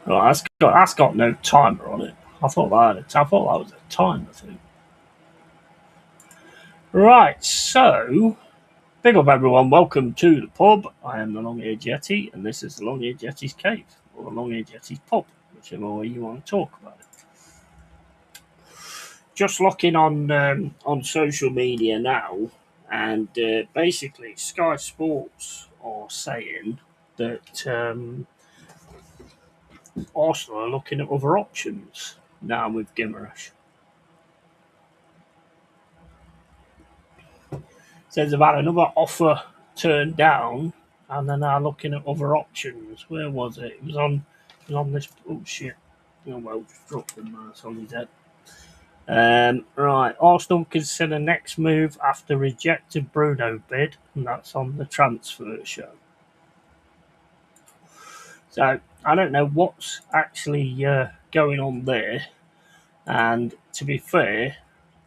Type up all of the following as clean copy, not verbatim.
Well, that's got no timer on it. I thought that was a timer thing. Right, so big up everyone. Welcome to the pub. I am the Long-Haired Yeti, and this is the Long-Haired Yeti's Cave or the Long-Haired Yeti's pub, whichever way you want to talk about it. Just looking on social media now, and basically Sky Sports are saying that Arsenal are looking at other options now with Guimaraes. Says about another offer turned down, and they're now looking at other options. Where was it? It was on this. Oh shit! Oh well, just dropped him. It's on his head. Right, Arsenal consider next move after rejected Bruno bid, and that's on the transfer show. So I don't know what's actually going on there. And to be fair,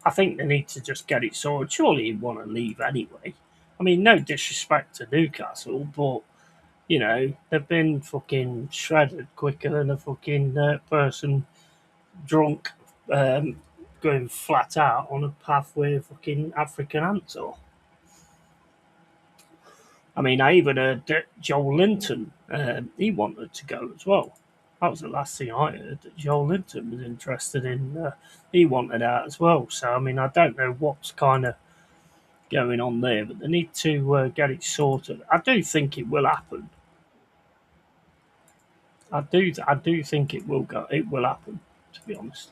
I think they need to just get it sorted. Surely he'd want to leave anyway. I mean, no disrespect to Newcastle, but they've been fucking shredded quicker than a fucking person drunk going flat out on a path where fucking African ants are. I mean, I even heard that Joel Linton, he wanted to go as well. That was the last thing I heard, that Joel Linton was interested in, he wanted out as well. So, I mean, I don't know what's kind of going on there, but they need to get it sorted. I do think it will happen. I do think it will go. It will happen. To be honest,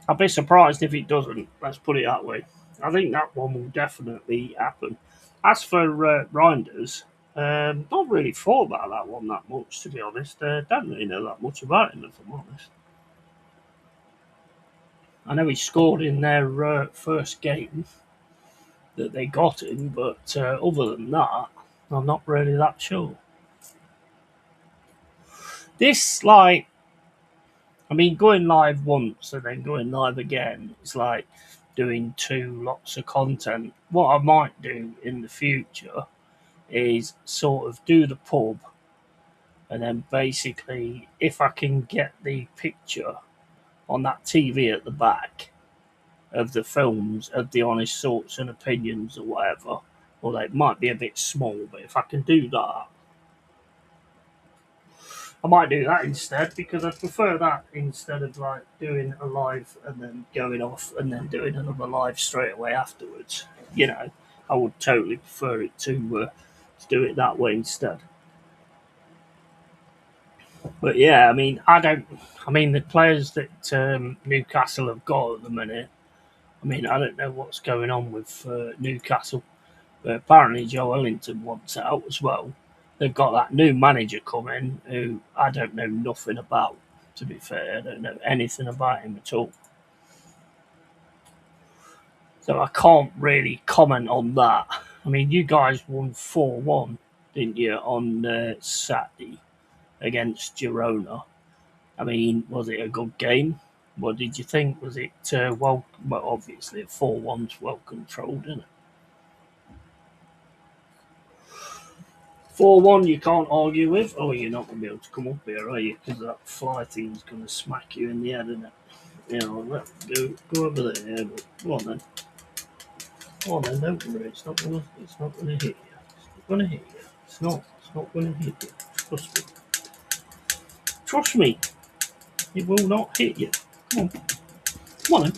I'd be surprised if it doesn't. Let's put it that way. I think that one will definitely happen. As for Reinders, not really thought about that one that much. To be honest, don't really know that much about him. If I'm honest, I know he scored in their first game that they got him, but other than that, I'm not really that sure. This I mean, going live once and then going live again, it's like doing two lots of content. What I might do in the future is sort of do the pub, and then basically, if I can get the picture on that TV at the back of the films of the honest thoughts and opinions or whatever, well, it might be a bit small, but if I can do that, I might do that instead because I prefer that instead of like doing a live and then going off and then doing another live straight away afterwards. I would totally prefer it to do it that way instead. But yeah, I mean, I don't. I mean, the players that Newcastle have got at the minute. I mean, I don't know what's going on with Newcastle, but apparently Joe Ellington wants out as well. They've got that new manager coming who I don't know nothing about. To be fair, I don't know anything about him at all. So I can't really comment on that. I mean, you guys won 4-1, didn't you, on Saturday against Girona? I mean, was it a good game? What did you think? Was it well, obviously, 4-1's well controlled, isn't it? 4-1 you can't argue with. Oh, you're not going to be able to come up here, are you? Because that fly thing's going to smack you in the head, isn't it? Let's go over there. Yeah, but go on then. Go on then, don't worry. It's not gonna hit you. It's not gonna hit you. It's not gonna hit you. Trust me. Trust me. It will not hit you. Come on. Come on then.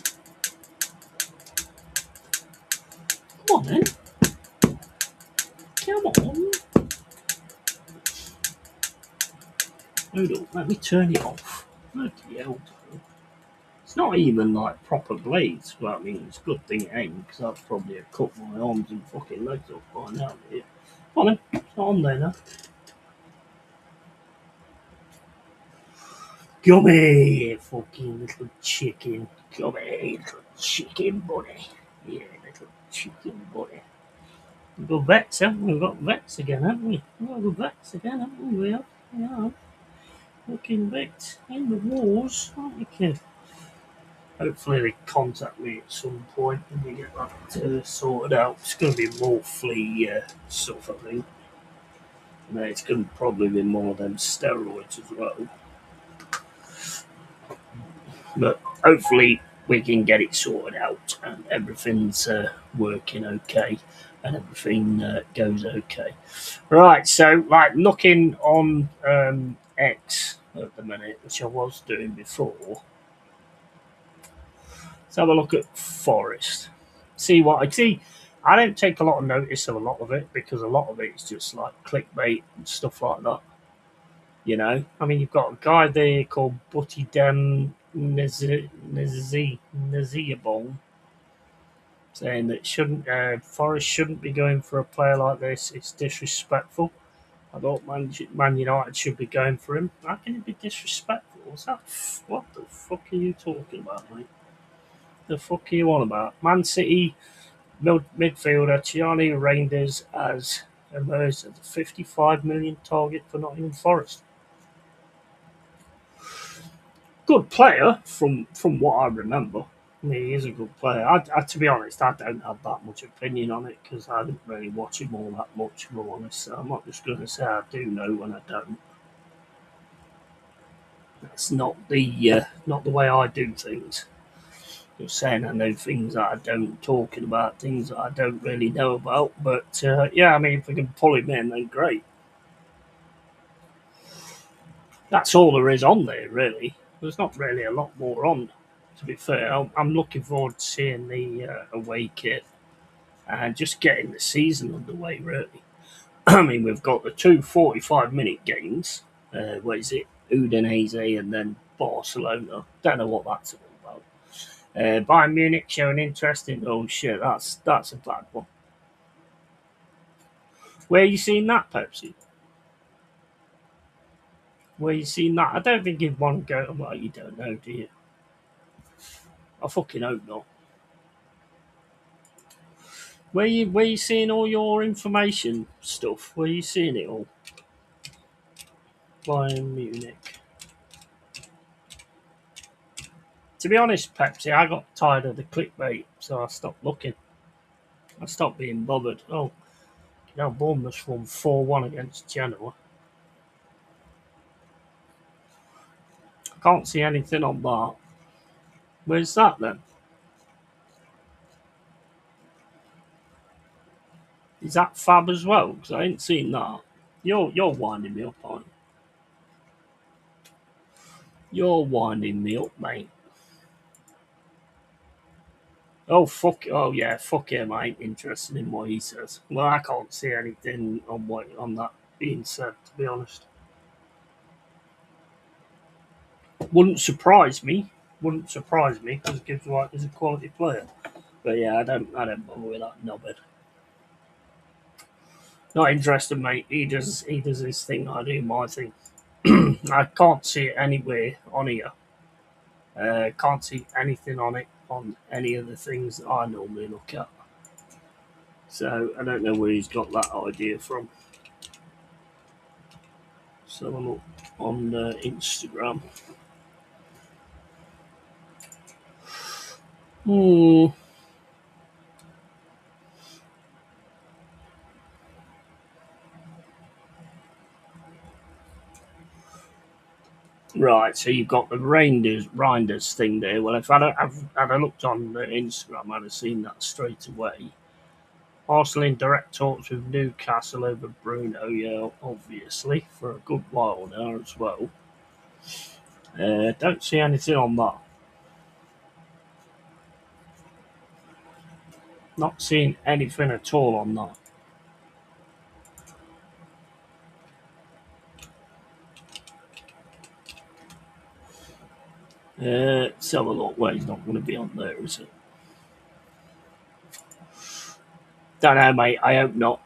Come on then. Come on. Hold on. Let me turn it off. Bloody hell. It's not even like proper blades. Well, I mean, it's a good thing it ain't because I'd probably have cut my arms and fucking legs off by now. Come on then. It's not on there now. Come here, fucking little chicken. Come here, little chicken buddy. Yeah, little chicken buddy. We've got vets, haven't we? We've got vets again, haven't we? We've got vets again, haven't we? We have. Yeah. Fucking vets in the wars, aren't you, kid? Hopefully they contact me at some point and we get that sorted out. It's going to be more flea stuff, I think. It's going to probably be more of them steroids as well. But hopefully we can get it sorted out and everything's working okay and everything goes okay. Right, so like looking on X at the minute, which I was doing before, let's have a look at Forest. See what I see. I don't take a lot of notice of a lot of it because a lot of it is just like clickbait and stuff like that. You know, I mean, you've got a guy there called Butty Dem Naziabong saying that shouldn't Forest shouldn't be going for a player like this. It's disrespectful. I thought Man United should be going for him. How can it be disrespectful? What's that? What the fuck are you talking about, mate? The fuck are you on about? Man City midfielder Gianni Reinders has emerged as a 55 million target for Nottingham Forest. Good player from what I remember. He is a good player. To be honest, I don't have that much opinion on it because I didn't really watch him all that much. For honest, so I'm not just going to say I do know when I don't. That's not the way I do things. Just saying I know things that I don't, talking about things that I don't really know about. But yeah, I mean, if we can pull him in, then great. That's all there is on there, really. There's not really a lot more on. To be fair, I'm looking forward to seeing the away kit and just getting the season underway, really. I mean, we've got the two 45-minute games. What is it? Udinese and then Barcelona. Don't know what that's all about. Bayern Munich showing interest in. Oh shit, that's a bad one. Where you seen that, Pepsi? Where you seen that? I don't think you'd want to go. Well, you don't know, do you? I fucking hope not. Where you seeing all your information stuff? Where you seeing it all? Bayern Munich. To be honest, Pepsi, I got tired of the clickbait, so I stopped looking. I stopped being bothered. Oh, you know, Bournemouth won 4-1 against Genoa. I can't see anything on that. Where's that then? Is that Fab as well? Because I ain't seen that. You're winding me up, aren't you? You're winding me up, mate. Oh fuck! Oh yeah, fuck him. I ain't interested in what he says. Well, I can't see anything on that being said. To be honest, wouldn't surprise me. Wouldn't surprise me because Gibbs White is a quality player. But yeah, I don't bother with that knobhead. Not interested, mate. He does his thing. I do my thing. I can't see it anywhere on here. Can't see anything on it on any of the things that I normally look at. So I don't know where he's got that idea from. So I'm up on Instagram. Hmm. Right, so you've got the Reinders thing there. Well, if I'd looked on Instagram, I'd have seen that straight away. Arsenal in direct talks with Newcastle over Bruno, yeah, obviously, for a good while now as well. Don't see anything on that. Not seeing anything at all on that. Let's have a look. Well, he's not going to be on there, is it? Don't know, mate. I hope not.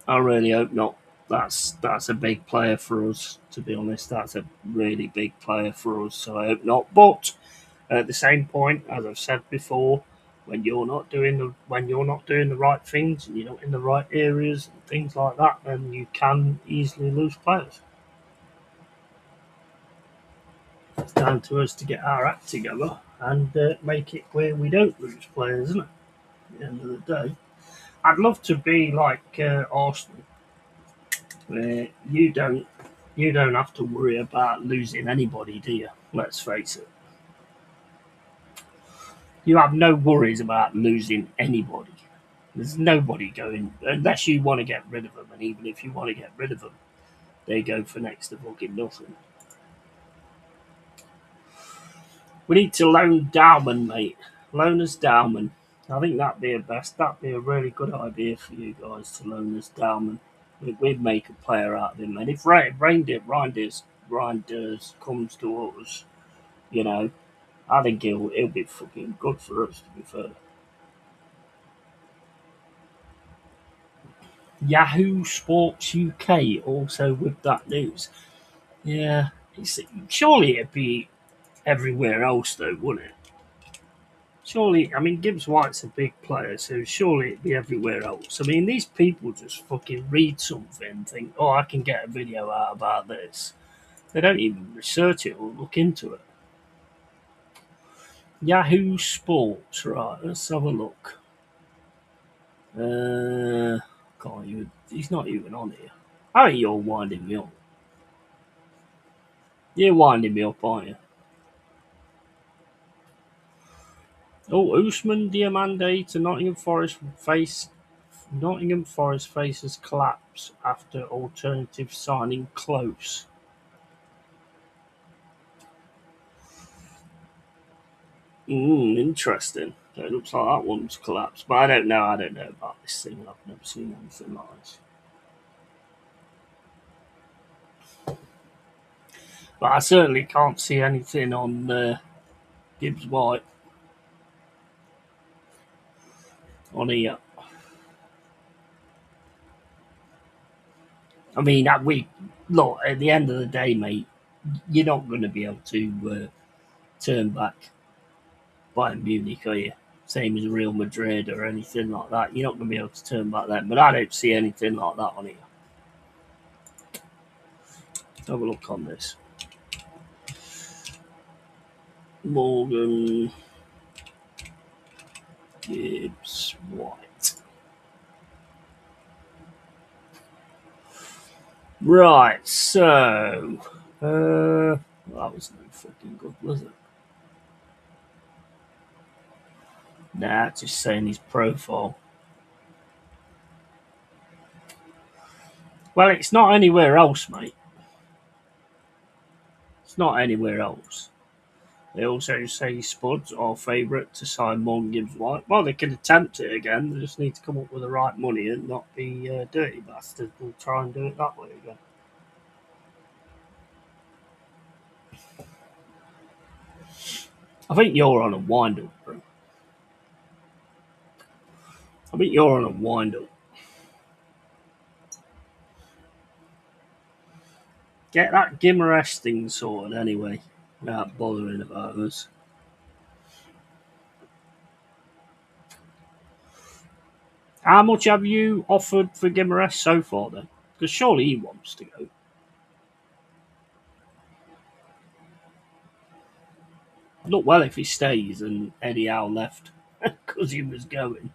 I really hope not. That's a big player for us. To be honest, that's a really big player for us. So I hope not. But at the same point, as I've said before, when you're not doing the right things and you're not in the right areas and things like that, then you can easily lose players. It's down to us to get our act together and make it where we don't lose players, isn't it? At the end of the day, I'd love to be like Arsenal. where you don't have to worry about losing anybody, do you? Let's face it. You have no worries about losing anybody. There's nobody going unless you want to get rid of them, and even if you want to get rid of them, they go for next to fucking nothing. We need to loan Dowman, mate. Loan us Dowman. I think that'd be a best. That'd be a really good idea for you guys to loan us Dowman. We'd make a player out of him, and if Reinders comes to us, you know, I think he'll be fucking good for us. To be fair. Yahoo Sports UK also with that news. Yeah, surely it'd be everywhere else though, wouldn't it? Surely, I mean, Gibbs White's a big player, so surely it'd be everywhere else. I mean, these people just fucking read something and think, oh, I can get a video out about this. They don't even research it or look into it. Yahoo Sports, right, let's have a look. Can't even, he's not even on here. Oh, you're winding me up. You're winding me up, aren't you? Oh, Usman Diamande to Nottingham Forest faces collapse after alternative signing close. Interesting. So it looks like that one's collapsed, but I don't know. I don't know about this thing. I've never seen anything like this. But I certainly can't see anything on Gibbs White on here. I mean, look at the end of the day, mate. You're not going to be able to turn back Bayern Munich, are you? Same as Real Madrid or anything like that. You're not going to be able to turn back then. But I don't see anything like that on here. Have a look on this. Morgan Gibbs White. Right, so that was no fucking good, was it? Nah, just saying his profile. Well, it's not anywhere else, mate. It's not anywhere else. They also say Spuds are favourite to sign Morgan Gibbs White. Well, they can attempt it again. They just need to come up with the right money and not be dirty bastards and try and do it that way again. I think you're on a wind-up, bro. I think you're on a wind-up. Get that Gimaresh thing sorted anyway, without bothering about us. How much have you offered for Gimaresh so far, then? Because surely he wants to go. Not well if he stays and Eddie Howe left because he was going.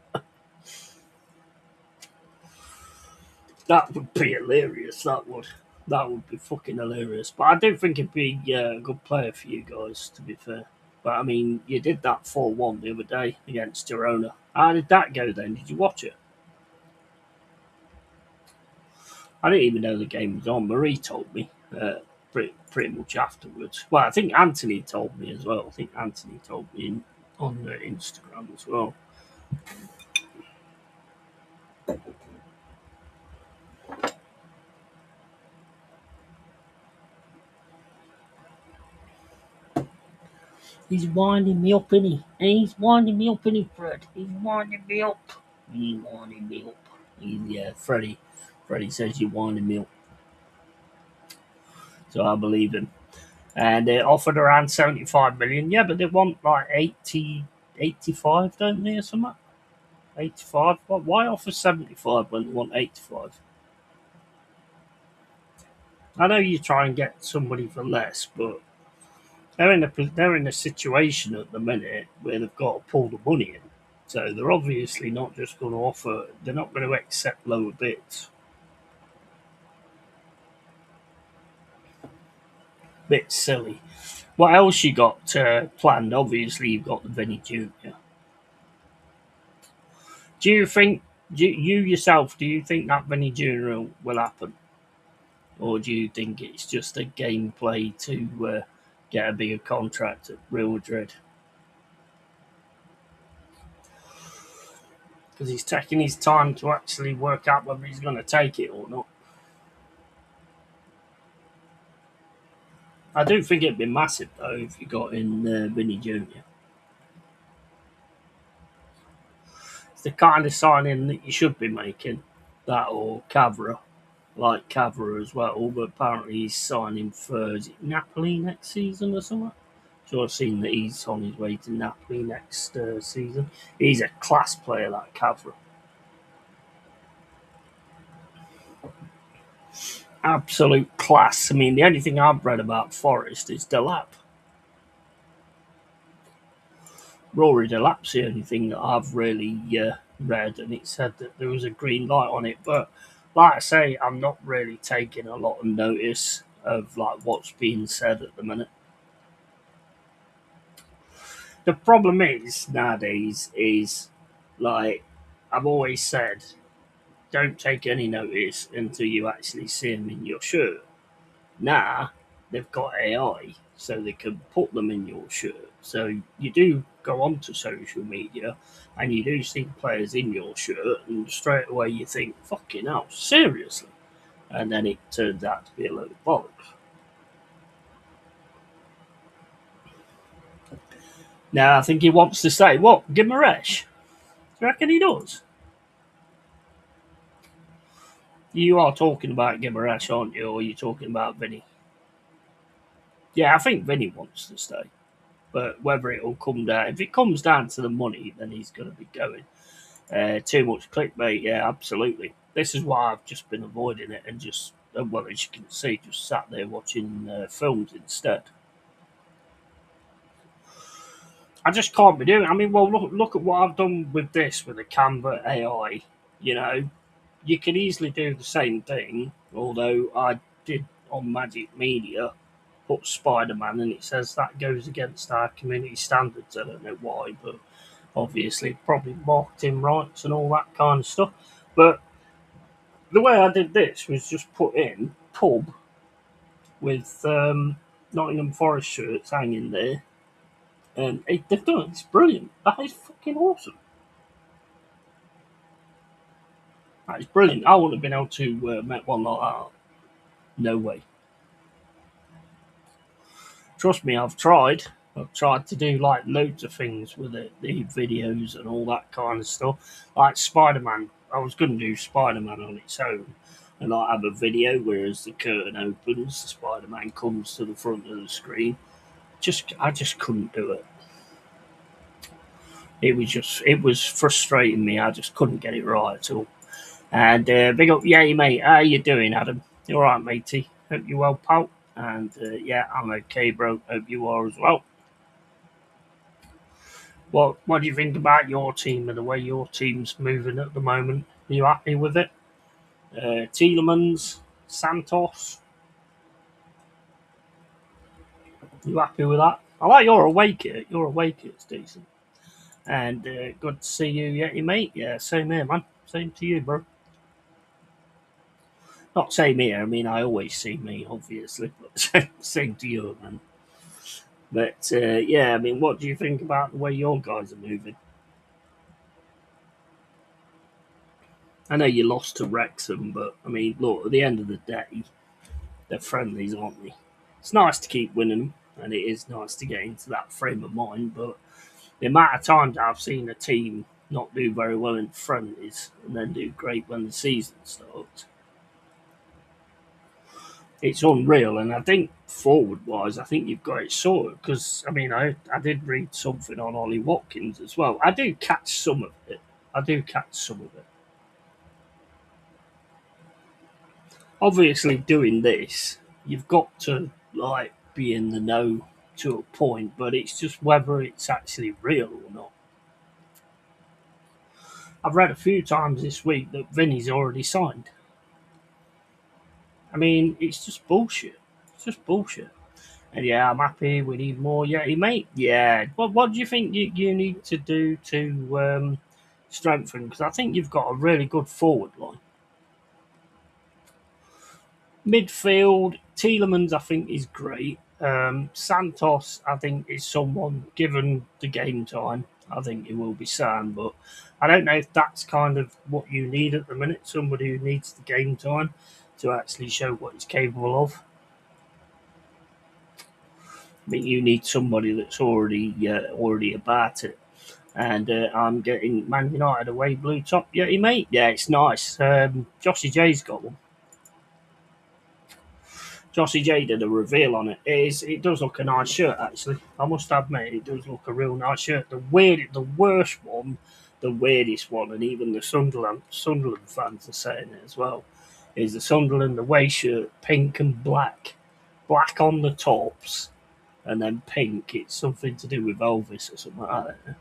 That would be hilarious. That would be fucking hilarious. But I do think he'd be a good player for you guys, to be fair. But I mean, you did that 4-1 the other day against Girona. How did that go then? Did you watch it? I didn't even know the game was on. Marie told me pretty much afterwards. Well, I think Anthony told me as well. I think Anthony told me on Instagram as well. He's winding me up, isn't he? He's winding me up, isn't he, Fred? He's winding me up. He's winding me up. Yeah, Freddie. Freddie says you're winding me up. So I believe him. And they offered around 75 million. Yeah, but they want like 80, 85, don't they, or something? 85? Why offer 75 when they want 85? I know you try and get somebody for less, but they're in a situation at the minute where they've got to pull the money in. So they're obviously not just going to offer. They're not going to accept lower bids. bit silly. What else you got planned? Obviously, you've got the Vinny Junior. Do you think you yourself? Do you think that Vinny Junior will happen, or do you think it's just a gameplay to get a bigger contract at Real Madrid? Because he's taking his time to actually work out whether he's going to take it or not. I do think it'd be massive though if you got in Vinny Junior. It's the kind of signing that you should be making. That or Cavra, like Cavra as well. But apparently he's signing for is it Napoli next season or something. So I've seen that he's on his way to Napoli next season. He's a class player, that Cavra. Absolute class. I mean, the only thing I've read about Forest is Delap. Rory Delap's the only thing that I've really read, and it said that there was a green light on it. But like I say, I'm not really taking a lot of notice of like what's being said at the minute. The problem is nowadays is like I've always said, don't take any notice until you actually see them in your shirt. Now they've got AI, so they can put them in your shirt. So you do go onto social media and you do see players in your shirt, and straight away you think, fucking hell, seriously? And then it turns out to be a load of bollocks. Now I think he wants to say, what, Gimaresh? Do you reckon he does? You are talking about Gimaresh, aren't you? Or are you talking about Vinny? Yeah, I think Vinny wants to stay. But whether it will come down, if it comes down to the money, then he's going to be going. Too much clickbait, yeah, absolutely. This is why I've just been avoiding it and just, well, as you can see, just sat there watching films instead. I just can't be doing it. I mean, well, look at what I've done with this, with the Canva AI. You know, you can easily do the same thing, although I did on Magic Media put Spider Man, and it says that goes against our community standards. I don't know why, but obviously, probably marketing rights and all that kind of stuff. But the way I did this was just put in pub with Nottingham Forest shirts hanging there, and they've done it. It's brilliant. That is fucking awesome. That is brilliant. I wouldn't have been able to make one like that. No way. Trust me, I've tried. I've tried to do like loads of things with it, the videos and all that kind of stuff. Like Spider Man, I was going to do Spider Man on its own, and I have a video where as the curtain opens, Spider Man comes to the front of the screen. I just couldn't do it. It was frustrating me. I just couldn't get it right at all. And big up, yeah, mate. How you doing, Adam? You all right, matey? Hope you're well, pal. And yeah, I'm okay, bro. Hope you are as well. What do you think about your team and the way your team's moving at the moment? Are you happy with it? Tielemans, Santos, you happy with that? I like your away kit. Your away kit's decent. And good to see you, Yeti, mate. Yeah, same here, man. Same to you, bro. Not same here. I mean, I always see me, obviously, but same to you, man. But yeah, I mean, what do you think about the way your guys are moving? I know you lost to Wrexham, but I mean, look, at the end of the day, they're friendlies, aren't they? It's nice to keep winning them, and it is nice to get into that frame of mind. But the amount of times I've seen a team not do very well in friendlies and then do great when the season starts, it's unreal. And I think forward wise, I think you've got it sorted because I mean, I did read something on Ollie Watkins as well. I do catch some of it. I do catch some of it. Obviously, doing this, you've got to like be in the know to a point, but it's just whether it's actually real or not. I've read a few times this week that Vinny's already signed. I mean, it's just bullshit. It's just bullshit. And yeah, I'm happy. We need more Yeti, mate. Yeah. What do you think you need to do to strengthen? Because I think you've got a really good forward line. Midfield, Tielemans, I think, is great. Santos, I think, is someone, given the game time, I think it will be Sam, but I don't know if that's kind of what you need at the minute. Somebody who needs the game time to actually show what he's capable of. I think you need somebody that's already about it. And I'm getting Man United away blue top. Yeah, mate. Yeah, it's nice. Joshy J's got one. Jossie J did a reveal on it. It does look a nice shirt, actually. I must admit, it does look a real nice shirt. The worst one, the weirdest one, and even the Sunderland fans are saying it as well, is the Sunderland away shirt, pink and black on the tops, and then pink. It's something to do with Elvis or something like that.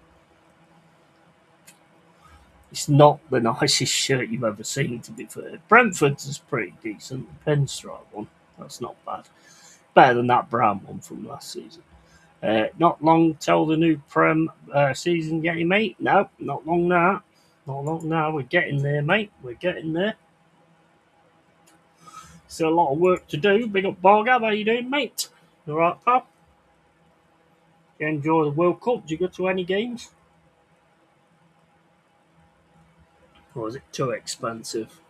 It's not the nicest shirt you've ever seen, to be fair. Brentford's is pretty decent. The pinstripe one, that's not bad. Better than that brown one from last season. Not long till the new Prem season getting, mate. No, not long now. Not long now. We're getting there, mate. We're getting there. Still a lot of work to do. Big up, Bargab. How you doing, mate? All right, pal? You enjoy the World Cup? Did you go to any games? Or was it too expensive?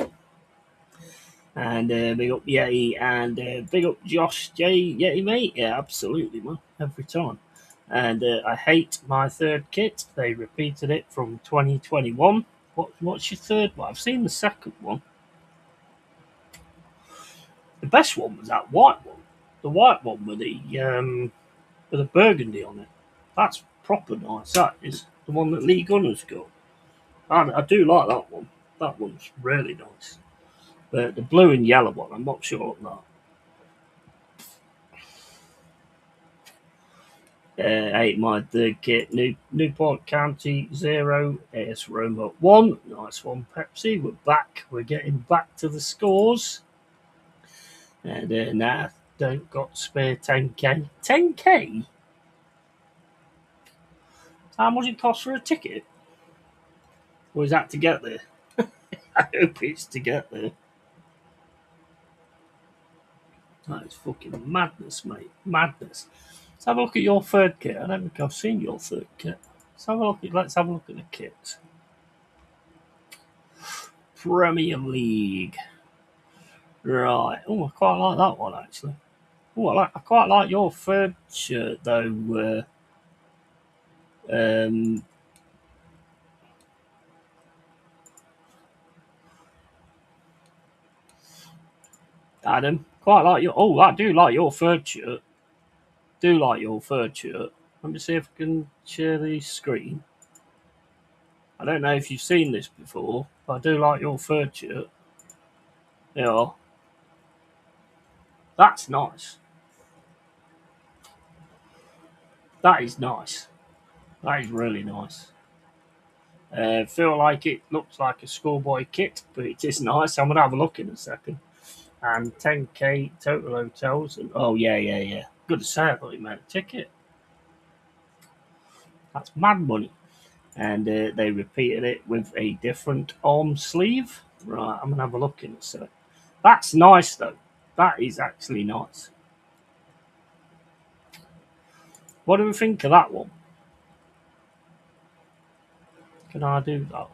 And big up Yeti and big up Josh J. Yeti, mate. Yeah, absolutely, man. Every time. And I hate my third kit. They repeated it from 2021. What's your third one? I've seen the second one. The best one was that white one. The white one with the burgundy on it. That's proper nice. That is the one that Lee Gunner's got. I do like that one. That one's really nice. But the blue and yellow one, I'm not sure on that. Ate my third kit. Newport County 0, AS Roma 1. Nice one, Pepsi. We're back. We're getting back to the scores. And nah, don't got spare 10k. 10k? How much it cost for a ticket? Or is that to get there? I hope it's to get there. That is fucking madness, mate. Madness. Let's have a look at your third kit. I don't think I've seen your third kit. Let's have a look at the kit. Premier League. Right. Oh, I quite like that one actually. Oh, I quite like your third shirt though. Adam, quite like your. Oh, I do like your third shirt. Do like your third shirt. Let me see if I can share the screen. I don't know if you've seen this before, but I do like your third shirt. Yeah, that's nice. That is nice. That is really nice. Feel like it looks like a schoolboy kit, but it is nice. I'm gonna have a look in a second. And 10k total hotels. And oh yeah. Good to say, I thought you meant a ticket. That's mad money. And they repeated it with a different arm sleeve. Right, I'm gonna have a look in a sec. That's nice though. That is actually nice. What do we think of that one? Can I do that?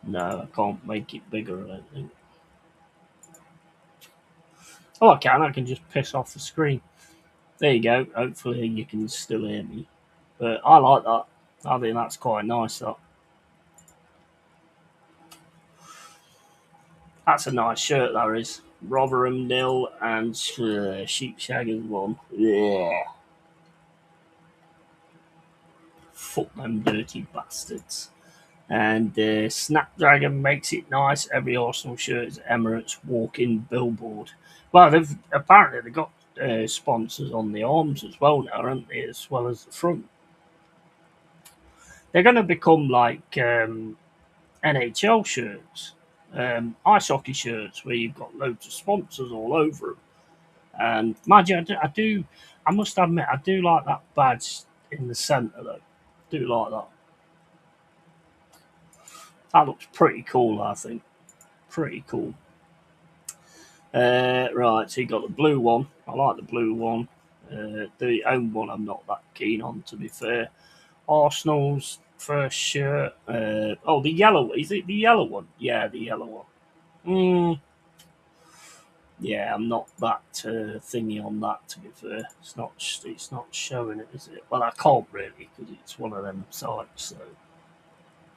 No, I can't make it bigger, I don't think. Oh, I can. I can just piss off the screen. There you go. Hopefully you can still hear me. But I like that. I think that's quite nice. That's a nice shirt, that is. Rotherham 0 and Sheepshaggers 1. Yeah. Fuck them dirty bastards. And Snapdragon makes it nice. Every Arsenal shirt is Emirates walking billboard. Well, they've got sponsors on the arms as well now, aren't they? As well as the front. They're going to become like NHL shirts, ice hockey shirts, where you've got loads of sponsors all over them. And mind you, I must admit, I do like that badge in the centre though. Do like that. That looks pretty cool, I think. Pretty cool. Right, so you got the blue one. I like the blue one. The home one, I'm not that keen on, to be fair. Arsenal's first shirt. The yellow. Is it the yellow one? Yeah, the yellow one. Yeah, I'm not that thingy on that. To be fair, it's not. It's not showing it, is it? Well, I can't really because it's one of them sites. So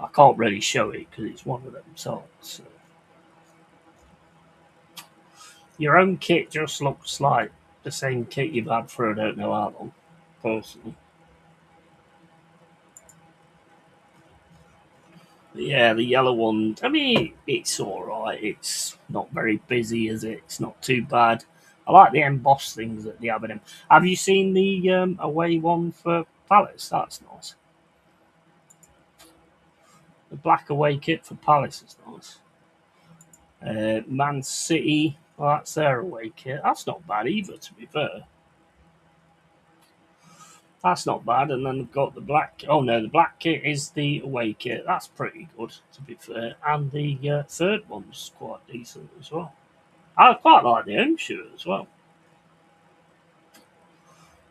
I can't really show it because it's one of them sites. So. Your own kit just looks like the same kit you've had for I don't know how long, personally. But yeah, the yellow one, I mean, it's alright. It's not very busy, is it? It's not too bad. I like the embossed things that they have in them. Have you seen the away one for Palace? That's nice. The black away kit for Palace is nice. Man City, well, that's their away kit. That's not bad either, to be fair. That's not bad. And then they've got the black. Oh no, the black kit is the away kit. That's pretty good, to be fair. And the third one's quite decent as well. I quite like the home shirt as well.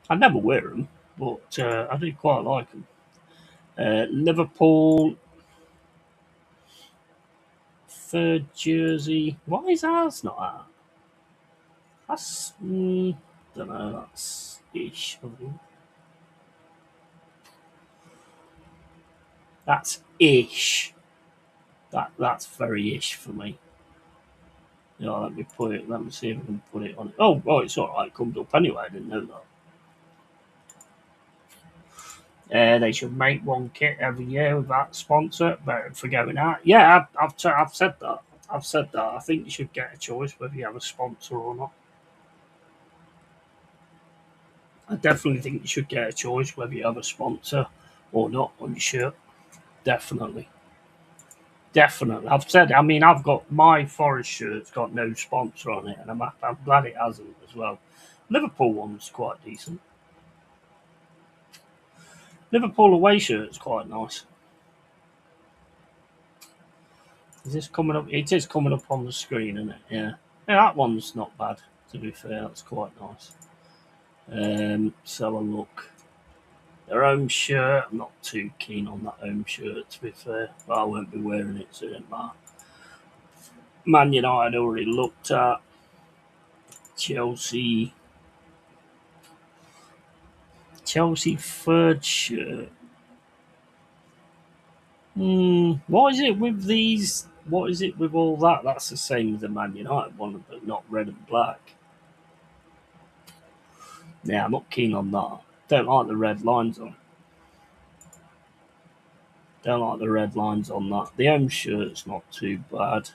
I never wear them, but I do quite like them. Liverpool third jersey. Why is ours not out? That's don't know. That's ish. I think. That's ish. That's very ish for me. Yeah, let me put it. Let me see if I can put it on it. Oh, it's all right. It comes up anyway. I didn't know that. They should make one kit every year without sponsor, but for going out. Yeah, I've said that. I've said that. I think you should get a choice whether you have a sponsor or not. I definitely think you should get a choice whether you have a sponsor or not on your shirt. Definitely. Definitely. I've said, I mean, I've got my Forest shirt's got no sponsor on it, and I'm glad it hasn't as well. Liverpool one's quite decent. Liverpool away shirt's quite nice. Is this coming up? It is coming up on the screen, isn't it? Yeah. Yeah, that one's not bad, to be fair. That's quite nice. So a look. Their home shirt, I'm not too keen on that home shirt, to be fair, but I won't be wearing it, so it doesn't matter. Man United already looked at. Chelsea. Chelsea third shirt. What is it with these? What is it with all that? That's the same as the Man United one, but not red and black. Yeah, I'm not keen on that. Don't like the red lines on it. Don't like the red lines on that. The home shirt's not too bad.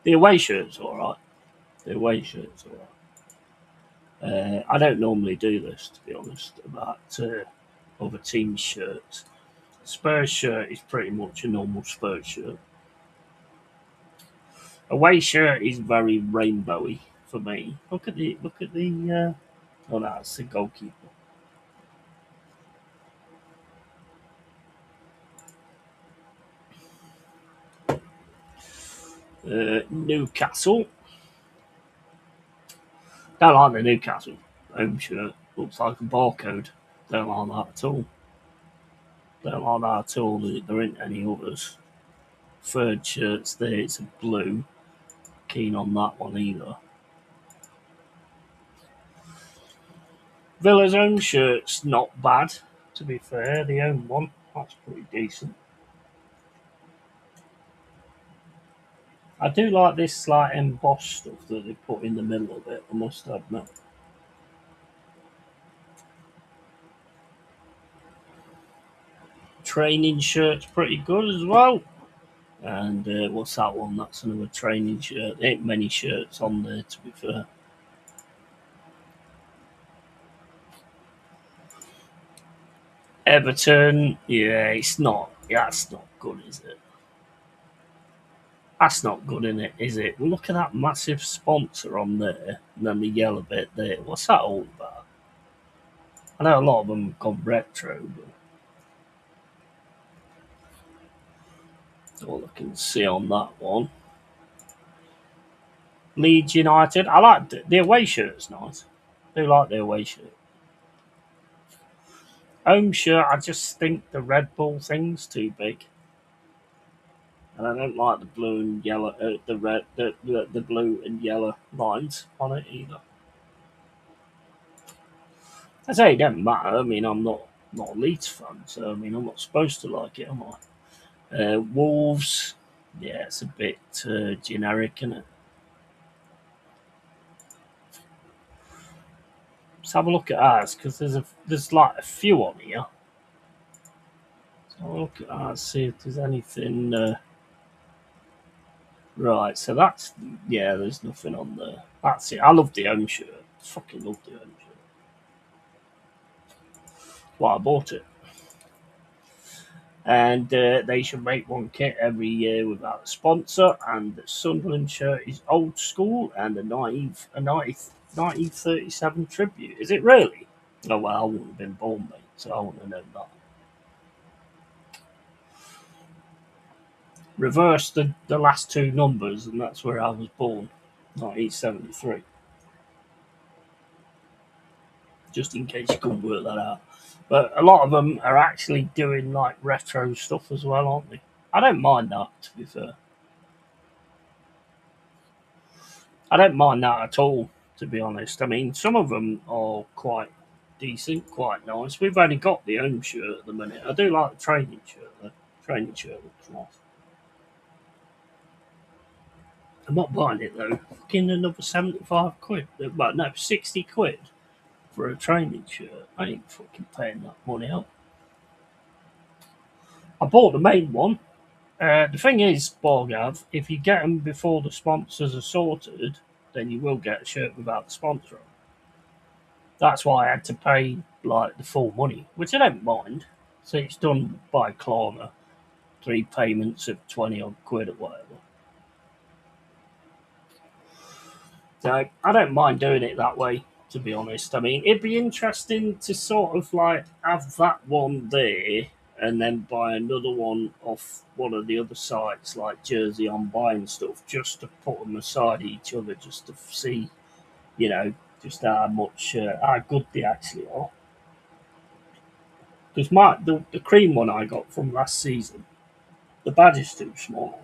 The away shirt's alright. The away shirt's alright. I don't normally do this, to be honest, about other team shirts. Spurs shirt is pretty much a normal Spurs shirt. Away shirt is very rainbowy for me. Look at the. Oh, that's the goalkeeper. Newcastle. Don't like the Newcastle home shirt. Looks like a barcode. Don't like that at all. Don't like that at all. There ain't any others. Third shirt's there. It's a blue. Keen on that one either. Villa's own shirt's not bad, to be fair. The own one, that's pretty decent. I do like this like embossed stuff that they put in the middle of it, I must admit. Training shirt's pretty good as well. And what's that one? That's another training shirt. There ain't many shirts on there, to be fair. Everton, yeah, it's not. Yeah, that's not good, is it? That's not good, in it, is it? Look at that massive sponsor on there, and then the yellow bit there. What's that all about? I know a lot of them have gone retro, but all I can see on that one. Leeds United. I like the away shirt's nice. I do like the away shirt. Home shirt, I just think the Red Bull thing's too big, and I don't like the blue and yellow, the red, the blue and yellow lines on it either. I say it doesn't matter. I mean, I'm not a Leeds fan, so I mean, I'm not supposed to like it, am I? Wolves, yeah, it's a bit generic, isn't it? Let's have a look at ours because there's like a few on here. So I'll look at ours, see if there's anything. Right, so that's yeah. There's nothing on there. That's it. I love the home shirt. Fucking love the home shirt. Well, I bought it, and they should make one kit every year without a sponsor. And the Sunderland shirt is old school and a 1937 tribute. Is it really? Oh well, I wouldn't have been born, mate, so I wouldn't have known that. Reverse the last two numbers, and that's where I was born, 1973. Just in case you couldn't work that out. But a lot of them are actually doing like retro stuff as well, aren't they? I don't mind that, to be fair. I don't mind that at all, to be honest. I mean, some of them are quite decent, quite nice. We've only got the home shirt at the minute. I do like the training shirt, though. Training shirt looks nice. I'm not buying it though. Fucking another 75 quid. But no, 60 quid for a training shirt. I ain't fucking paying that money out. I bought the main one. The thing is, Borgav, if you get them before the sponsors are sorted, then you will get a shirt without the sponsor on. That's why I had to pay like the full money, which I don't mind. So it's done by Klarna, 3 payments of 20 odd quid or whatever. So I don't mind doing it that way, to be honest. I mean, it'd be interesting to sort of like have that one there and then buy another one off one of the other sites like Jersey on buying stuff, just to put them aside each other, just to see, you know, just how good they actually are. Because the cream one I got from last season, the badge is too small.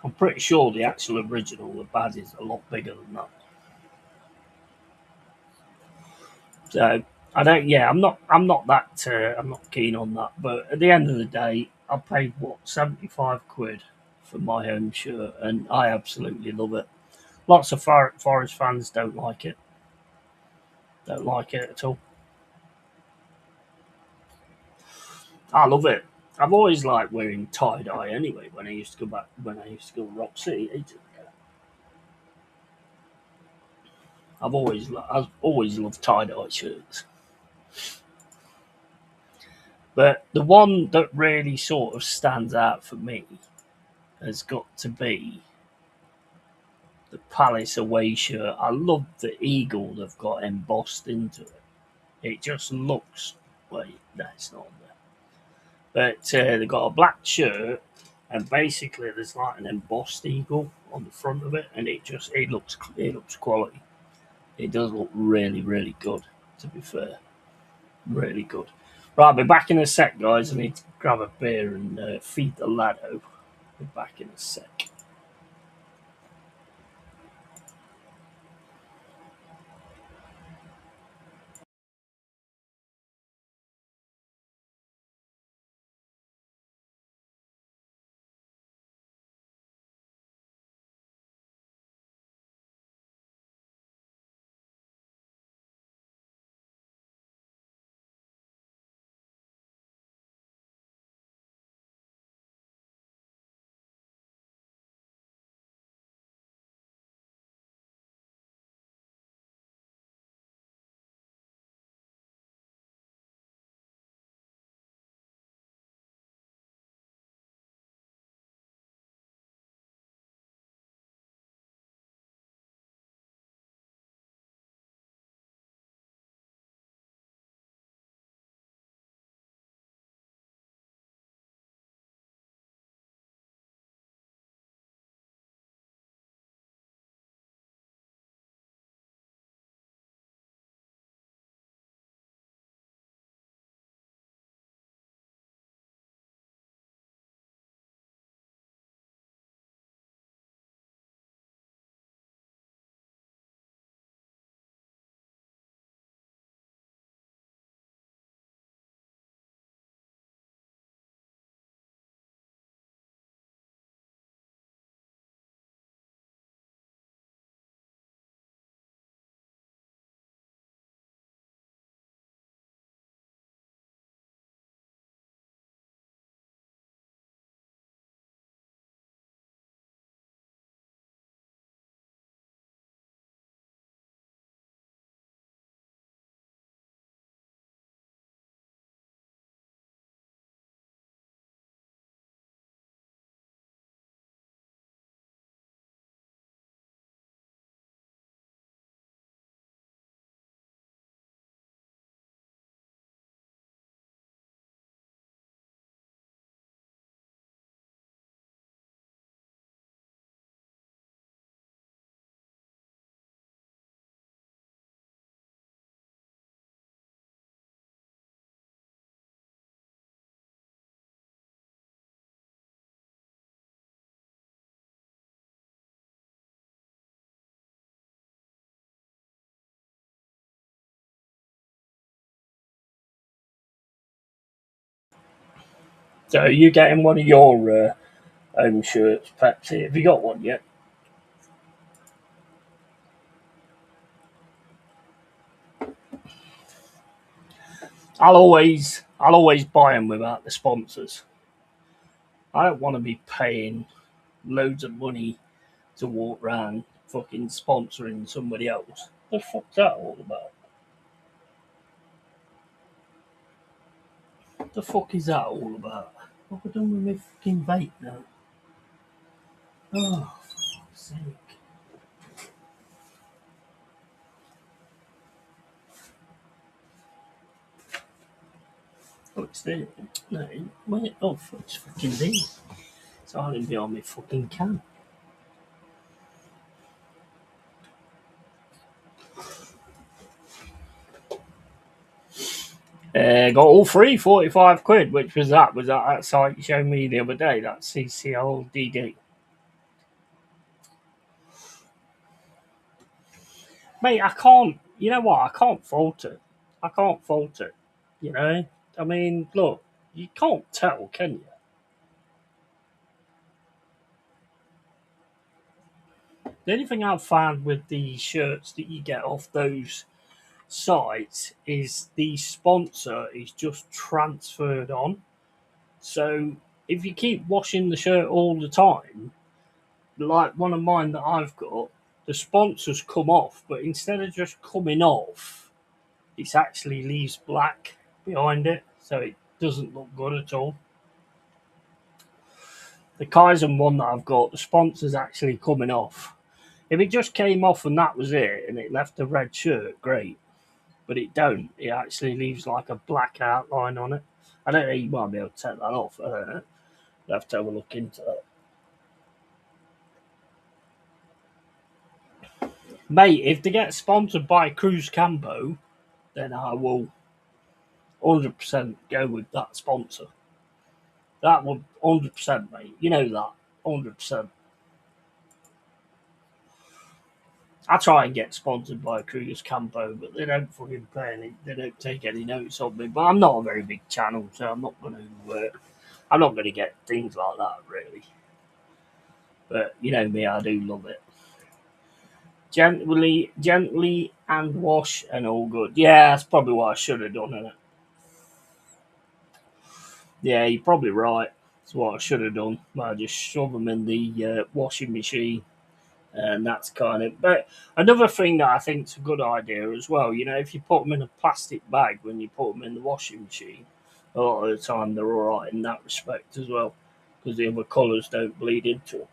I'm pretty sure the actual original, the badge is a lot bigger than that. So I don't. Yeah, I'm not keen on that. But at the end of the day, I paid what 75 quid for my home shirt, and I absolutely love it. Lots of Forest fans don't like it. Don't like it at all. I love it. I've always liked wearing tie dye anyway. When I used to go to Rock City, ages ago. I've always loved tie dye shirts. But the one that really sort of stands out for me has got to be the Palace away shirt. I love the eagle they've got embossed into it. It just looks. Wait, no, it's not there. But they've got a black shirt, and basically there's like an embossed eagle on the front of it, and it looks quality. It does look really really good. To be fair, really good. Right, I'll be back in a sec, guys. I need to grab a beer and feed the laddo. Be back in a sec. So are you getting one of your home shirts, Pepsi? Have you got one yet? I'll always buy them without the sponsors. I don't want to be paying loads of money to walk around fucking sponsoring somebody else. What the fuck's that all about? What the fuck is that all about? What have I done with my fucking vape now? Oh, for fuck's sake. Oh, it's there. No, wait. Oh, it's fucking there. It's hiding behind my fucking can. Got all three, 45 quid. Which was that? Was that site you showed me the other day? That CCLDD. Mate, I can't. You know what? I can't fault it. I can't fault it. You know? I mean, look, you can't tell, can you? The only thing I've found with the shirts that you get off those sites is the sponsor is just transferred on. So if you keep washing the shirt all the time, like one of mine that I've got, the sponsors come off, but instead of just coming off, it actually leaves black behind it, so it doesn't look good at all. The Kaizen one that I've got, the sponsor's actually coming off. If it just came off and that was it, and it left a red shirt, great. But it don't. It actually leaves like a black outline on it. I don't know. You might be able to take that off. I don't know. I'll have to have a look into that. Mate, if they get sponsored by Cruz Campo, then I will 100% go with that sponsor. That would 100%, mate. You know that. 100%. I try and get sponsored by Cruz Campo, but they don't fucking pay any. They don't take any notice of me. But I'm not a very big channel, so I'm not going to. I'm not going to get things like that really. But you know me, I do love it. Gently, and wash and all good. Yeah, that's probably what I should have done, isn't it? Yeah, you're probably right. That's what I should have done. I just shove them in the washing machine, and that's kind of. But another thing that I think is a good idea as well. You know, if you put them in a plastic bag when you put them in the washing machine, a lot of the time they're all right in that respect as well, because the other colours don't bleed into them.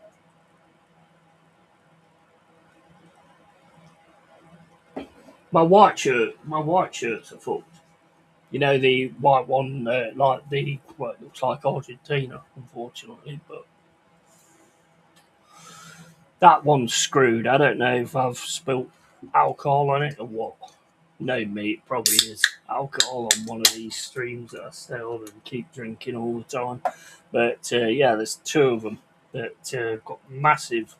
My white shirts are fucked. You know the white one, like the well, it looks like Argentina, unfortunately, but that one's screwed. I don't know if I've spilt alcohol on it or what. No, me, it probably is alcohol on one of these streams that I stay on and keep drinking all the time. But yeah, there's two of them that got massive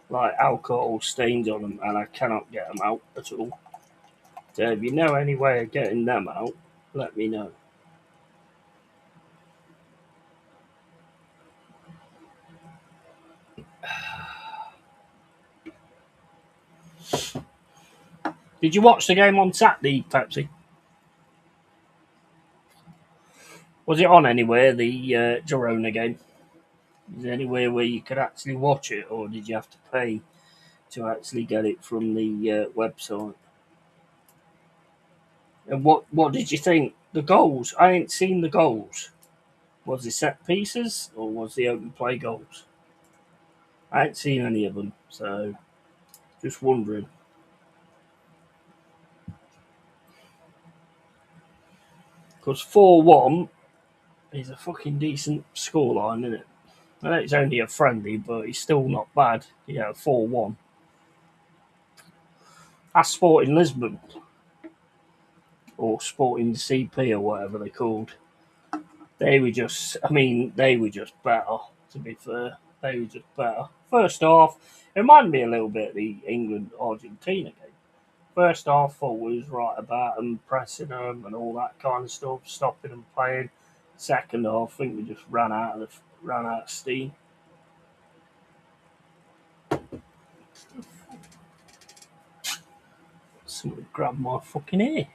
like alcohol stains on them, and I cannot get them out at all. So if you know any way of getting them out, let me know. Did you watch the game on Saturday, Pepsi? Was it on anywhere, the Girona game? Is there anywhere where you could actually watch it, or did you have to pay to actually get it from the website? And what did you think? The goals? I ain't seen the goals. Was it set pieces, or was the open play goals? I ain't seen any of them, so just wondering. Because 4-1 is a fucking decent scoreline, isn't it? I know it's only a friendly, but it's still not bad. Yeah, 4-1. That's Sporting Lisbon or Sporting CP or whatever they're called. They were just better, to be fair. They were just better. First half, it reminded me a little bit of the England Argentina game. First half, I was right about them, pressing them and all that kind of stuff, stopping them playing. Second half, I think we just ran out of steam. Somebody grabbed my fucking ear.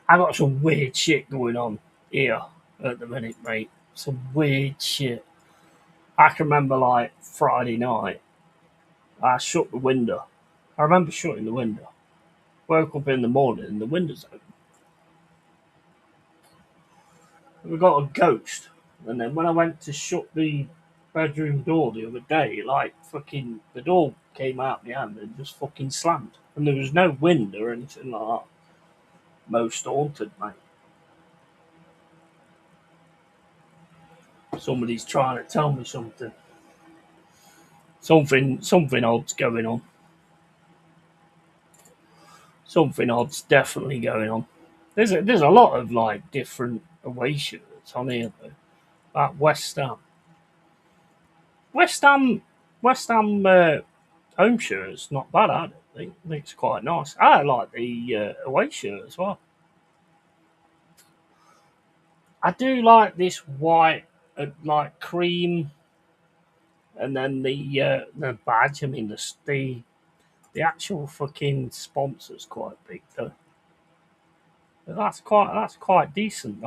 I got some weird shit going on here at the minute, mate. Some weird shit. I can remember like Friday night, I shut the window. I remember shutting the window. Woke up in the morning and the window's open. We got a ghost. And then when I went to shut the bedroom door the other day, like fucking the door came out my hand and just fucking slammed. And there was no wind or anything like that. Most haunted, mate. Somebody's trying to tell me something. Something odd's going on. Something odd's definitely going on. There's a lot of like different away shirts on here though. Like West Ham. West Ham home shirt's not bad, I think. I think it's quite nice. I like the away shirt as well. I do like this white, like cream, and then the badge. I mean, the actual fucking sponsor's quite big though. But that's quite decent.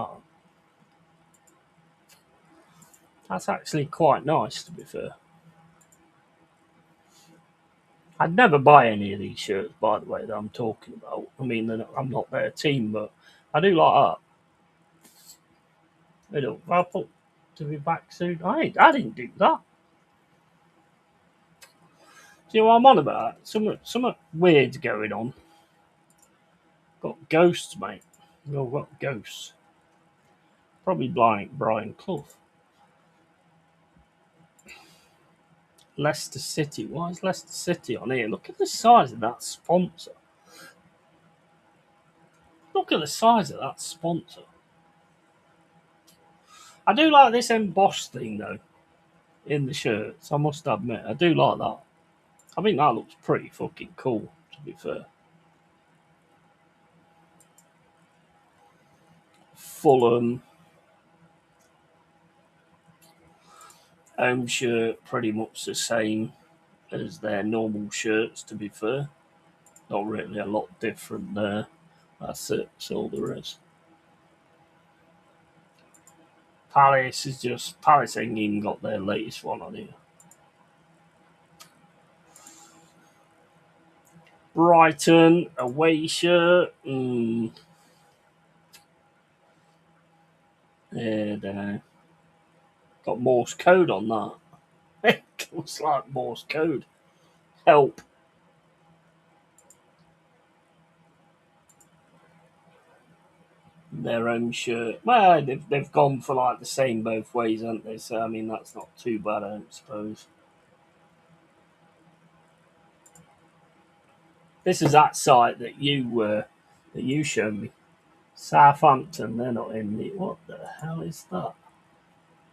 That's actually quite nice, to be fair. I'd never buy any of these shirts, by the way, that I'm talking about. I mean, I'm not their team, but I do like that. I'll put to be back soon. I didn't do that. Do you know what I'm on about? Something weird's going on. Got ghosts, mate. We've all got ghosts. Probably Brian Clough. Leicester City. Why is Leicester City on here? Look at the size of that sponsor. Look at the size of that sponsor. I do like this embossed thing, though, in the shirts. I must admit. I do like that. I think that looks pretty fucking cool, to be fair. Fulham. Home shirt, pretty much the same as their normal shirts, to be fair. Not really a lot different there. That's it. That's all there is. Palace ain't even got their latest one on here. Brighton away shirt. Yeah, there. Got Morse code on that. It looks like Morse code. Help. Their own shirt. Well, they've gone for like the same both ways, haven't they? So I mean, that's not too bad, I don't suppose. This is that site that you showed me. Southampton, they're not in the. What the hell is that?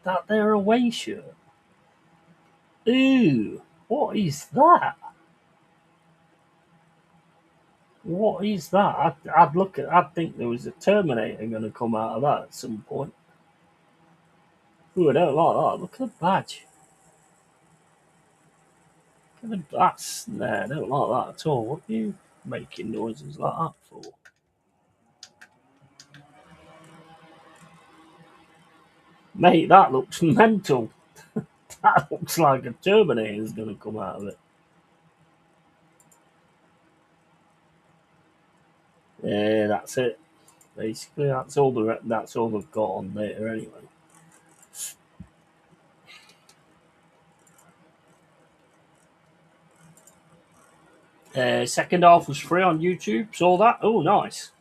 That their away shirt. Ooh, what is that? What is that? I'd think there was a Terminator going to come out of that at some point. Ooh, I don't like that. Look at the badge. That's I don't like that at all. What are you making noises like that for? Mate, that looks mental. That looks like a Terminator is going to come out of it. Yeah, that's it. Basically, that's all they've got on there anyway. Second half was free on YouTube. Saw that. Oh, nice.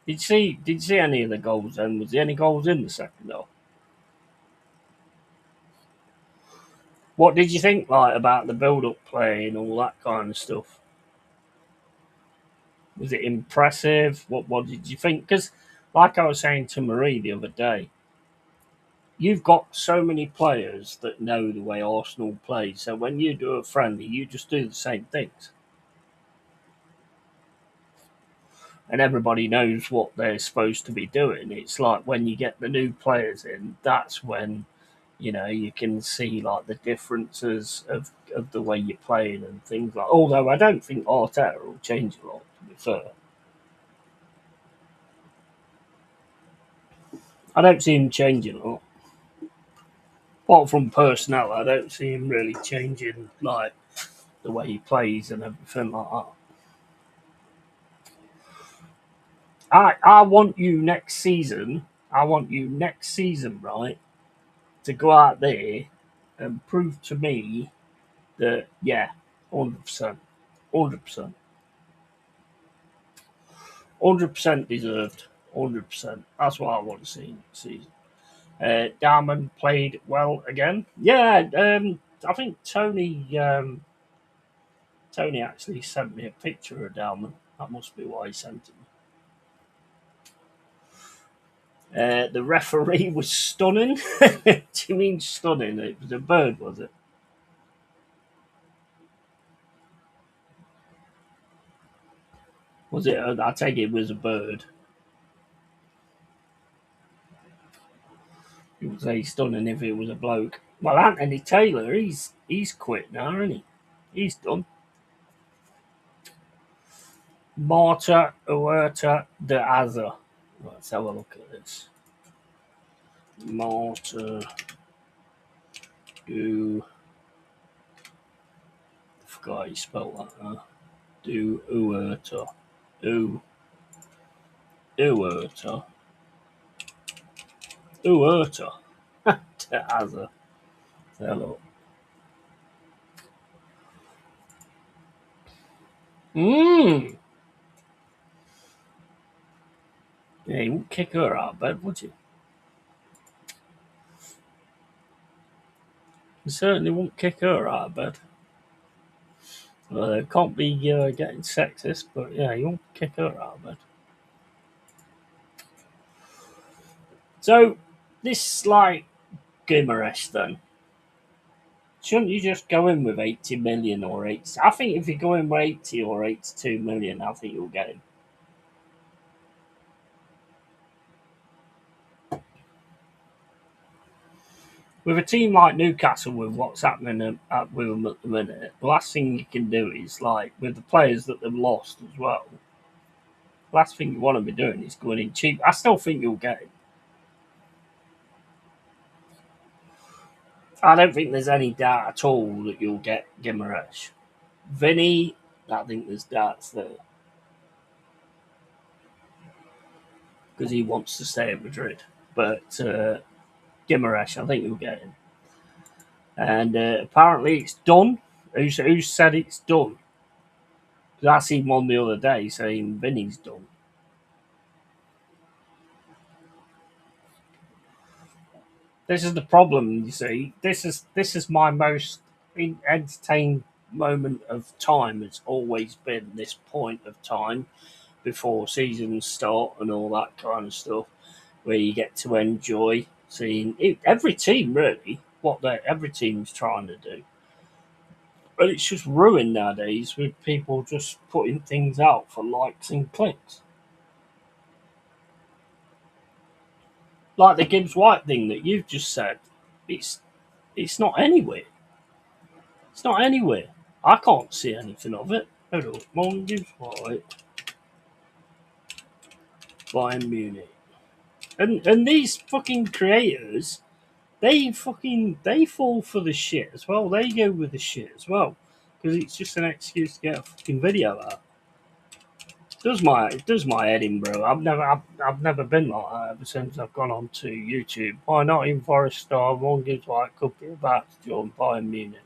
Did you see any of the goals then? Was there any goals in the second half? What did you think like about the build-up play and all that kind of stuff? Was it impressive? What did you think? Because, like I was saying to Marie the other day, you've got so many players that know the way Arsenal play. So when you do a friendly, you just do the same things. and everybody knows what they're supposed to be doing. It's like when you get the new players in, that's when you can see like the differences of the way you're playing and things like. Although I don't think Arteta will change a lot. To be fair, I don't see him changing a lot. Apart from personnel, I don't see him really changing like the way he plays and everything like that. I want you next season. I want you next season, right, to go out there and prove to me that 100%, 100%, 100% deserved, 100%. That's what I want to see next season. Diamond played well again. Yeah, I think Tony actually sent me a picture of Diamond. That must be why he sent it. The referee was stunning. Do you mean stunning? It was a bird, was it? Was it? I take it was a bird. It would say stunning if it was a bloke. Well, Anthony Taylor, he's quit now, isn't he? He's done. Marta Huerta de Aza. Let's have a look at this. Marta do. I forgot how you spell that. Do Huerta. Huerta. Huerta de Aza. Hello. Mmm. Yeah, you wouldn't kick her out of bed, would you? You certainly wouldn't kick her out of bed. Well, it can't be getting sexist, but yeah, you won't kick her out of bed. So, this like Gimaresh then. Shouldn't you just go in with 80 million or 80? I think if you go in with 80 or 82 million, I think you'll get him. With a team like Newcastle, with what's happening with them at the minute, the last thing you can do is like with the players that they've lost as well. The last thing you want to be doing is going in cheap. I still think you'll get him. I don't think there's any doubt at all that you'll get Gimaresh. Vinny, I think there's doubts there because he wants to stay at Madrid. But Gimaresh, I think you'll get him. And apparently it's done. Who said it's done? Because I seen one the other day saying Vinny's done. This is the problem, you see. This is my most entertained moment of time. It's always been this point of time before seasons start and all that kind of stuff, where you get to enjoy seeing every team really what every team's trying to do. But it's just ruined nowadays with people just putting things out for likes and clicks. Like the Gibbs White thing that you've just said. It's it's not anywhere. It's not anywhere. I can't see anything of it. Hold on. Gibbs White. Bayern Munich. And these fucking creators, they fall for the shit as well. They go with the shit as well. Because it's just an excuse to get a fucking video out. It does my head in, bro. I've never been like that ever since I've gone on to YouTube. Why not in Forest Star? One gives like could be about to join Bayern Munich.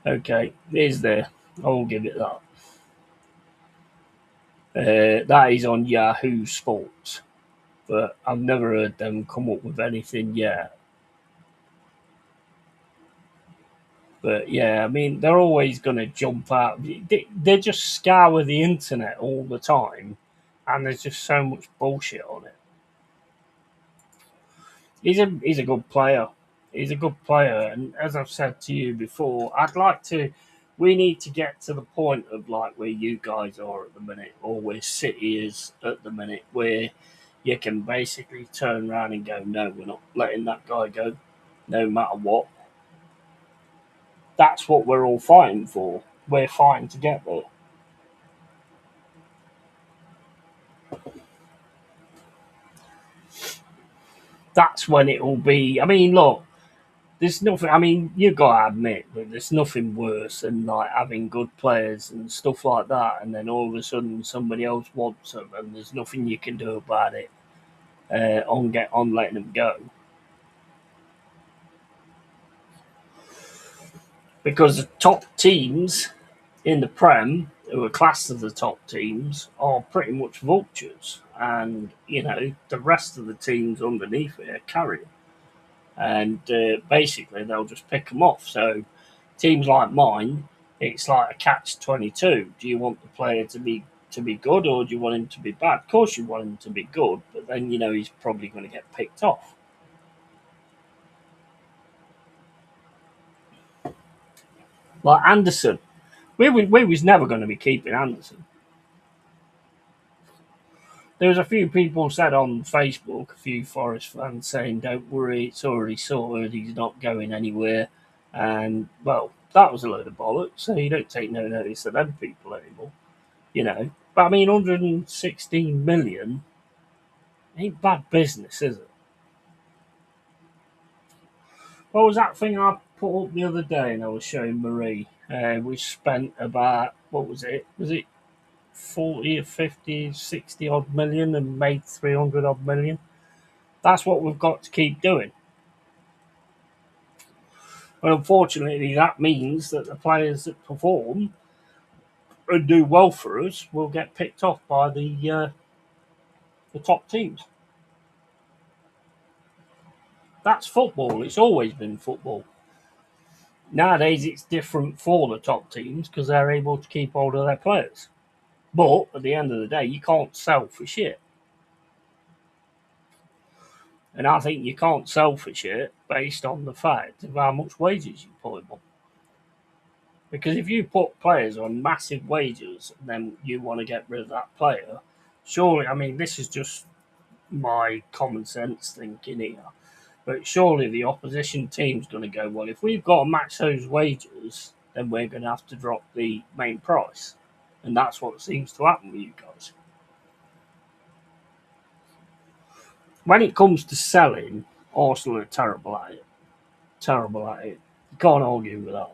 Okay, here's there. I'll give it that. That is on Yahoo Sports, but I've never heard them come up with anything yet. But yeah, I mean, they're always going to jump out. They just scour the internet all the time, and there's just so much bullshit on it. He's a good player. He's a good player, and as I've said to you before, I'd like to We need to get to the point of like where you guys are at the minute, or where City is at the minute, where you can basically turn around and go, no, we're not letting that guy go, no matter what. That's what we're all fighting for. We're fighting to get there. That's when it will be. I mean, look, there's nothing. I mean, you gotta admit that there's nothing worse than like having good players and stuff like that, and then all of a sudden somebody else wants them, and there's nothing you can do about it. On letting them go, because the top teams in the Prem, who are classed as the top teams, are pretty much vultures, and the rest of the teams underneath it are carriers, and basically they'll just pick them off. So teams like mine, it's like a catch-22. Do you want the player to be good, or do you want him to be bad? Of course, you want him to be good, but then he's probably going to get picked off. Like Anderson, we was never going to be keeping Anderson. There was a few people said on Facebook, a few Forest fans saying, "Don't worry, it's already sorted. He's not going anywhere." And well, that was a load of bollocks. So you don't take no notice of them people anymore. But I mean, 116 million ain't bad business, is it? What was that thing I put up the other day? And I was showing Marie. We spent about, what was it? Was it 40 or 50, 60 odd million and made 300 odd million? That's what we've got to keep doing. But unfortunately, that means that the players that perform and do well for us will get picked off by the top teams. That's football. It's always been football. Nowadays, it's different for the top teams because they're able to keep hold of their players. But at the end of the day, you can't sell for shit. And I think you can't sell for shit based on the fact of how much wages you put them on. Because if you put players on massive wages and then you want to get rid of that player, surely, I mean, this is just my common sense thinking here, but surely the opposition team's going to go, well, if we've got to match those wages, then we're going to have to drop the main price. And that's what seems to happen with you guys. When it comes to selling, Arsenal are terrible at it. Terrible at it. You can't argue with that.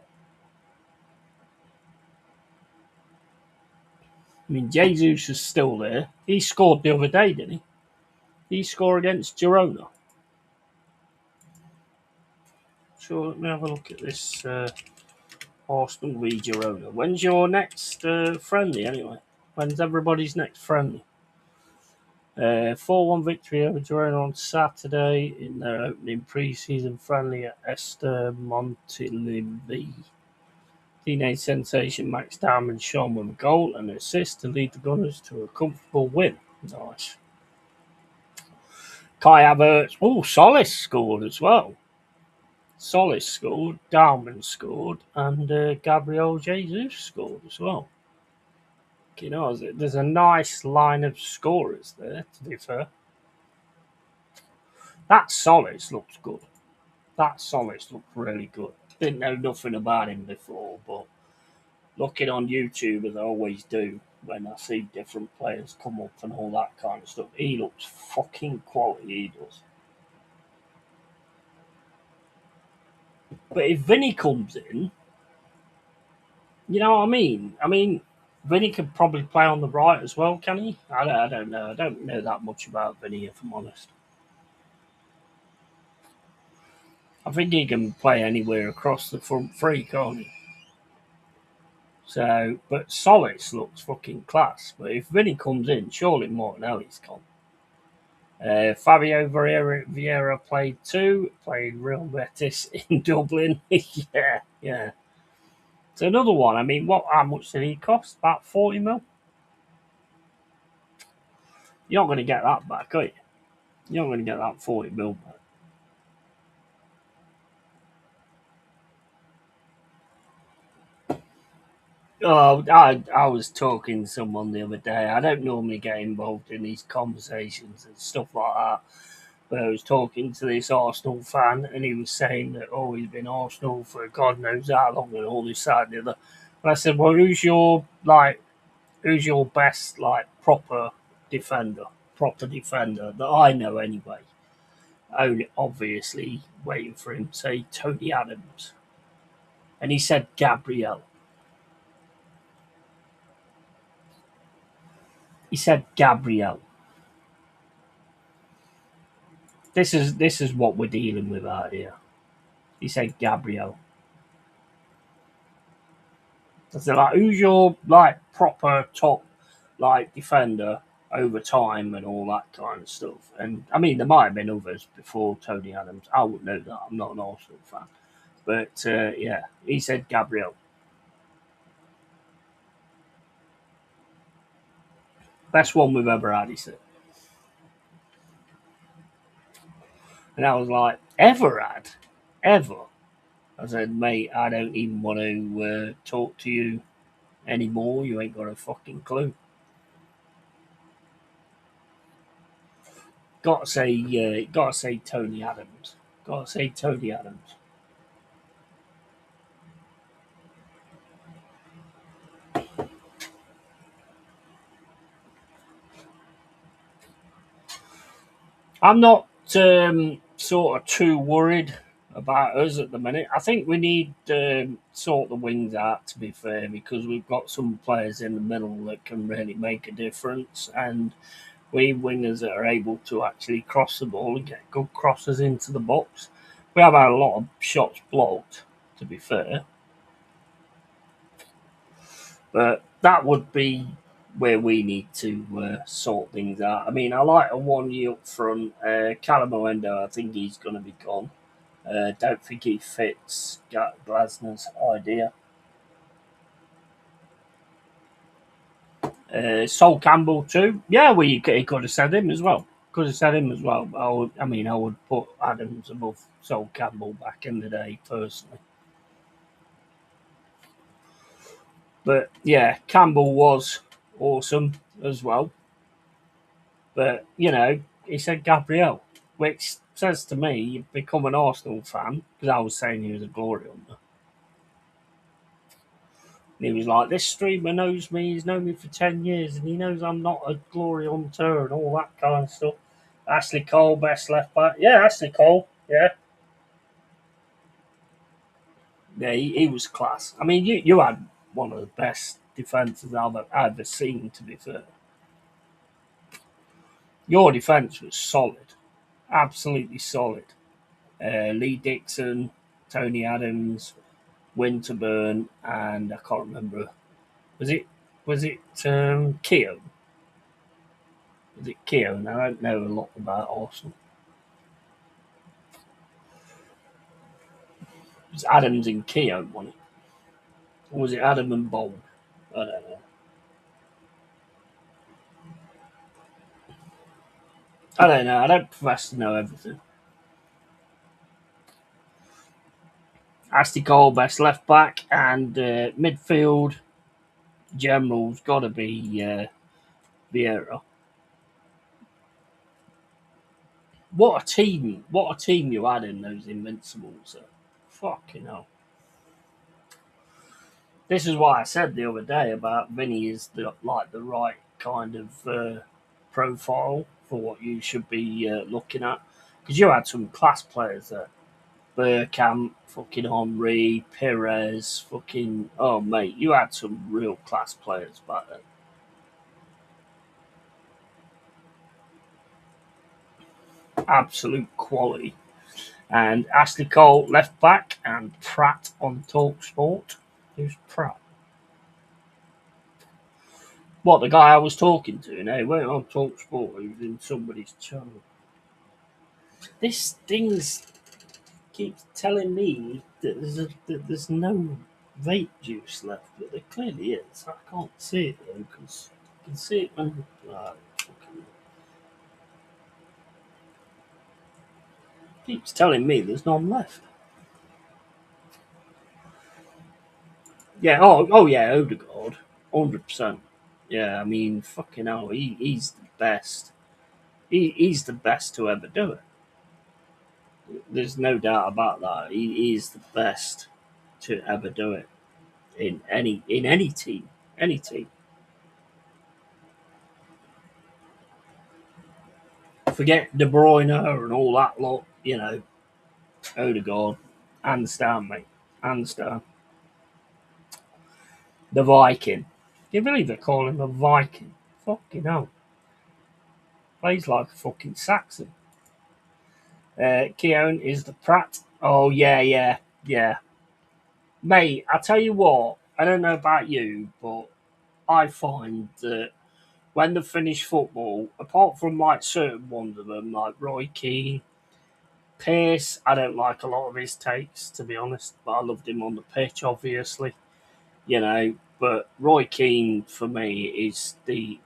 I mean, Jesus is still there. He scored the other day, didn't he? Did he score against Girona? So let me have a look at this Arsenal v Girona. When's your next friendly, anyway? When's everybody's next friendly? 4-1 victory over Girona on Saturday in their opening pre-season friendly at Esther Montilivi. Teenage sensation Max Diamond shone with a goal and assist to lead the Gunners to a comfortable win. Nice. Kai Havertz, Solis scored as well. Solis scored, Diamond scored, and Gabriel Jesus scored as well. There's a nice line of scorers there, to be fair. That Solis looks good. That Solis looked really good. Didn't know nothing about him before, but looking on YouTube, as I always do, when I see different players come up and all that kind of stuff, he looks fucking quality, he does. But if Vinny comes in, you know what I mean? I mean, Vinny could probably play on the right as well, can he? I don't know. I don't know that much about Vinny, if I'm honest. I think he can play anywhere across the front three, can't he? So, but Solis looks fucking class. But if Vinny comes in, surely Martinelli's gone. Fabio Vieira played Real Betis in Dublin. yeah. It's another one. I mean, how much did he cost? About 40 mil? You're not going to get that back, are you? You're not going to get that 40 mil back. Oh, I was talking to someone the other day. I don't normally get involved in these conversations and stuff like that. But I was talking to this Arsenal fan, and he was saying that, oh, he's been Arsenal for God knows how long, and all this, that, and the other. And I said, well, who's your best proper defender that I know anyway? Only obviously waiting for him to say Tony Adams, and he said Gabriel. He said Gabriel. This is what we're dealing with out here. He said Gabriel. I said, like, who's your proper top defender over time and all that kind of stuff? And I mean, there might have been others before Tony Adams. I wouldn't know that. I'm not an Arsenal fan, but yeah, he said Gabriel, best one we've ever had. He said, and I was like, ever had, ever. I said, mate, I don't even want to talk to you anymore. You ain't got a fucking clue. Gotta say Tony Adams. Gotta say Tony Adams. I'm not sort of too worried about us at the minute. I think we need sort the wings out, to be fair, because we've got some players in the middle that can really make a difference, and we wingers that are able to actually cross the ball and get good crosses into the box. We have had a lot of shots blocked, to be fair, but that would be where we need to sort things out. I mean, I like a 1 year up front. Callum Owendo, I think he's going to be gone. Don't think he fits Glasner's idea. Sol Campbell too. Yeah, he could have said him as well. Could have said him as well. But I would put Adams above Sol Campbell back in the day personally. But yeah, Campbell was awesome as well. But he said Gabriel, which says to me you've become an Arsenal fan because I was saying he was a glory hunter. And he was like, this streamer knows me, he's known me for 10 years, and he knows I'm not a glory hunter and all that kind of stuff. Ashley Cole, best left back. Yeah, Ashley Cole. Yeah. Yeah, he was class. I mean, you had one of the best defences I've ever seen, to be fair. Your defence was solid. Absolutely solid. Lee Dixon, Tony Adams, Winterburn, and I can't remember. Was it Keogh? Was it Keogh? I don't know a lot about Arsenal. It was Adams and Keogh, wasn't it? Or was it Adam and Bold? I don't know. I don't know. I don't profess to know everything. Ashley Cole, best left back, and midfield general's got to be Vieira. What a team! What a team you had in those Invincibles. Fucking hell. This is why I said the other day about Vinny is the right kind of profile for what you should be looking at because you had some class players there. Burkamp, fucking Henri, Perez, fucking oh mate, you had some real class players back then. Absolute quality. And Ashley Cole left back and Pratt on Talk Sport. Who's Pratt? What, the guy I was talking to? No, he weren't on Talk Sport. He was in somebody's channel. This thing's keeps telling me that there's no vape juice left, but there clearly is. I can't see it though because I can see it when. Keeps telling me there's none left. Yeah. Oh yeah. Odegaard, 100%. Yeah. I mean, fucking hell, he's the best. He's the best to ever do it. There's no doubt about that. He is the best to ever do it in any team, any team. Forget De Bruyne and all that lot. Odegaard, hands down, mate, hands down. The Viking. Can you believe they call him a Viking? Fucking hell, plays like a fucking Saxon. Keown is the Pratt. Oh yeah, yeah, yeah, mate. I tell you what. I don't know about you, but I find that when they finish football, apart from like certain ones of them, like Roy Keane, Pearce, I don't like a lot of his takes, to be honest, but I loved him on the pitch, obviously, But Roy Keane for me is the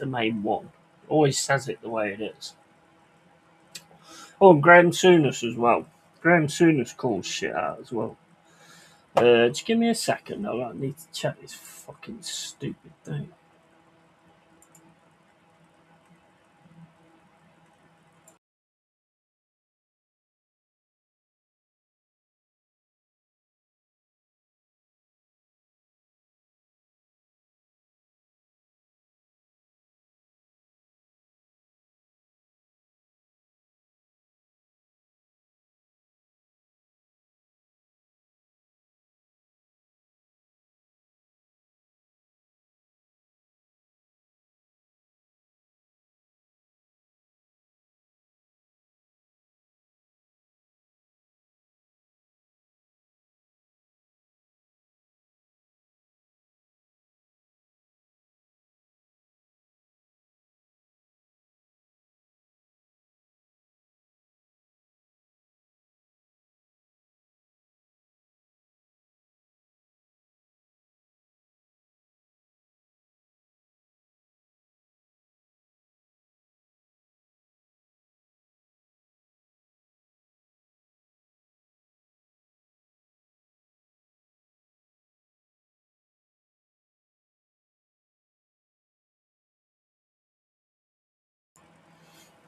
main one. Always says it the way it is. Oh, and Graham Souness as well. Graham Souness calls shit out as well. Just give me a second. I need to check this fucking stupid thing.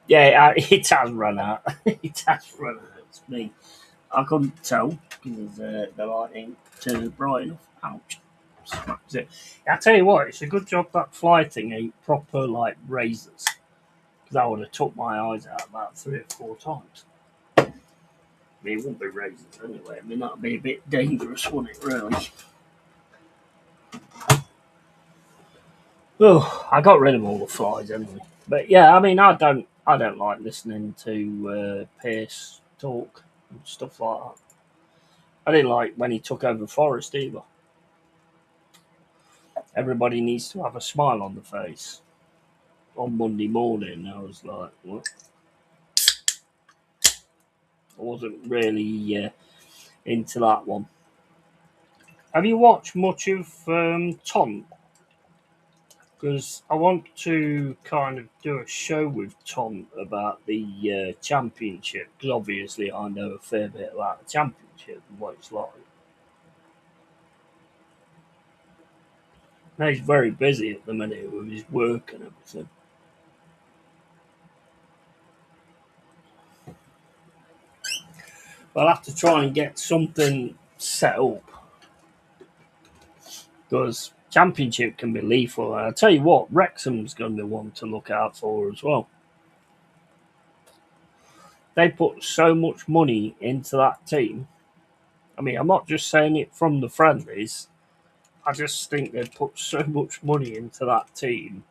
Yeah, it has run out. It has run out. It's me. I couldn't tell because the lighting turned bright enough. Ouch. Smacks it. I tell you what, it's a good job that fly thing ain't proper like razors. Because I would have took my eyes out about 3 or 4 times. I mean, it wouldn't be razors anyway. I mean, that'd be a bit dangerous, wouldn't it, really? Oh, I got rid of all the flies anyway. But yeah, I mean, I don't like listening to Pierce talk and stuff like that. I didn't like when he took over Forest either. Everybody needs to have a smile on the face. On Monday morning, I was like, what? I wasn't really into that one. Have you watched much of Tom? Because I want to kind of do a show with Tom about the championship. Because obviously I know a fair bit about the championship and what it's like. Now he's very busy at the minute with his work and everything. But I'll have to try and get something set up because championship can be lethal. And I tell you what, Wrexham's going to be one to look out for as well. They put so much money into that team. I mean, I'm not just saying it from the friendlies. I just think they put so much money into that team.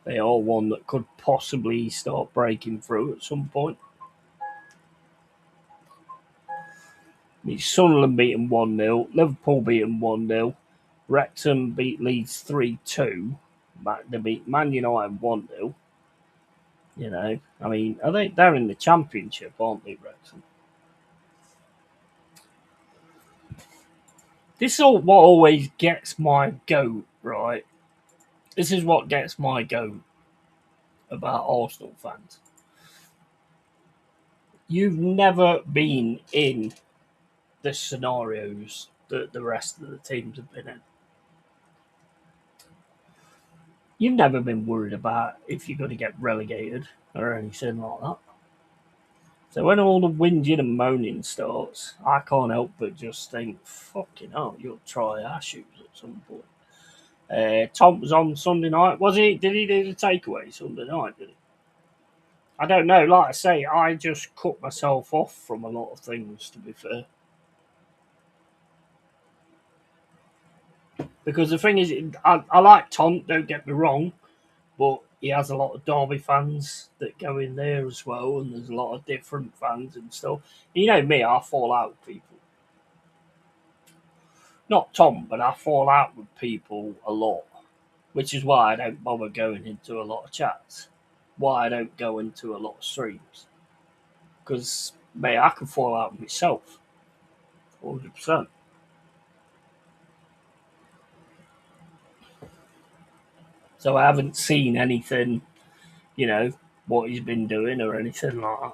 They are one that could possibly start breaking through at some point. I mean, Sunderland beat them 1-0. Liverpool beat them 1-0. Wrexham beat Leeds 3-2. They beat Man United 1-0. I mean, they're in the championship, aren't they, Wrexham? This is what always gets my goat, right? This is what gets my goat about Arsenal fans. You've never been in the scenarios that the rest of the teams have been in. You've never been worried about if you're going to get relegated or anything like that. So when all the whinging and moaning starts, I can't help but just think, fucking hell, you'll try our shoes at some point. Tom was on Sunday night. Was he? Did he do the takeaway Sunday night? Did he? I don't know. Like I say, I just cut myself off from a lot of things, to be fair. Because the thing is, I like Tom, don't get me wrong, but he has a lot of Derby fans that go in there as well, and there's a lot of different fans and stuff. You know me, I fall out with people. Not Tom, but I fall out with people a lot, which is why I don't bother going into a lot of chats. Why I don't go into a lot of streams. Because, mate, I can fall out with myself, 100%. So I haven't seen anything, you know, what he's been doing or anything like that.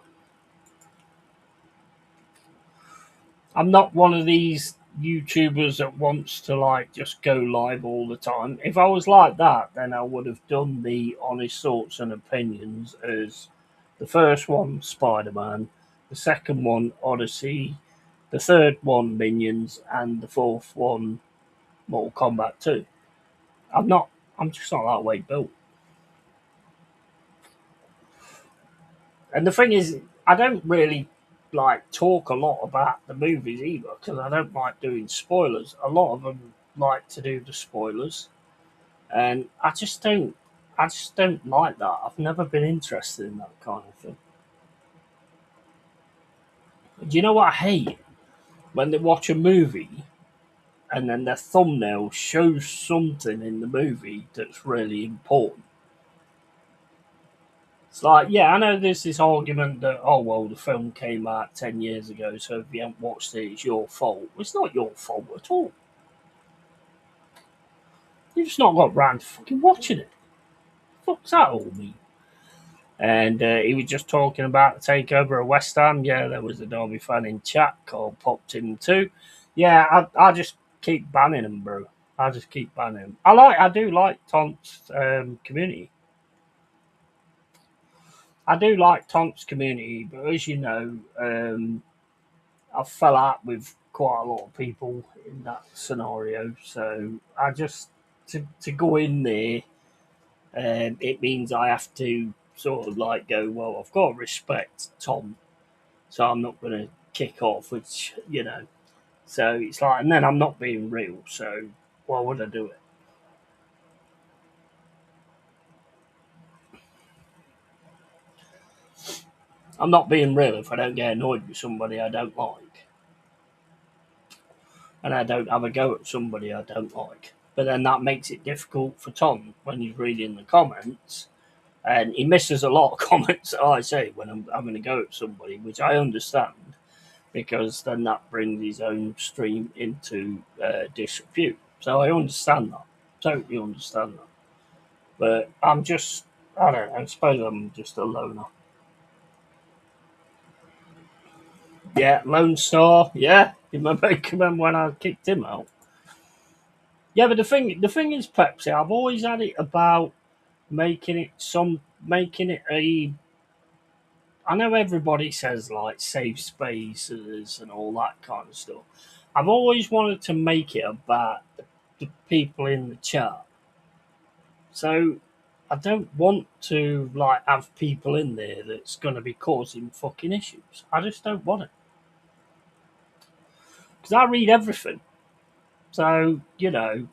I'm not one of these YouTubers that wants to like just go live all the time. If I was like that, then I would have done the honest thoughts and opinions as the first one, Spider Man, the second one, Odyssey, the third one, Minions, and the fourth one, Mortal Kombat 2. I'm not, I'm just not that way built. And the thing is, I don't really like talk a lot about the movies either because I don't like doing spoilers. A lot of them like to do the spoilers, and I just don't like that. I've never been interested in that kind of thing. Do you know what I hate? When they watch a movie and then their thumbnail shows something in the movie that's really important. It's like, yeah, I know there's this argument that, oh, well, the film came out 10 years ago, so if you haven't watched it, it's your fault. It's not your fault at all. You've just not got round to fucking watching it. What's that all mean? And he was just talking about the takeover of West Ham. Yeah, there was a Derby fan in chat called Popped In too. Yeah, I just keep banning him, bro. I just keep banning him. I do like Tont's community. I do like Tont's community, but as you know, I fell out with quite a lot of people in that scenario. So I just to go in there, it means I have to sort of like go. Well, I've got to respect Tom, so I'm not going to kick off. Which you know, so it's like, and then I'm not being real. So why would I do it? I'm not being real if I don't get annoyed with somebody I don't like, and I don't have a go at somebody I don't like. But then that makes it difficult for Tom when he's reading the comments, and he misses a lot of comments that I say when I'm having a go at somebody, which I understand because then that brings his own stream into disrepute. So I understand that, totally understand that. But I'm just, I don't know, I suppose I'm just a loner. Yeah, Lone Star, yeah. You remember when I kicked him out? Yeah, but the thing is, Pepsi, I've always had it about making it a. I know everybody says like safe spaces and all that kind of stuff. I've always wanted to make it about the people in the chat. So I don't want to like have people in there that's going to be causing fucking issues. I just don't want it because I read everything. So you know,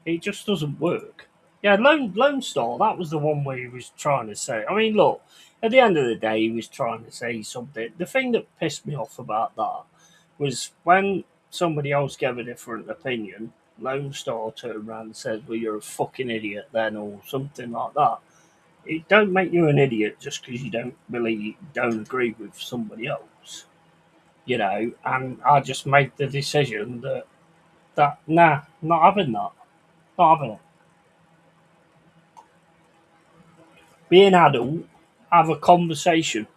it just doesn't work. Yeah, Lone Star, that was the one where he was trying to say. I mean, look, at the end of the day, he was trying to say something. The thing that pissed me off about that was when somebody else gave a different opinion, Lone Star turned around and said, well, you're a fucking idiot then, or something like that. It don't make you an idiot just because you don't agree with somebody else, you know. And I just made the decision that nah, not having that, not having it. Be an adult, have a conversation.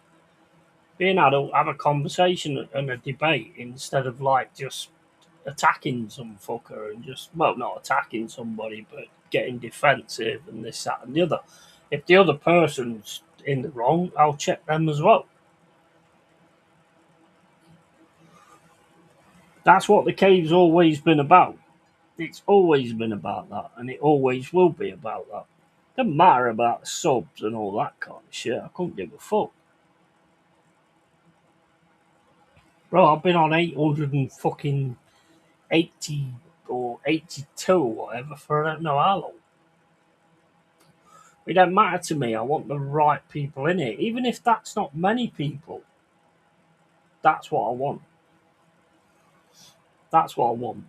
Be an adult, have a conversation and a debate instead of like just attacking some fucker and just, well, not attacking somebody, but getting defensive and this, that, and the other. If the other person's in the wrong, I'll check them as well. That's what the cave's always been about. It's always been about that, and it always will be about that. Doesn't matter about subs and all that kind of shit. I couldn't give a fuck. Bro, I've been on 800 and fucking 80 or 82 or whatever for I don't know how long. It don't matter to me. I want the right people in it. Even if that's not many people, that's what I want. That's what I want.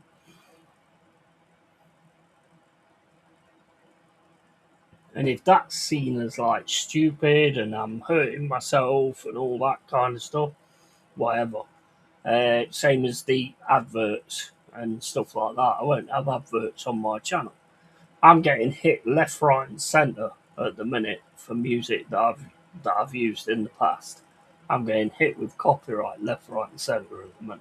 And if that's seen as like stupid and I'm hurting myself and all that kind of stuff, whatever. Same as the adverts and stuff like that. I won't have adverts on my channel. I'm getting hit left, right, and centre at the minute for music that I've used in the past. I'm getting hit with copyright left, right, and centre at the minute.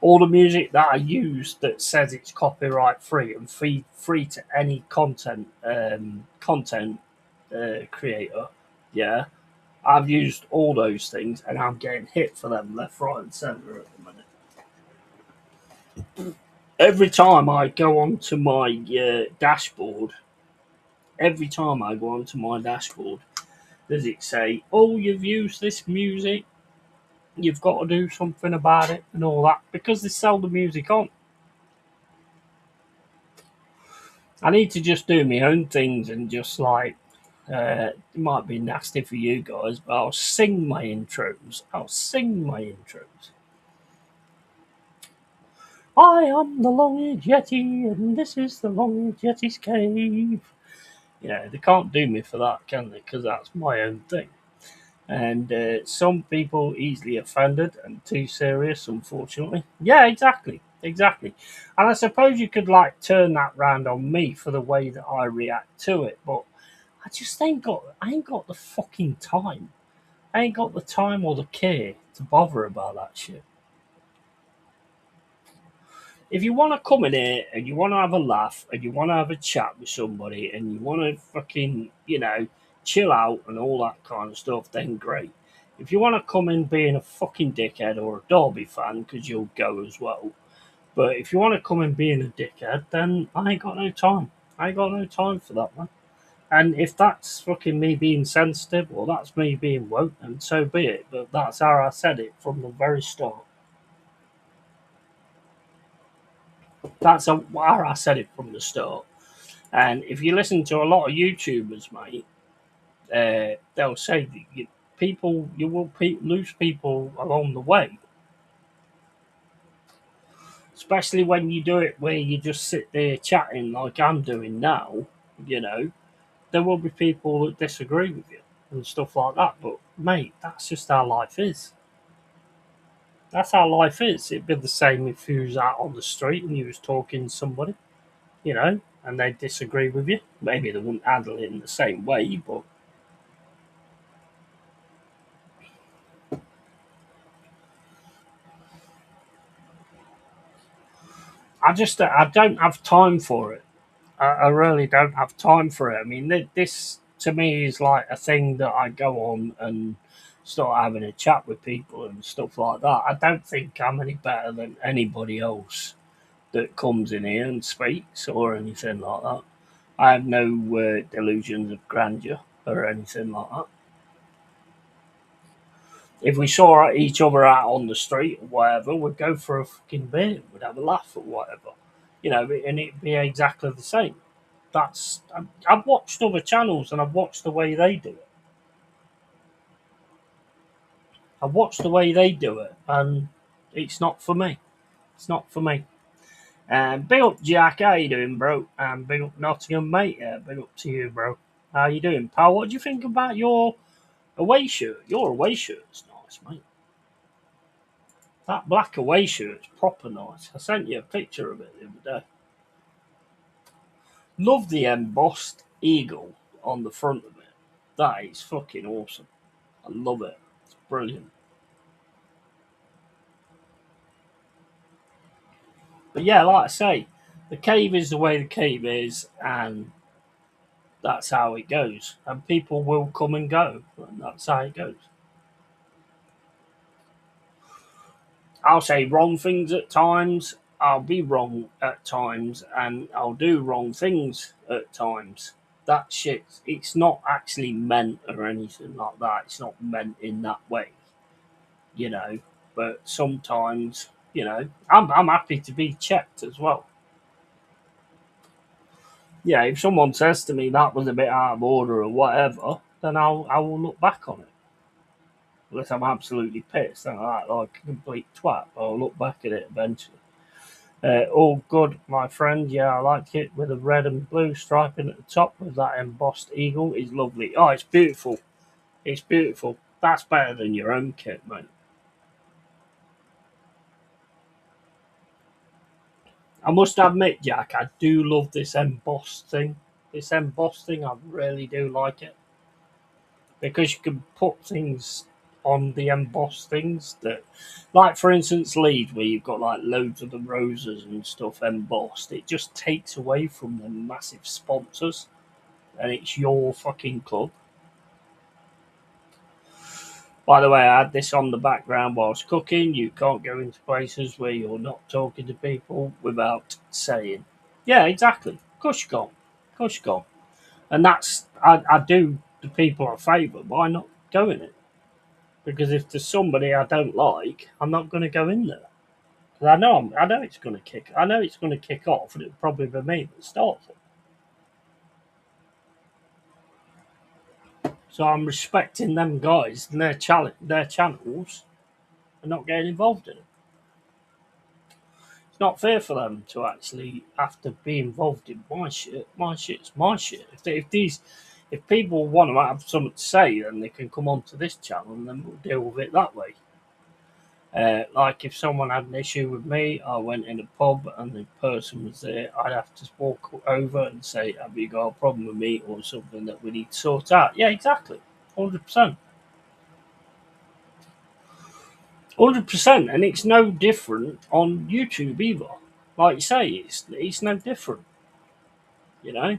All the music that I use that says it's copyright free and free to any content creator, yeah, I've used all those things and I'm getting hit for them left, right, and centre at the minute. Every time I go onto my dashboard, does it say, "Oh, you've used this music, you've got to do something about it," and all that, because they sell the music on. I need to just do my own things and just like, it might be nasty for you guys, but I'll sing my intros. I am the Long-Haired Yeti, and this is the Long-Haired Yeti's Cave. Yeah, they can't do me for that, can they? Because that's my own thing. And some people easily offended and too serious, unfortunately. Yeah, exactly. And I suppose you could like turn that round on me for the way that I react to it, but I ain't got the fucking time. I ain't got the time or the care to bother about that shit. If you want to come in here and you want to have a laugh and you want to have a chat with somebody and you want to fucking, chill out and all that kind of stuff, then great. If you want to come in being a fucking dickhead or a Derby fan, because you'll go as well, but if you want to come in being a dickhead, then I ain't got no time. I ain't got no time for that, man. And if that's fucking me being sensitive or that's me being woke, then so be it. But that's how I said it from the very start. How I said it from the start. And if you listen to a lot of YouTubers, mate, they'll say that you will lose people along the way. Especially when you do it where you just sit there chatting like I'm doing now, you know, there will be people that disagree with you and stuff like that. But, mate, that's just how life is. That's how life is. It'd be the same if you was out on the street and you was talking to somebody, and they disagree with you. Maybe they wouldn't handle it in the same way, but I don't have time for it. I really don't have time for it. I mean, this to me is like a thing that I go on and start having a chat with people and stuff like that. I don't think I'm any better than anybody else that comes in here and speaks or anything like that. I have no delusions of grandeur or anything like that. If we saw each other out on the street or whatever, we'd go for a fucking beer, we'd have a laugh or whatever, and it'd be exactly the same. I've watched other channels and I've watched the way they do it. I've watched the way they do it, and it's not for me. It's not for me. Big up, Jack. How you doing, bro? Big up, Nottingham, mate. Yeah, big up to you, bro. How you doing, pal? What do you think about your away shirt? Your away shirt's nice, mate. That black away shirt's proper nice. I sent you a picture of it the other day. Love the embossed eagle on the front of it. That is fucking awesome. I love it. It's brilliant. But yeah, like I say, The cave is the way the cave is, and that's how it goes. And people will come and go, and that's how it goes. I'll say wrong things at times. I'll be wrong at times, and I'll do wrong things at times. That shit, it's not actually meant or anything like that. It's not meant in that way, you know. But sometimes, I'm happy to be checked as well. Yeah, if someone says to me that was a bit out of order or whatever, then I will look back on it. Unless I'm absolutely pissed and I act like a complete twat, I'll look back at it eventually. All good, my friend. Yeah, I like it with a red and blue striping at the top with that embossed eagle. Is lovely. Oh, it's beautiful. It's beautiful. That's better than your own kit, mate. I must admit, Jack, I do love this embossed thing. This embossed thing, I really do like it. Because you can put things on the embossed things that, like for instance, Leeds, where you've got like loads of the roses and stuff embossed, it just takes away from the massive sponsors, and it's your fucking club. By the way, I had this on the background whilst cooking. You can't go into places where you're not talking to people without saying, "Yeah, exactly. Of course you can't. Of course you can't." And that's I do the people a favour by not going it. Because if there's somebody I don't like, I'm not going to go in there. Because I know it's going to kick. I know it's going to kick off, and it'll probably be me that starts it. So I'm respecting them guys and their channels, and not getting involved in it. It's not fair for them to actually have to be involved in my shit. My shit's my shit. If people want to have something to say, then they can come onto this channel, and then we'll deal with it that way. Like if someone had an issue with me, I went in a pub and the person was there, I'd have to walk over and say, "Have you got a problem with me or something that we need to sort out?" Yeah, exactly, 100%, 100%, and it's no different on YouTube either. Like you say, it's no different. You know,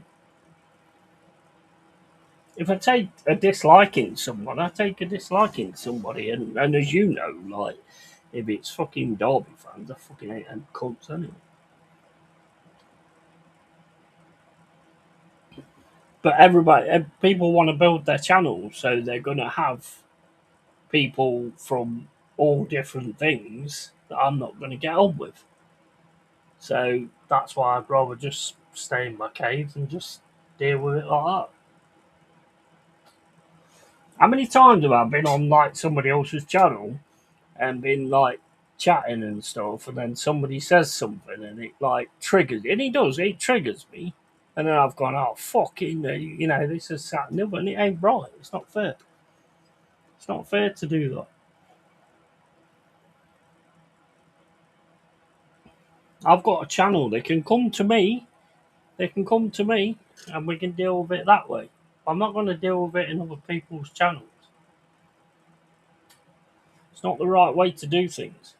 if I take a disliking to someone, I take a disliking to somebody, and as you know, like if it's fucking Derby fans, I fucking hate them cunts anyway. But people want to build their channel, so they're going to have people from all different things that I'm not going to get on with. So that's why I'd rather just stay in my cave and just deal with it like that. How many times have I been on like somebody else's channel and been like chatting and stuff, and then somebody says something and it like triggers, and it triggers me, and then I've gone, oh fucking, this is that, no, and it ain't right. It's not fair. It's not fair to do that. I've got a channel. They can come to me. They can come to me, and we can deal with it that way. I'm not going to deal with it in other people's channels. It's not the right way to do things.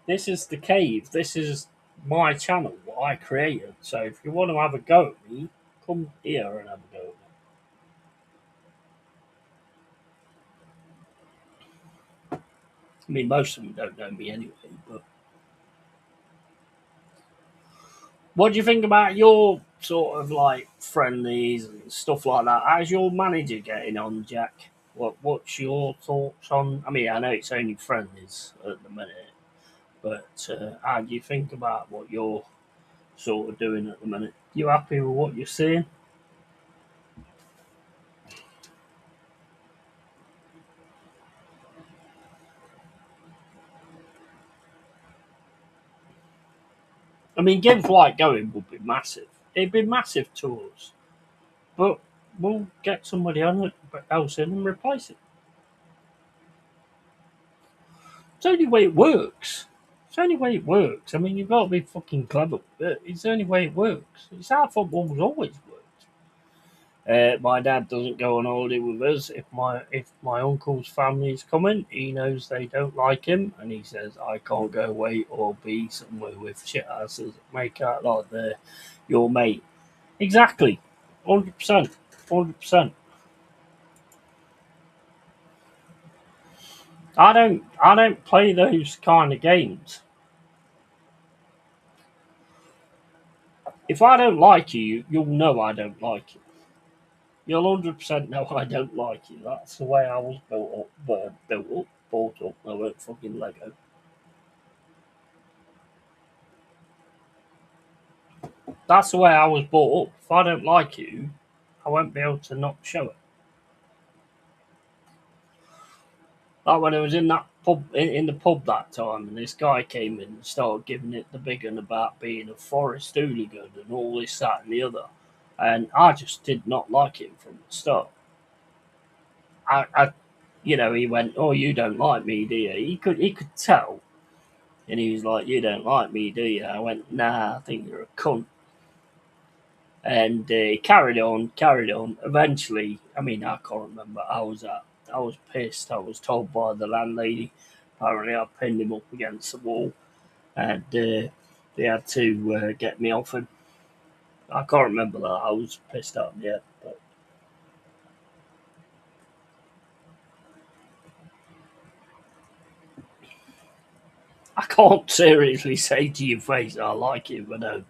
This is the cave. This is my channel, what I created. So if you want to have a go at me, come here and have a go at me. I mean, most of them don't know me anyway, but what do you think about your sort of like friendlies and stuff like that? How's your manager getting on, Jack? What's your thoughts on? I mean, I know it's only friendlies at the minute, but how do you think about what you're sort of doing at the minute? You happy with what you're seeing? I mean, games like going would be massive. It'd be massive to us, but we'll get somebody else in and replace it. It's the only way it works. It's the only way it works. I mean, you've got to be fucking clever. It's the only way it works. It's how football's always worked. My dad doesn't go on holiday with us. If my uncle's family's coming, he knows they don't like him, and he says I can't go away or be somewhere with shit asses that make out like they're your mate. Exactly, 100%, 100%. I don't play those kind of games. If I don't like you, you'll know I don't like you. You'll 100% know I don't like you. That's the way I was built up, brought up. I weren't fucking Lego. That's the way I was brought up. If I don't like you, I won't be able to not show it. Like when I was in that pub, in the pub that time, and this guy came in and started giving it the big one about being a Forest hooligan and all this, that, and the other. And I just did not like him from the start. He went, "Oh, you don't like me, do you?" He could tell, and he was like, "You don't like me, do you?" I went, "Nah, I think you're a cunt." And he carried on, carried on. Eventually, I mean, I can't remember. I was pissed. I was told by the landlady. Apparently, I pinned him up against the wall, and they had to get me off him. I can't remember that. I was pissed out in the head, but I can't seriously say to your face I like it, but no,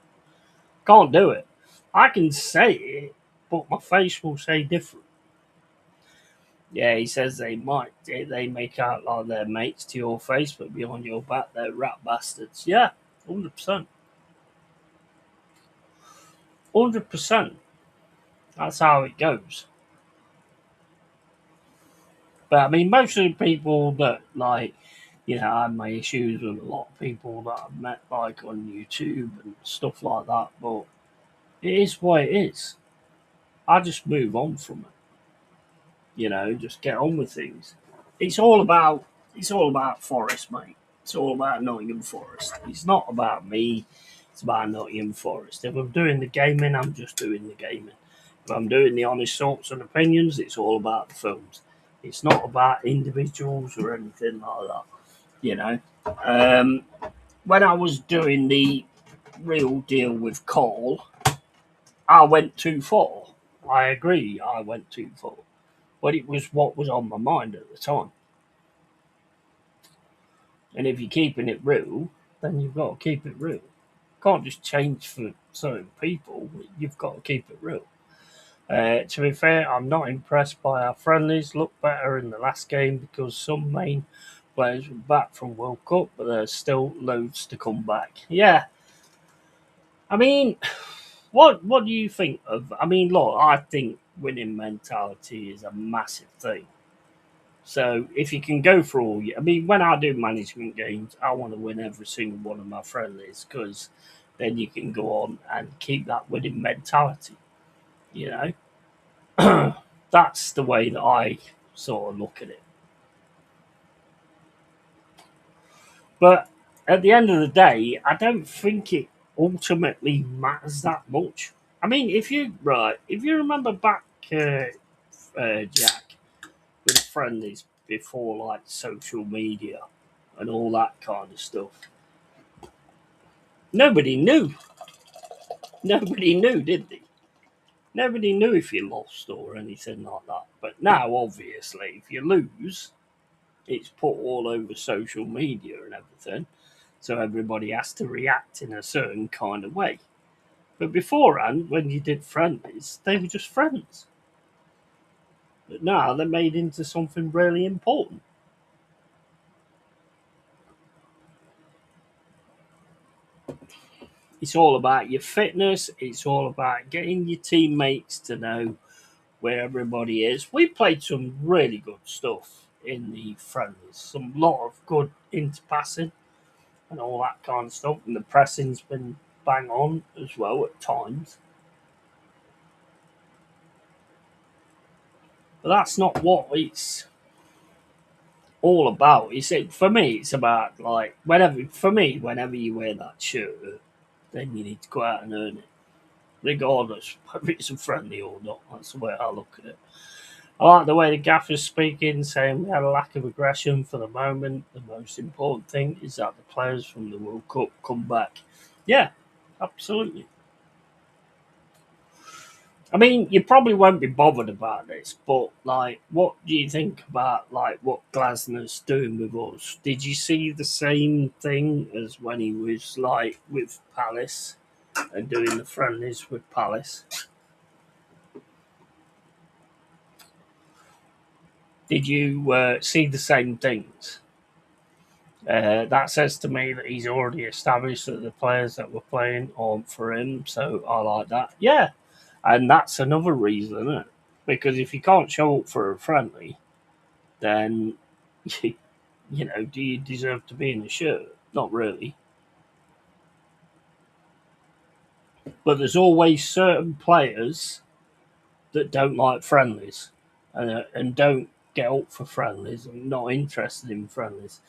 can't do it. I can say it, but my face will say different. Yeah, he says they make out like they're mates to your face, but behind your back they're rat bastards. Yeah, 100%, 100%. That's how it goes. But I mean, most of the people that I have my issues with a lot of people that I've met like on YouTube and stuff like that. But it is what it is. I just move on from it. Just get on with things. It's all about it's all about Forest, mate. It's all about Nottingham Forest. It's not about me. It's about Nottingham Forest. If I'm doing the gaming, I'm just doing the gaming. If I'm doing the honest thoughts and opinions, it's all about the films. It's not about individuals or anything like that. You know. Um, when I was doing the real deal with Cole, I went too far. I agree, I went too far. But it was what was on my mind at the time. And if you're keeping it real, then you've got to keep it real. Can't just change for certain people. You've got to keep it real. To be fair, I'm not impressed by our friendlies. Looked better in the last game because some main players were back from World Cup, but there's still loads to come back. Yeah, I mean, what do you think of? I mean, look, I think winning mentality is a massive thing. So if you can go for all, I mean, when I do management games, I want to win every single one of my friendlies because then you can go on and keep that winning mentality. You know, that's the way that I sort of look at it. But at the end of the day, I don't think it ultimately matters that much. I mean, if you remember back, Jack, with friendlies before like social media and all that kind of stuff. Nobody knew. Nobody knew, did they? Nobody knew if you lost or anything like that. But now, obviously, if you lose, it's put all over social media and everything. So everybody has to react in a certain kind of way. But beforehand, when you did friendlies, they were just friends. But now they're made into something really important. It's all about your fitness. It's all about getting your teammates to know where everybody is. We played some really good stuff in the friendlies. Some lot of good interpassing and all that kind of stuff. And the pressing's been bang on as well at times. But that's not what it's all about. For me, it's about whenever you wear that shirt, then you need to go out and earn it. regardless whether it's a friendly or not. That's the way I look at it. I like the way the gaffer's speaking, saying we had a lack of aggression for the moment. The most important thing is that the players from the World Cup come back. Yeah, absolutely. I mean, you probably won't be bothered about this, but like, what do you think about like what Glasner's doing with us? Did you see the same thing as when he was like with Palace and doing the friendlies with Palace? Did you see the same things? That says to me that he's already established that the players that were playing aren't for him, so I like that. Yeah, and that's another reason, isn't it? Because if you can't show up for a friendly, then do you deserve to be in the shirt? Not really. But there's always certain players that don't like friendlies and don't get up for friendlies and not interested in friendlies.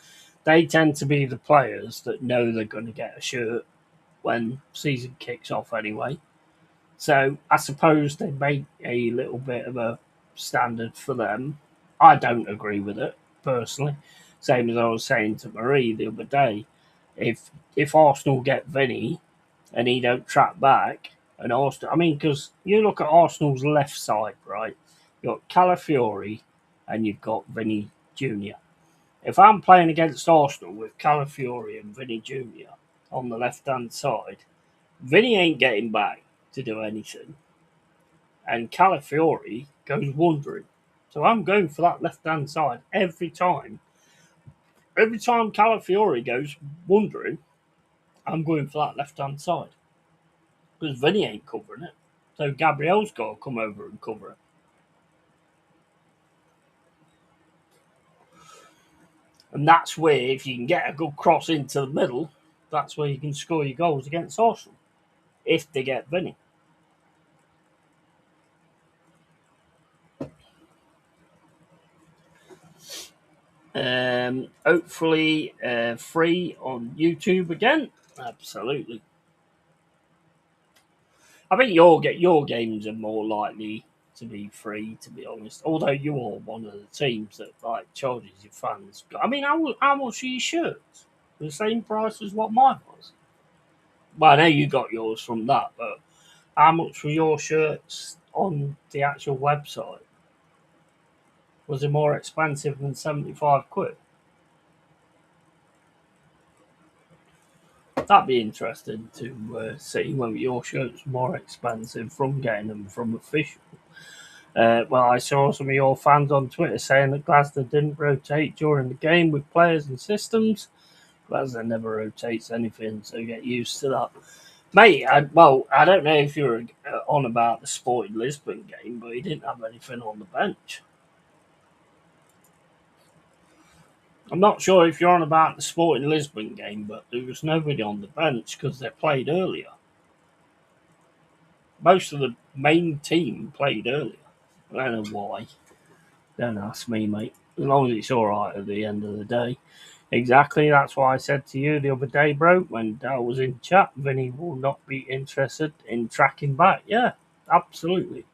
They tend to be the players that know they're going to get a shirt when season kicks off anyway. So I suppose they make a little bit of a standard for them. I don't agree with it personally. Same as I was saying to Marie the other day. If Arsenal get Vinny and he don't track back, and Arsenal, I mean, because you look at Arsenal's left side, right? You've got Calafiori and you've got Vinny Junior. If I'm playing against Arsenal with Calafiori and Vinny Junior on the left hand side, Vinny ain't getting back to do anything, and Calafiori goes wandering. So I'm going for that left hand side every time. Every time Calafiori goes wandering, I'm going for that left hand side because Vinny ain't covering it. So Gabriel's got to come over and cover it. And that's where, if you can get a good cross into the middle, that's where you can score your goals against Arsenal if they get Vinny. Hopefully, free on YouTube again. Absolutely. I think your games are more likely to be free, to be honest. Although you are one of the teams that like charges your fans. I mean, how much are your shirts? The same price as what mine was. Well, I know you got yours from that, but how much were your shirts on the actual website? Was it more expensive than 75 quid? That'd be interesting to see whether your shirts were more expensive from getting them from official. Well, I saw some of your fans on Twitter saying that Glasner didn't rotate during the game with players and systems. Glasner never rotates anything, so get used to that. Mate, I don't know if you're on about the Sporting Lisbon game, but he didn't have anything on the bench. I'm not sure if you're on about the Sporting Lisbon game, but there was nobody on the bench because they played earlier. Most of the main team played earlier. I don't know why. Don't ask me, mate. As long as it's all right at the end of the day. Exactly. That's why I said to you the other day, bro, when Dal was in chat, Vinny will not be interested in tracking back. Yeah, absolutely.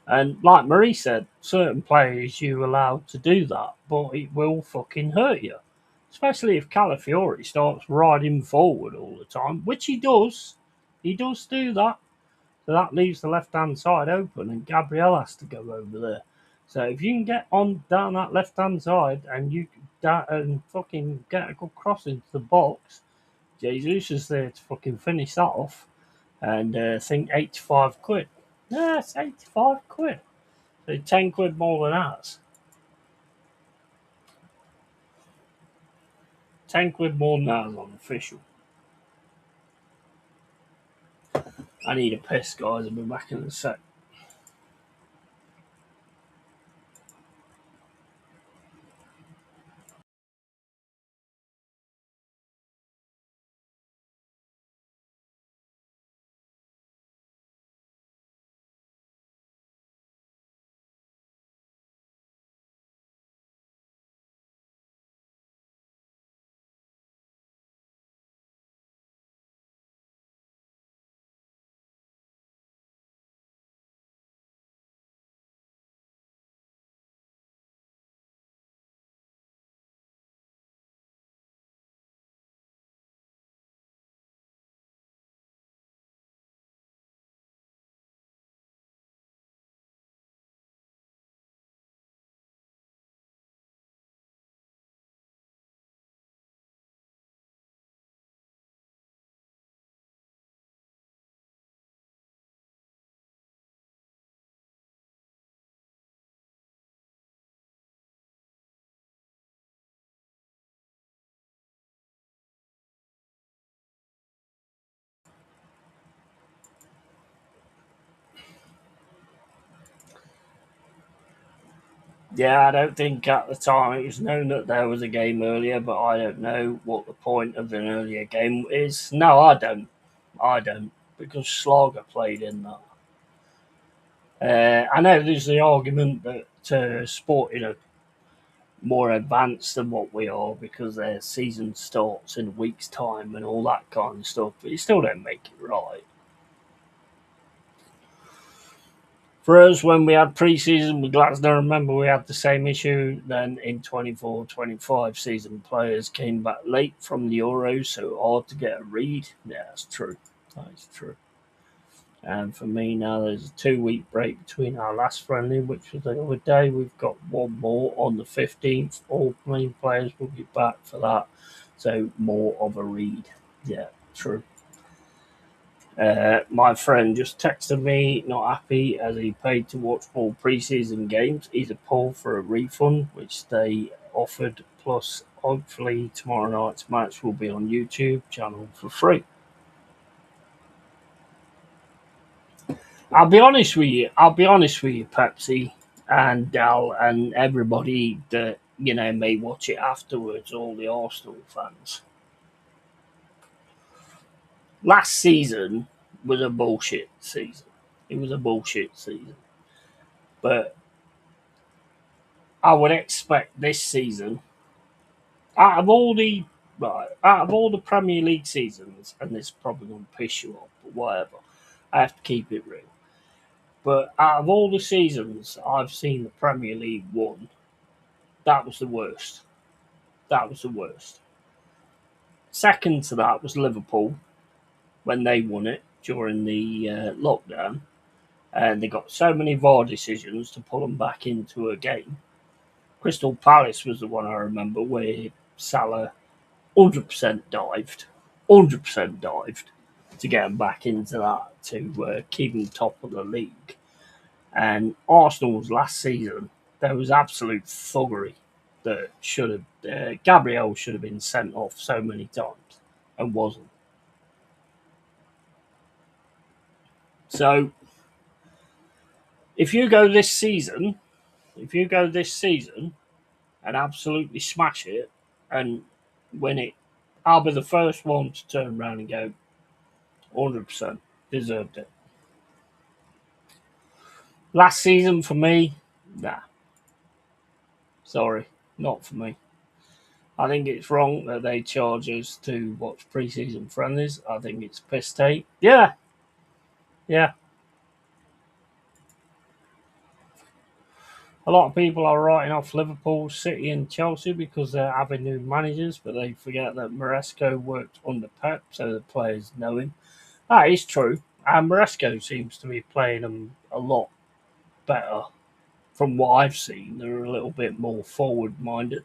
And like Marie said, certain players you allowed to do that, but it will fucking hurt you. Especially if Calafiori starts riding forward all the time, which he does. He does do that. So that leaves the left hand side open, and Gabriel has to go over there. So if you can get on down that left hand side and you and fucking get a good cross into the box, Jesus is there to fucking finish that off. And think 85 quid. Yeah, it's 85 quid. So 10 quid more than ours. 10 quid more than ours on official. I need a piss, guys. I'll be back in a sec. Yeah, I don't think at the time it was known that there was a game earlier, but I don't know what the point of an earlier game is. No, I don't. I don't, because Slager played in that. I know there's the argument that Sporting are more advanced than what we are because their season starts in a week's time and all that kind of stuff, but you still don't make it right. For us, when we had pre-season with Glasgow, remember we had the same issue. Then in 24-25 season, players came back late from the Euros, so hard to get a read. Yeah, that's true. That is true. And for me now, there's a 2 week break between our last friendly, which was the other day. We've got one more on the 15th. All main players will be back for that, so more of a read. Yeah, true. My friend just texted me, not happy as he paid to watch all preseason games. He's appalled for a refund, which they offered. Plus, hopefully, tomorrow night's match will be on YouTube channel for free. I'll be honest with you. I'll be honest with you, Pepsi and Dal and everybody that may watch it afterwards. All the Arsenal fans. Last season was a bullshit season. It was a bullshit season, but I would expect this season, out of all the out of all the Premier League seasons, and this is probably going to piss you off, but whatever. I have to keep it real. But out of all the seasons I've seen the Premier League won, that was the worst. That was the worst. Second to that was Liverpool when they won it during the lockdown, and they got so many VAR decisions to pull them back into a game. Crystal Palace was the one I remember where Salah 100% dived, 100% dived to get them back into that to keep them top of the league. And Arsenal's last season, there was absolute thuggery that should have Gabriel should have been sent off so many times and wasn't. So if you go this season, if you go this season and absolutely smash it and win it, I'll be the first one to turn around and go 100% deserved it. Last season for me, nah, sorry, not for me. I think it's wrong that they charge us to watch pre-season friendlies. I think it's piss take. Yeah, yeah. A lot of people are writing off Liverpool, City, and Chelsea because they're having new managers, but they forget that Maresco worked under Pep, so the players know him. That is true. And Maresco seems to be playing them a lot better from what I've seen. They're a little bit more forward-minded.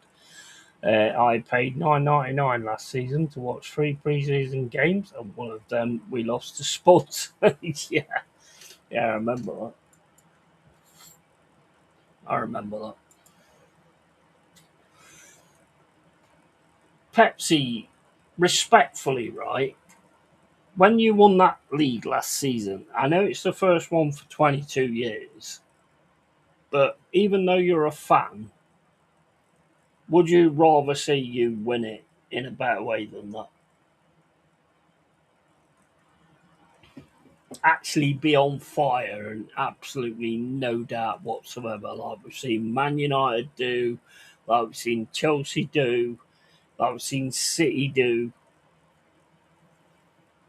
I paid $9.99 last season to watch 3 preseason games, and one of them we lost to Spurs. yeah, yeah, I remember that. I remember that. Pepsi, respectfully, right? When you won that league last season, I know it's the first one for 22 years, but even though you're a fan, would you rather see you win it in a better way than that? Actually be on fire and absolutely no doubt whatsoever, like we've seen Man United do, like we've seen Chelsea do, like we've seen City do.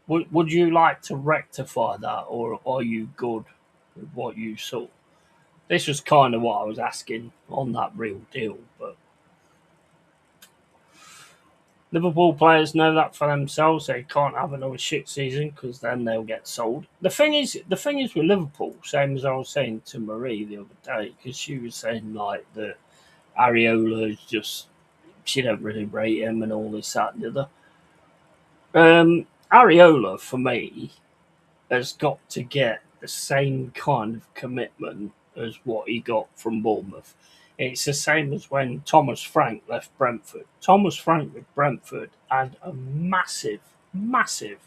Would you like to rectify that, or are you good with what you saw? This was kind of what I was asking on that real deal, but Liverpool players know that for themselves. They can't have another shit season because then they'll get sold. The thing is with Liverpool, same as I was saying to Marie the other day, because she was saying like that Areola is just she don't really rate him and all this that and the other. Areola for me has got to get the same kind of commitment as what he got from Bournemouth. It's the same as when Thomas Frank left Brentford. Thomas Frank with Brentford had a massive, massive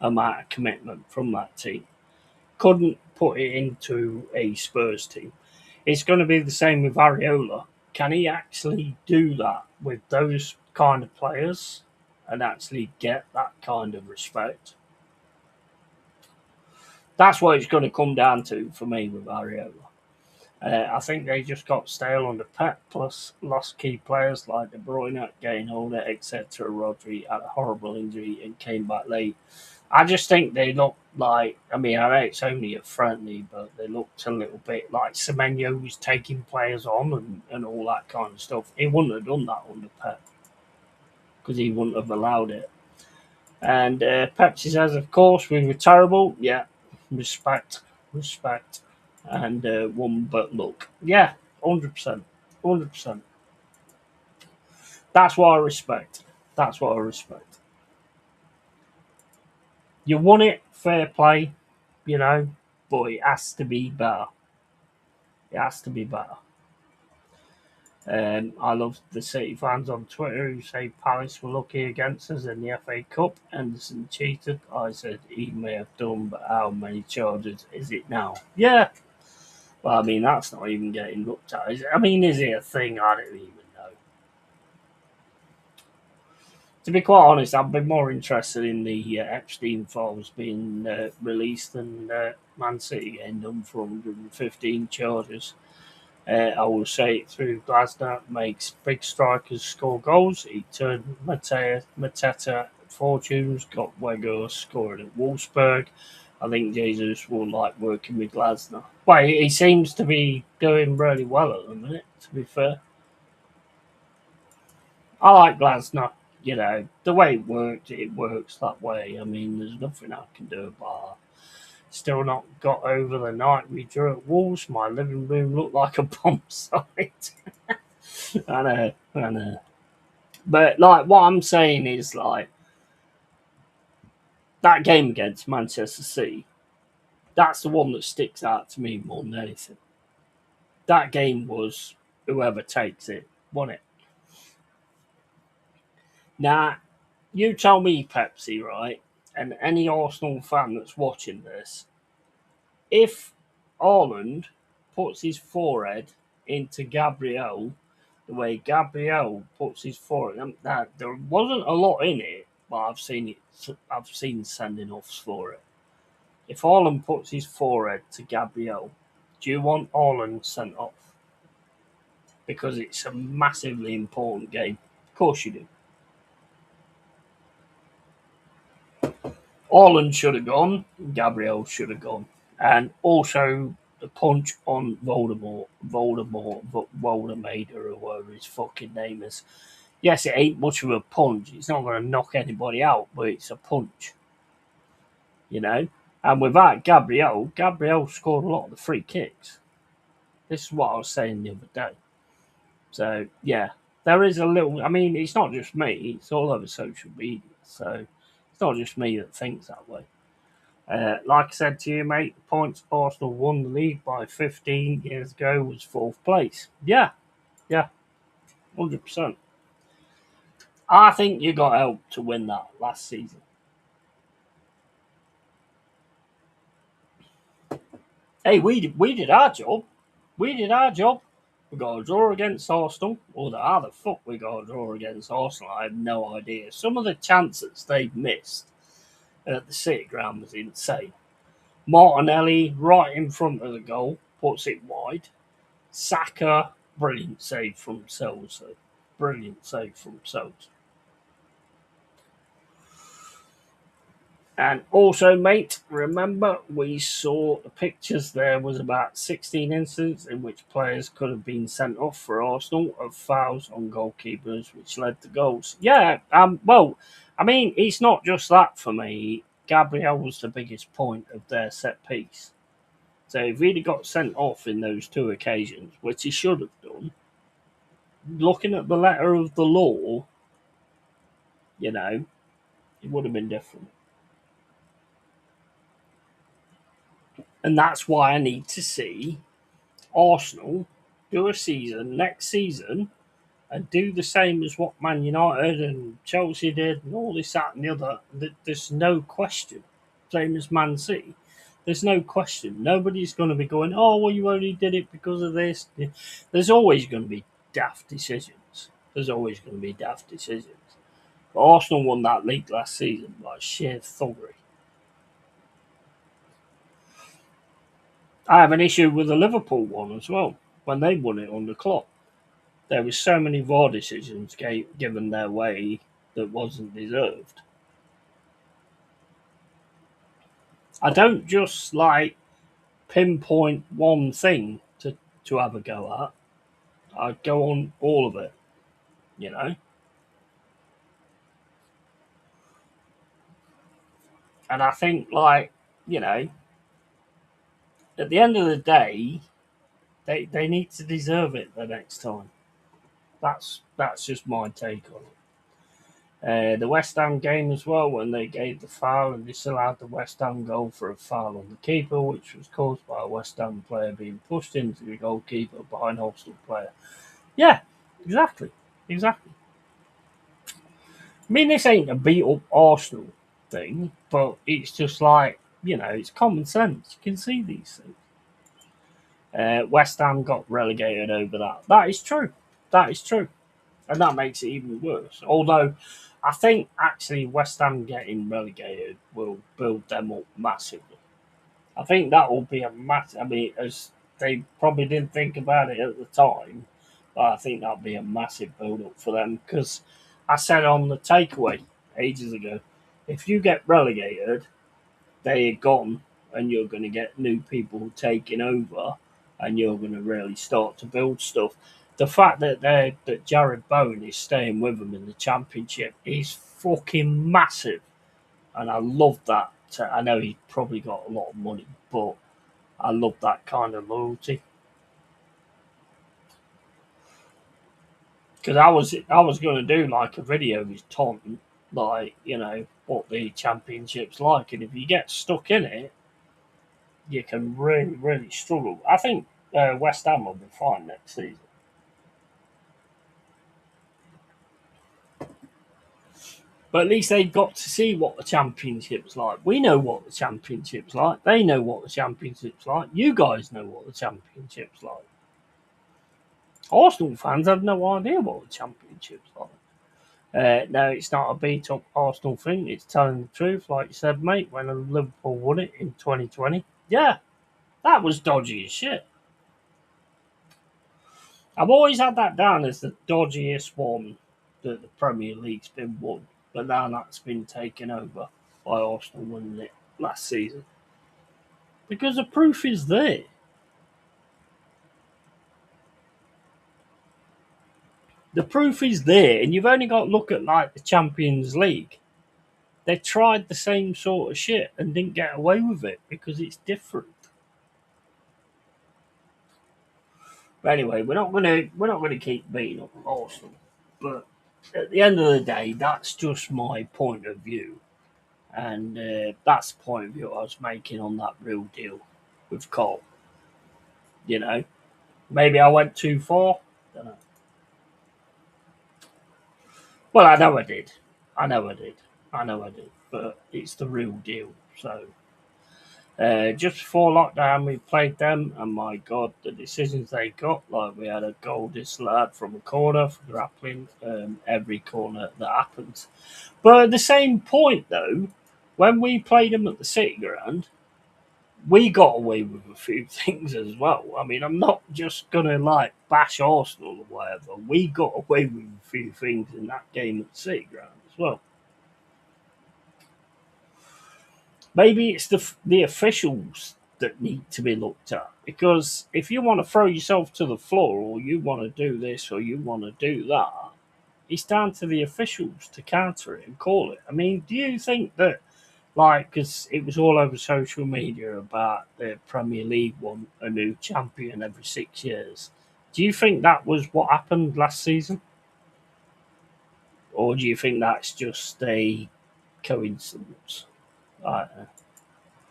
amount of commitment from that team. Couldn't put it into a Spurs team. It's going to be the same with Areola. Can he actually do that with those kind of players and actually get that kind of respect? That's what it's going to come down to for me with Areola. I think they just got stale under Pep, plus lost key players like De Bruyne, getting older, etc. Rodri had a horrible injury and came back late. I just think they look like, I mean, I know it's only a friendly, but they looked a little bit like Semenyo was taking players on and all that kind of stuff. He wouldn't have done that under Pep because he wouldn't have allowed it. And Pepsi says, of course, we were terrible. Yeah, respect, respect. And one, but look, yeah, 100%, 100%. That's what I respect. That's what I respect. You won it, fair play, you know, but it has to be better. It has to be better. I love the City fans on Twitter who say Palace were lucky against us in the FA Cup. Anderson cheated. I said he may have done, but how many charges is it now? Yeah. Well, I mean, that's not even getting looked at. Is it? I mean, is it a thing? I don't even know. To be quite honest, I've been more interested in the Epstein files being released than Man City getting done for 115 charges. I will say it through Glasner makes big strikers score goals. He turned Mateta fortunes, got Weghorst scoring at Wolfsburg. I think Jesus will like working with Glasner. Well, he seems to be doing really well at the minute, to be fair. I like Glasner. You know, the way it works that way. I mean, there's nothing I can do about it. Still not got over the night we drew at Wolves. My living room looked like a bomb site. I know, I know. But like what I'm saying is like that game against Manchester City, that's the one that sticks out to me more than anything. That game was whoever takes it, won it. Now, you tell me, Pepsi, right? And any Arsenal fan that's watching this, if Haaland puts his forehead into Gabriel the way Gabriel puts his forehead. There wasn't a lot in it, but I've seen it. I've seen sending offs for it. If Haaland puts his forehead to Gabriel, do you want Haaland sent off? Because it's a massively important game. Of course you do. Haaland should have gone. Gabriel should have gone. And also the punch on Voldemort, or whatever his fucking name is. Yes, it ain't much of a punch. It's not going to knock anybody out, but it's a punch, you know. And with that, Gabriel scored a lot of the free kicks. This is what I was saying the other day. So yeah, there is a little. I mean, it's not just me; it's all over social media. So it's not just me that thinks that way. Like I said to you, mate, the points Arsenal won the league by 15 years ago was fourth place. Yeah, yeah, 100%. I think you got help to win that last season. Hey, we did our job. We did our job. We got a draw against Arsenal. Or how the fuck we got a draw against Arsenal, I have no idea. Some of the chances they've missed at the City ground was insane. Martinelli, right in front of the goal, puts it wide. Saka, brilliant save from Selso. Brilliant save from Selso. And also, mate, remember we saw the pictures. There was about 16 incidents in which players could have been sent off for Arsenal of fouls on goalkeepers, which led to goals. Yeah, well, I mean, it's not just that for me. Gabriel was the biggest point of their set piece. So if he'd got sent off in those two occasions, which he should have done, looking at the letter of the law, you know, it would have been different. And that's why I need to see Arsenal do a season next season and do the same as what Man United and Chelsea did and all this, that, and the other. There's no question. Same as Man City. There's no question. Nobody's going to be going, oh, well, you only did it because of this. There's always going to be daft decisions. There's always going to be daft decisions. But Arsenal won that league last season by sheer thuggery. I have an issue with the Liverpool one as well. When they won it under Klopp, there was so many VAR decisions given their way that wasn't deserved. I don't just like pinpoint one thing to have a go at. I'd go on all of it, you know. And I think, like, you know, at the end of the day, they need to deserve it the next time. That's just my take on it. The West Ham game as well, when they gave the foul and disallowed the West Ham goal for a foul on the keeper, which was caused by a West Ham player being pushed into the goalkeeper by an Arsenal player. Yeah, exactly. Exactly. I mean, this ain't a beat up Arsenal thing, but it's just like, you know, it's common sense. You can see these things. West Ham got relegated over that. That is true. That is true. And that makes it even worse. Although, I think actually West Ham getting relegated will build them up massively. I think that will be a massive. I mean, as they probably didn't think about it at the time, but I think that'll be a massive build up for them because I said on the takeaway ages ago, if you get relegated, they're gone, and you're going to get new people taking over, and you're going to really start to build stuff. The fact that Jared Bowen is staying with them in the championship is fucking massive, and I love that. I know he's probably got a lot of money, but I love that kind of loyalty. Because I was going to do like a video with Tom, like, you know, what the championship's like, and if you get stuck in it, you can really struggle. I think West Ham will be fine next season. But at least they've got to see what the championship's like. We know what the championship's like. They know what the championship's like. You guys know what the championship's like. Arsenal fans have no idea what the championship's like. No, it's not a beat up Arsenal thing. It's telling the truth, like you said, mate. When Liverpool won it in 2020, yeah, that was dodgy as shit. I've always had that down as the dodgiest one that the Premier League's been won, but now that's been taken over by Arsenal winning it last season. Because the proof is there. The proof is there, and you've only got to look at like the Champions League. They tried the same sort of shit and didn't get away with it because it's different. But anyway, we're not gonna keep beating up Arsenal. But at the end of the day, that's just my point of view. And that's the point of view I was making on that real deal with Cole. You know, maybe I went too far. Don't know. Well, I know I did. I know I did. I know I did. But it's the real deal. So just before lockdown, we played them, and my God, the decisions they got. Like we had a goal disallowed from a corner for grappling. Every corner that happens. But at the same point, though, when we played them at the City Ground, we got away with a few things as well. I mean, I'm not just gonna like bash Arsenal or whatever. We got away with a few things in that game at the City Ground as well. Maybe it's the officials that need to be looked at because if you want to throw yourself to the floor or you want to do this or you want to do that, it's down to the officials to counter it and call it. I mean, do you think that, like, because it was all over social media about the Premier League won a new champion every 6 years, do you think that was what happened last season? Or do you think that's just a coincidence? I don't know.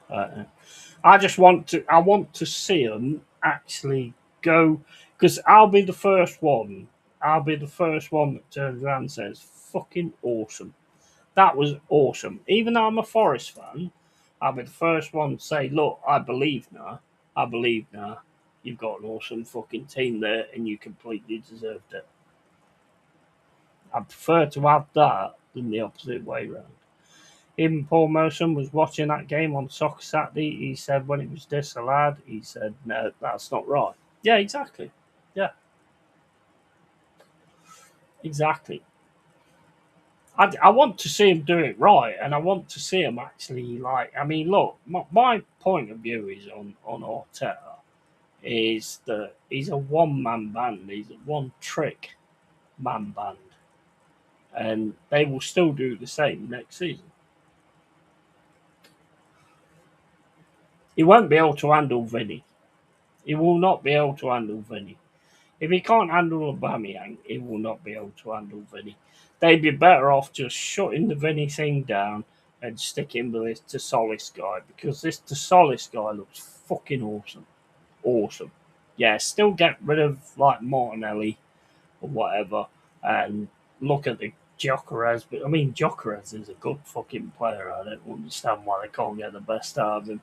I don't know. I want to see them actually go because I'll be the first one. I'll be the first one that turns around and says, "Fucking awesome! That was awesome." Even though I'm a Forest fan, I'll be the first one to say, look, I believe now. You've got an awesome fucking team there and you completely deserved it. I prefer to have that than the opposite way round. Even Paul Merson was watching that game on Soccer Saturday. He said when it was disallowed, he said, no, that's not right. Yeah, exactly. Yeah, exactly. I want to see him do it right, and I want to see him actually like. I mean, look, my point of view is on Arteta is that he's a one man band. He's a one trick man band, and they will still do the same next season. He won't be able to handle Vinny. He will not be able to handle Vinny. If he can't handle Aubameyang, he will not be able to handle Vinny. They'd be better off just shutting the Vinny thing down and sticking with this Solis guy because this Solis guy looks fucking awesome. Awesome. Yeah, still get rid of like Martinelli or whatever and look at the Gyökeres. But I mean, Gyökeres is a good fucking player. I don't understand why they can't get the best out of him.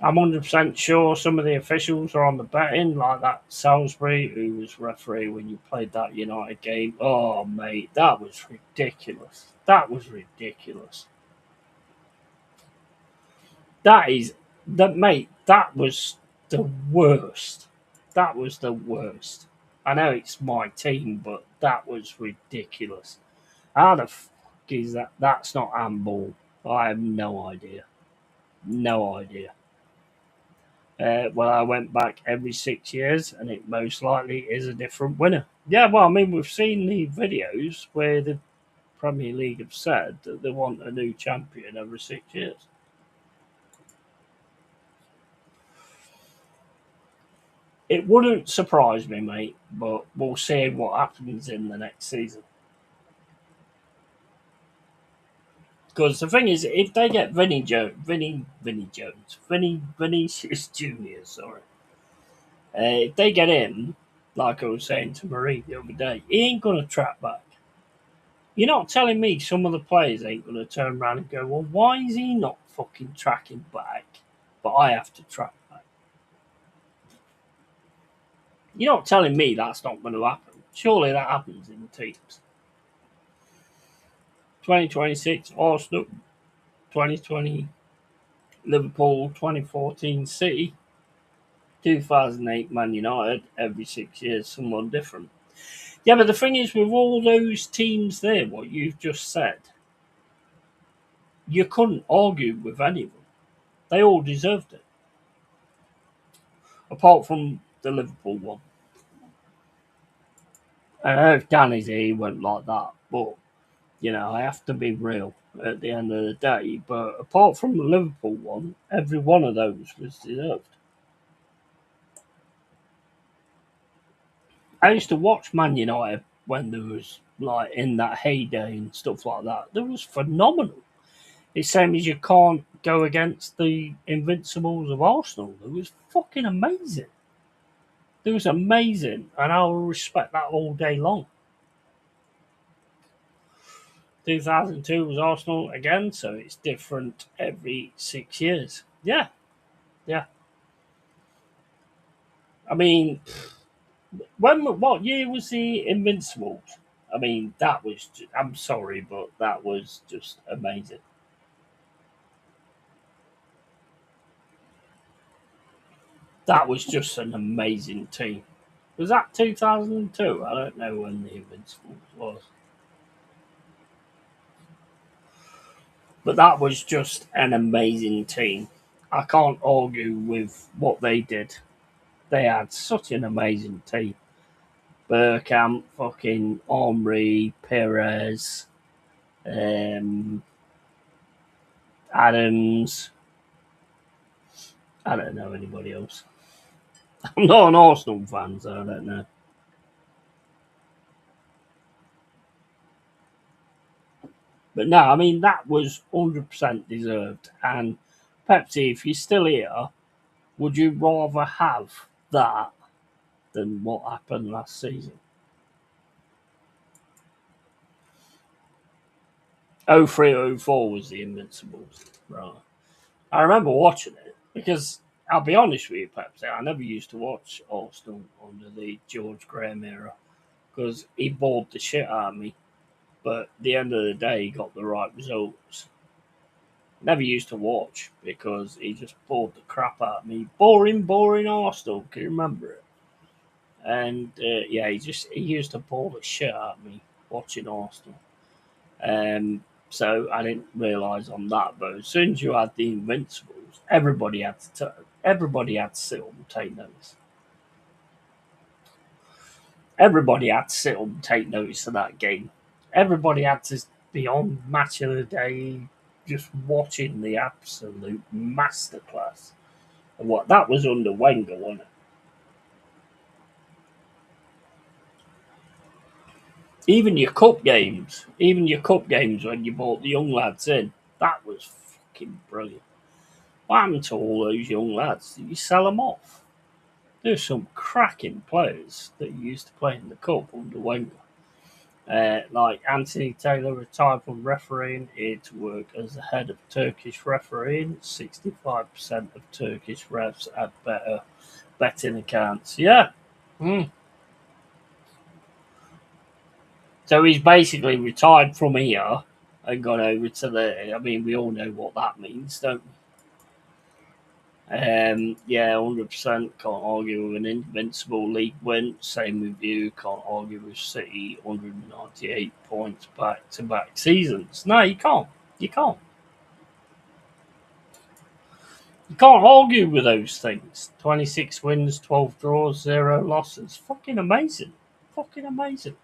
I'm 100% sure some of the officials are on the betting, like that Salisbury, who was referee when you played that United game. Oh, mate, that was ridiculous. That was ridiculous. Mate, that was the worst. That was the worst. I know it's my team, but that was ridiculous. How the fuck is that? That's not handball. I have no idea. No idea. Well, I went back every 6 years, and it most likely is a different winner. Yeah, well, I mean, we've seen the videos where the Premier League have said that they want a new champion every 6 years. It wouldn't surprise me, mate, but we'll see what happens in the next season. Because the thing is, if they get Vinicius Junior, sorry, if they get him, like I was saying to Marie the other day, he ain't gonna track back. You're not telling me some of the players ain't going to turn around and go, well, why is he not fucking tracking back, but I have to track back? You're not telling me that's not going to happen. Surely that happens in teams. 2026 Arsenal, 2020 Liverpool, 2014 City, 2008 Man United. Every 6 years, someone different. Yeah, but the thing is, with all those teams there, what you've just said, you couldn't argue with any of them. They all deserved it. Apart from the Liverpool one. I know if Danny's here, he won't like that, but I have to be real at the end of the day. But apart from the Liverpool one, every one of those was deserved. I used to watch Man United when there was like in that heyday and stuff like that. It was phenomenal. It's same as you can't go against the Invincibles of Arsenal. It was fucking amazing. It was amazing, and I will respect that all day long. 2002 was Arsenal again, so it's different every 6 years. Yeah, yeah. I mean, what year was the Invincibles? I mean, that was. I'm sorry, but that was just amazing. That was just an amazing team. Was that 2002? I don't know when the Invincibles was, but that was just an amazing team. I can't argue with what they did. They had such an amazing team. Burkamp, fucking Omri, Perez, um, Adams. I don't know anybody else. I'm not an Arsenal fan, so I don't know. But no, I mean, that was 100% deserved. And Pepsi, if you're still here, would you rather have that than what happened last season? 03-04 was the Invincibles. Right. I remember watching it because I'll be honest with you, Pepsi, I never used to watch Arsenal under the George Graham era because he bored the shit out of me. But at the end of the day, he got the right results. Never used to watch because he just bored the crap out of me. Boring, boring Arsenal. Can you remember it? And yeah, he used to bore the shit out of me watching Arsenal. So I didn't realise on that. But as soon as you had the Invincibles, everybody had to sit up and take notice. Everybody had to sit up and take notice of that game. Everybody had to be on Match of the Day, just watching the absolute masterclass. And what that was under Wenger, wasn't it? Even your cup games when you brought the young lads in, that was fucking brilliant. What happened to all those young lads? Did you sell them off? There's some cracking players that used to play in the cup under Wenger. Like Anthony Taylor retired from refereeing here to work as the head of Turkish refereeing. 65% of Turkish refs had better betting accounts. Yeah. Mm. So he's basically retired from here and gone over to the. I mean, we all know what that means, don't we? Yeah, 100% can't argue with an invincible league win. Same with you, can't argue with City, 198 points back to back seasons. No, you can't. You can't. You can't argue with those things. 26 wins, 12 draws, 0 losses. Fucking amazing. Fucking amazing.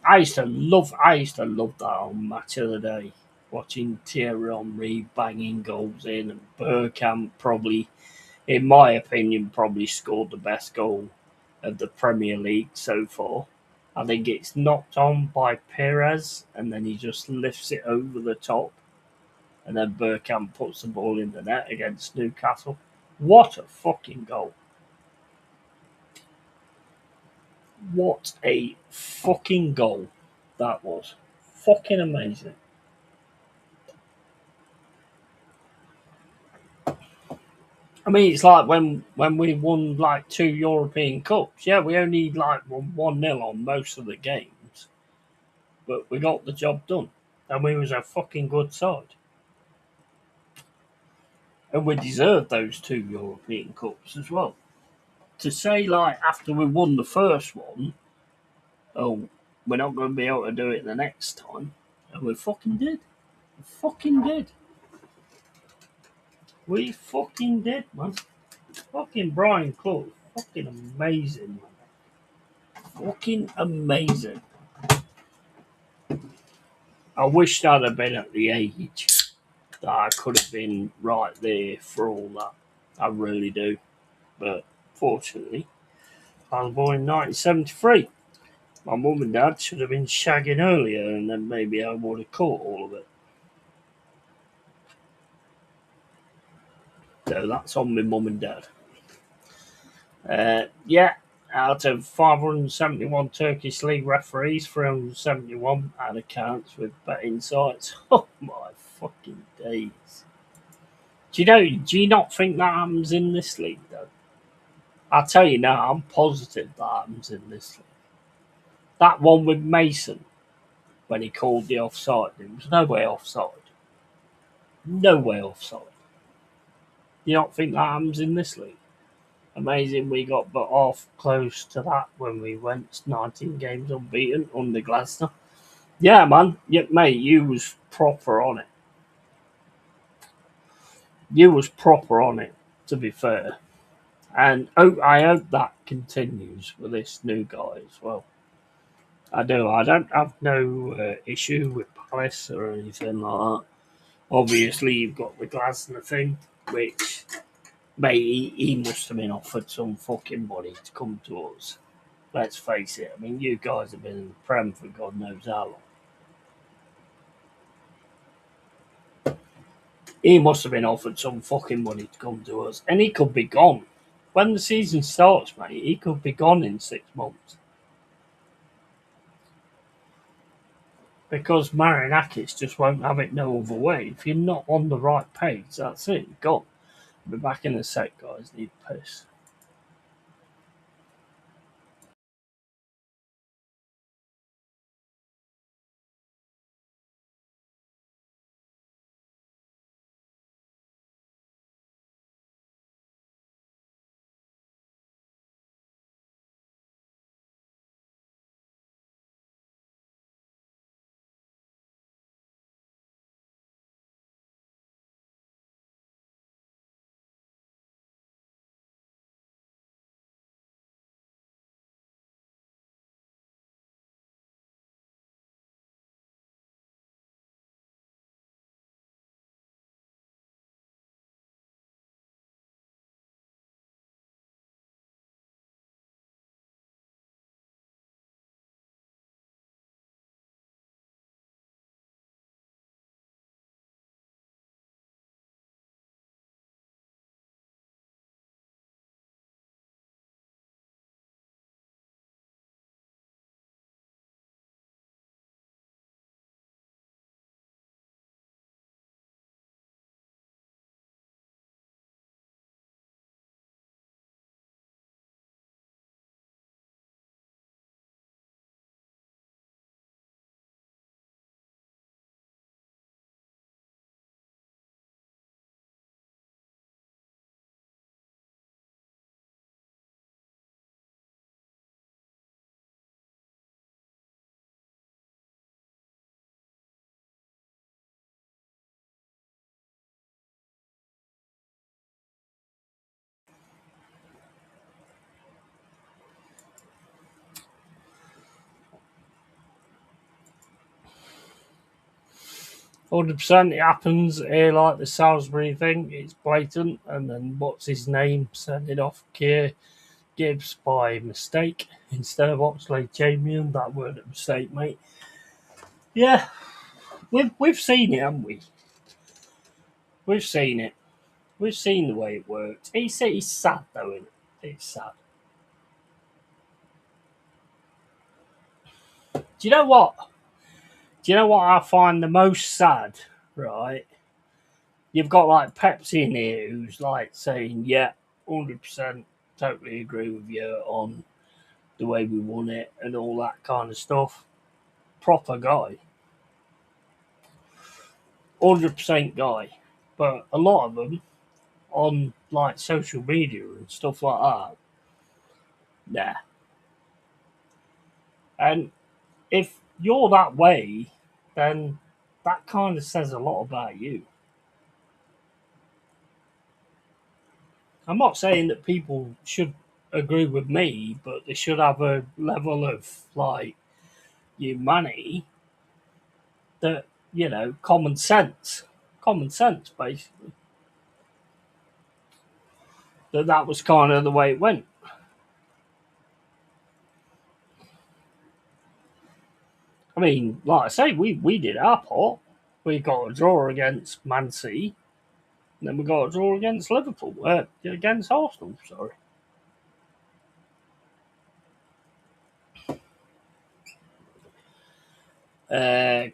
I used to love that on Match of the Day. Watching Thierry Henry banging goals in and Bergkamp probably, in my opinion, probably scored the best goal of the Premier League so far. I think it's knocked on by Perez and then he just lifts it over the top and then Bergkamp puts the ball in the net against Newcastle. What a fucking goal. What a fucking goal that was. Fucking amazing. I mean, it's like when we won like 2 European Cups. Yeah, we only like won 1-0 on most of the games, but we got the job done. And we was a fucking good side. And we deserved those 2 European Cups as well. To say, like, after we won the first one, oh, we're not going to be able to do it the next time. And we fucking did. We fucking did. We fucking did, man. Fucking Brian Clough. Fucking amazing, man. Fucking amazing. I wished I'd have been at the age that I could have been right there for all that. I really do. But fortunately, I was born in 1973. My mum and dad should have been shagging earlier and then maybe I would have caught all of it. So that's on my mum and dad. Yeah, out of 571 Turkish league referees, 371 had accounts with betting sites. Oh my fucking days. Do you not think that happens in this league though? I'll tell you now, I'm positive that happens in this league. That one with Mason, when he called the offside, there was no way offside. No way offside. You don't think that happens in this league? Amazing, we got but off close to that when we went 19 games unbeaten under Glasner. Yeah, man. Yeah, mate, you was proper on it. You was proper on it, to be fair. And I hope that continues with this new guy as well. I do. I don't have no issue with Palace or anything like that. Obviously, you've got the Glasner thing, which, mate, he must have been offered some fucking money to come to us. Let's face it. I mean, you guys have been in the Prem for God knows how long. He must have been offered some fucking money to come to us, and he could be gone. When the season starts, mate, he could be gone in 6 months. because Marinakis just won't have it no other way. If you're not on the right page, that's it. You've got. I'll be back in a sec, guys. Need piss. %. It happens here, like the Salisbury thing. It's blatant, and then what's his name sending off Keir Gibbs by mistake instead of Oxlade Champion. That weren't a mistake, mate. Yeah, we've seen it, haven't we? We've seen it. We've seen the way it works. He's sad though, isn't it? It's sad. Do you know what? Do you know what I find the most sad? Right, you've got like Pepsi in here who's like saying, "Yeah, 100%, totally agree with you on the way we won it and all that kind of stuff." Proper guy, 100% guy. But a lot of them on like social media and stuff like that, nah. And if you're that way, then that kind of says a lot about you. I'm not saying that people should agree with me, but they should have a level of like humanity that, common sense, basically. That was kind of the way it went. I mean, like I say, we did our part. We got a draw against Man City, and then we got a draw against Liverpool, against Arsenal. Sorry.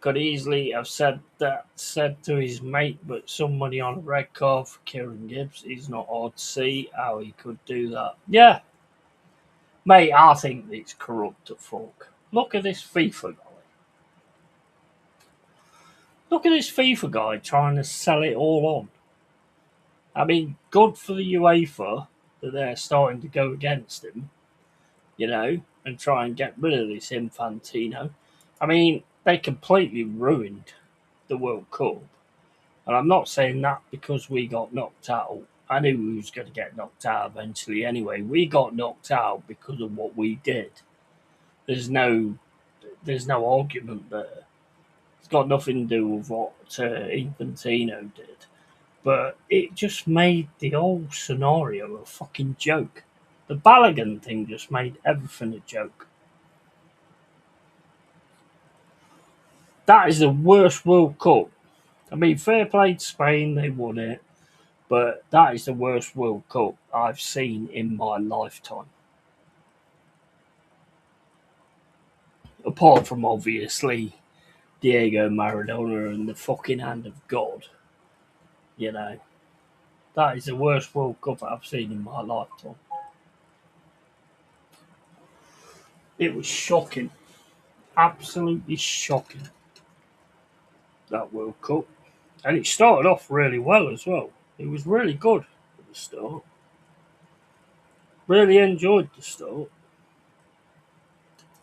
Could easily have said to his mate, but somebody on a red card for Kieran Gibbs. He's not hard to see how he could do that. Yeah, mate, I think it's corrupt at fuck. Look at this FIFA guy. Look at this FIFA guy trying to sell it all on. I mean, good for the UEFA that they're starting to go against him, and try and get rid of this Infantino. I mean, they completely ruined the World Cup. And I'm not saying that because we got knocked out. I knew we was going to get knocked out eventually anyway. We got knocked out because of what we did. There's no argument there. It's got nothing to do with what Infantino did. But it just made the whole scenario a fucking joke. The Balogun thing just made everything a joke. That is the worst World Cup. I mean, fair play to Spain, they won it. But that is the worst World Cup I've seen in my lifetime. Apart from, obviously, Diego Maradona and the fucking hand of God. You know, that is the worst World Cup I've seen in my lifetime. It was shocking, absolutely shocking, that World Cup. And it started off really well as well. It was really good at the start. Really enjoyed the start.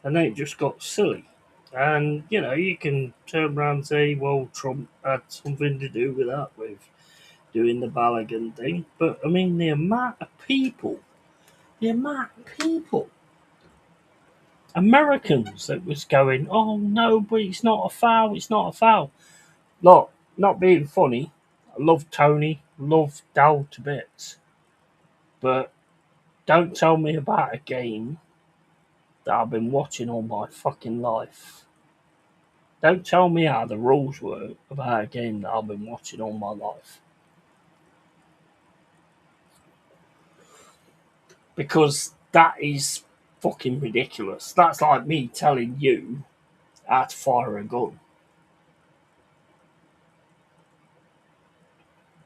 And then it just got silly. And, you know, you can turn around and say, well, Trump had something to do with that, with doing the Balogun thing. But, I mean, the amount of people, Americans that was going, oh, no, but it's not a foul, it's not a foul. Look, not being funny, I love Tony, love Dal to bits. But don't tell me about a game that I've been watching all my fucking life. Don't tell me how the rules work about a game that I've been watching all my life. Because that is fucking ridiculous. That's like me telling you how to fire a gun.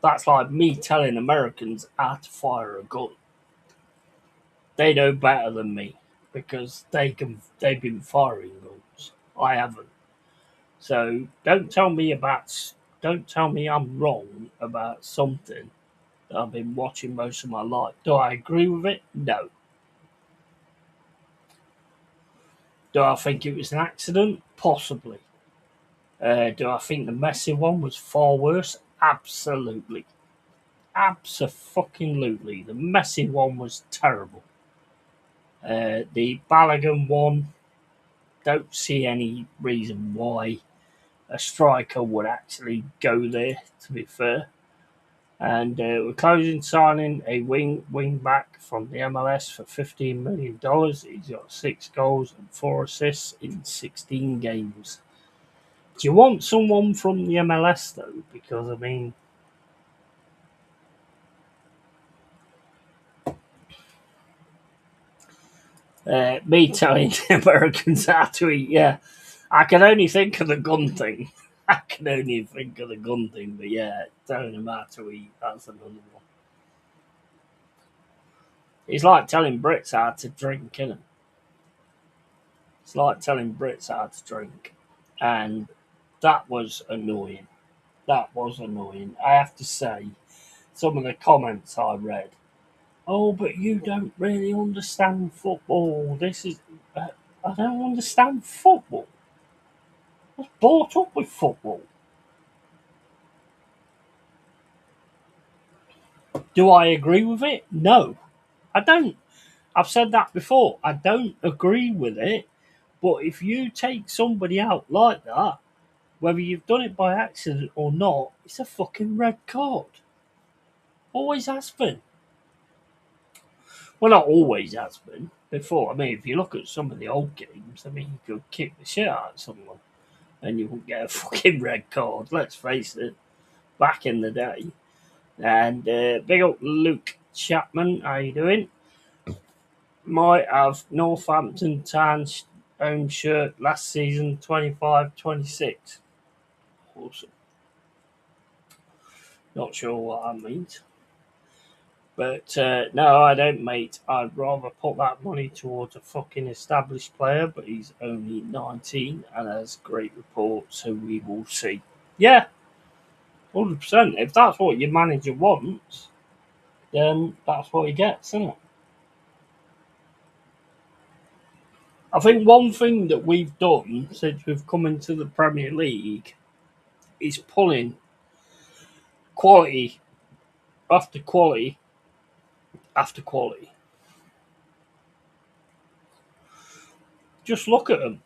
That's like me telling Americans how to fire a gun. They know better than me because they've been firing guns. I haven't. So don't tell me I'm wrong about something that I've been watching most of my life. Do I agree with it? No. Do I think it was an accident? Possibly. Do I think the Messi one was far worse? Absolutely. Absolutely. The Messi one was terrible. The Balogun one, don't see any reason why a striker would actually go there, to be fair. And we're closing signing a wing back from the MLS for $15 million. He's got 6 goals and 4 assists in 16 games. Do you want someone from the MLS though? Because I mean, me telling the Americans how to eat, yeah, I can only think of the gun thing. I can only think of the gun thing, but yeah, telling them how to eat, that's another one. It's like telling Brits how to drink, isn't it? It's like telling Brits how to drink. And that was annoying. That was annoying. I have to say, some of the comments I read, oh, but you don't really understand football. I don't understand football. I was brought up with football. Do I agree with it? No, I don't. I've said that before. I don't agree with it. But if you take somebody out like that, whether you've done it by accident or not, it's a fucking red card. Always has been. Well, not always has been. Before, I mean, if you look at some of the old games, I mean, you could kick the shit out of someone and you wouldn't get a fucking red card. Let's face it. Back in the day. And big up Luke Chapman, how you doing? Might have Northampton Town's home shirt last season, 25-26. Awesome. Not sure what that means. But no, I don't, mate. I'd rather put that money towards a fucking established player, but he's only 19 and has great reports, so we will see. Yeah, 100%. If that's what your manager wants, then that's what he gets, isn't it? I think one thing that we've done since we've come into the Premier League is pulling quality after quality after quality. Just look at them.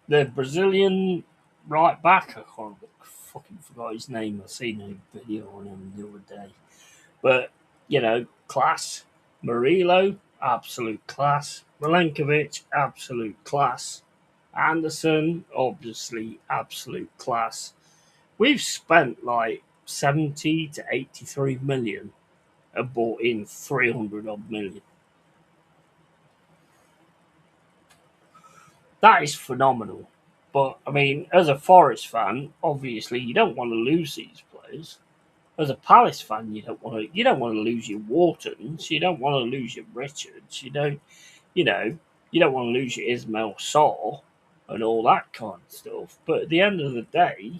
The Brazilian right back, fucking forgot his name. I seen a video on him the other day. But, you know, class. Murillo, absolute class. Milenkovic, absolute class. Anderson, obviously, absolute class. We've spent like 70 to 83 million and bought in 300 odd million. That is phenomenal. But I mean, as a Forest fan, obviously you don't want to lose these players. As a Palace fan, you don't want to lose your Whartons, you don't want to lose your Richards, you know you don't want to lose your Ismail Sarr and all that kind of stuff. But at the end of the day,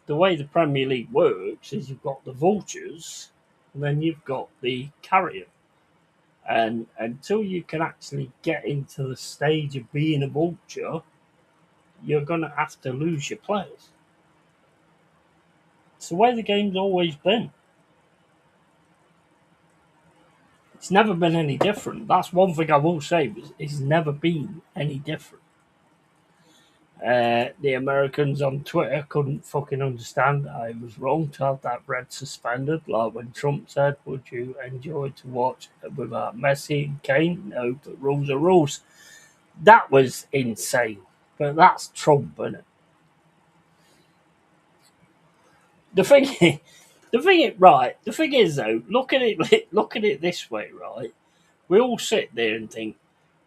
the way the Premier League works is you've got the vultures and then you've got the carrion. And until you can actually get into the stage of being a vulture, you're going to have to lose your players. It's the way the game's always been. It's never been any different. That's one thing I will say. It's never been any different. The Americans on Twitter couldn't fucking understand I was wrong to have that red suspended. Like when Trump said, "Would you enjoy to watch without Messi and Kane?" No, but rules are rules. That was insane. But that's Trump, isn't it? The thing, the thing is though, look at it this way, right? We all sit there and think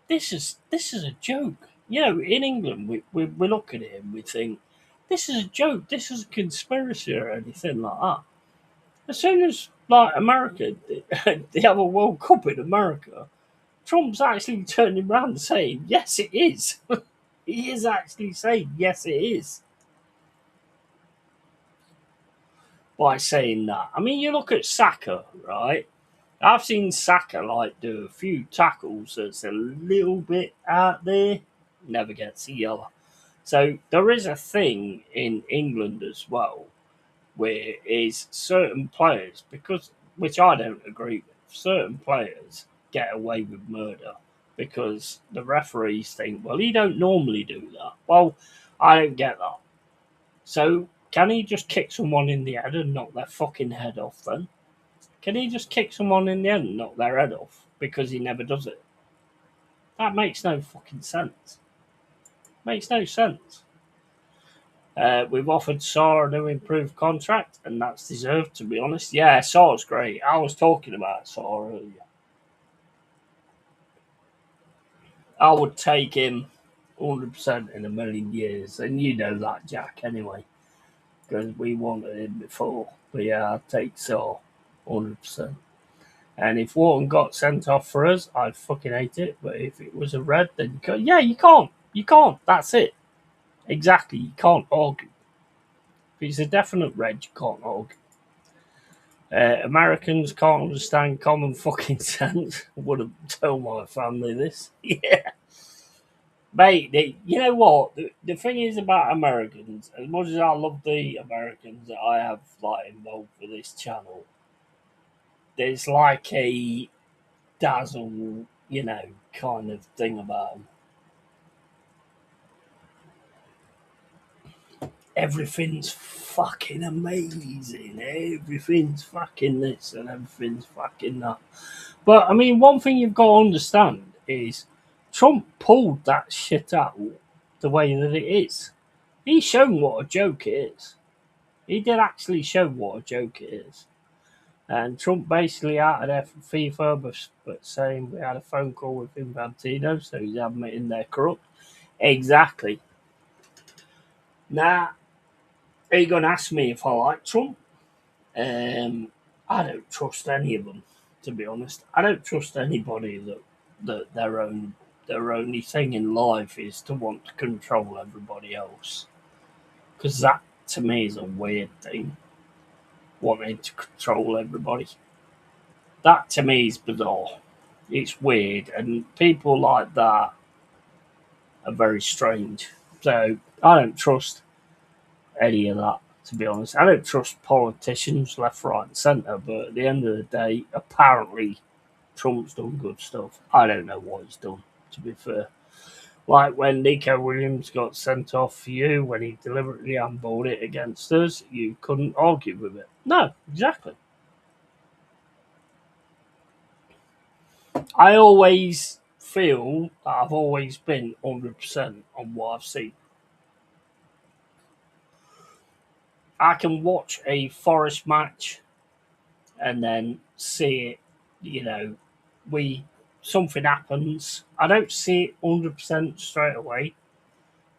this is a joke. You know, in England, we look at it and we think this is a joke. This is a conspiracy or anything like that. As soon as like America, they have a World Cup in America, Trump's actually turning around and saying, "Yes, it is." He is actually saying, "Yes, it is." By saying that, I mean, you look at Saka, right? I've seen Saka like do a few tackles that's a little bit out there, never gets a yellow. So there is a thing in England as well where is certain players, because which I don't agree with, certain players get away with murder because the referees think, well, he don't normally do that. Well, I don't get that. So can he just kick someone in the head and knock their fucking head off then? Can he just kick someone in the head and knock their head off because he never does it? That makes no fucking sense. Makes no sense. We've offered Saw a new improved contract, and that's deserved, to be honest. Yeah, Saw's great. I was talking about Saw earlier. I would take him 100% in a million years, and you know that, Jack, anyway, because we wanted him before. But yeah, I'd take Saw 100%. And if Wharton got sent off for us, I'd fucking hate it. But if it was a red, then you can't. You can't. That's it. Exactly. You can't argue. If it's a definite red, you can't argue. Americans can't understand common fucking sense. I wouldn't tell my family this. Yeah. Mate, you know what? The thing is about Americans, as much as I love the Americans that I have like involved with this channel, there's like a dazzle, kind of thing about them. Everything's fucking amazing. Everything's fucking this and everything's fucking that. But I mean, one thing you've got to understand is Trump pulled that shit out the way that it is. He's shown what a joke it is. He did actually show what a joke it is. And Trump basically out of there from FIFA, but saying we had a phone call with Infantino, so he's admitting they're corrupt. Exactly. Now, are you going to ask me if I like Trump? I don't trust any of them, to be honest. I don't trust anybody that their only thing in life is to want to control everybody else. Because that, to me, is a weird thing. Wanting to control everybody. That, to me, is bizarre. It's weird. And people like that are very strange. So, I don't trust any of that, to be honest. I don't trust politicians left, right, and centre, but at the end of the day, apparently Trump's done good stuff. I don't know what he's done, to be fair. Like when Nico Williams got sent off for you, when he deliberately handballed it against us, you couldn't argue with it. No, exactly. I always feel that I've always been 100% on what I've seen. I can watch a Forest match and then see it, you know, we something happens. I don't see it 100% straight away.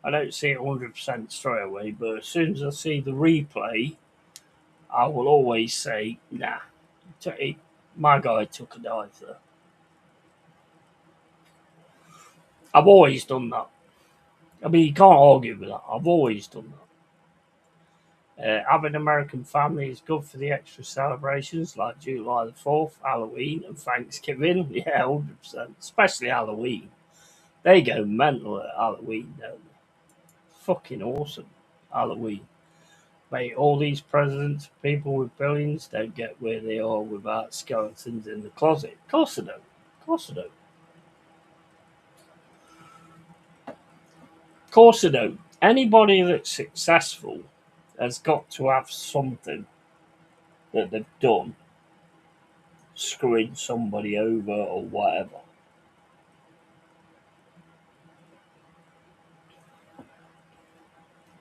I don't see it 100% straight away, but as soon as I see the replay, I will always say, nah, my guy took a dive there. I've always done that. I mean, you can't argue with that. I've always done that. Having an American family is good for the extra celebrations like July the 4th, Halloween, and Thanksgiving. Yeah, 100%. Especially Halloween. They go mental at Halloween, don't they? Fucking awesome. Halloween. Mate, all these presidents, people with billions, don't get where they are without skeletons in the closet. Of course they don't. Of course they don't. Of course they don't. Anybody that's successful has got to have something that they've done, screwing somebody over or whatever.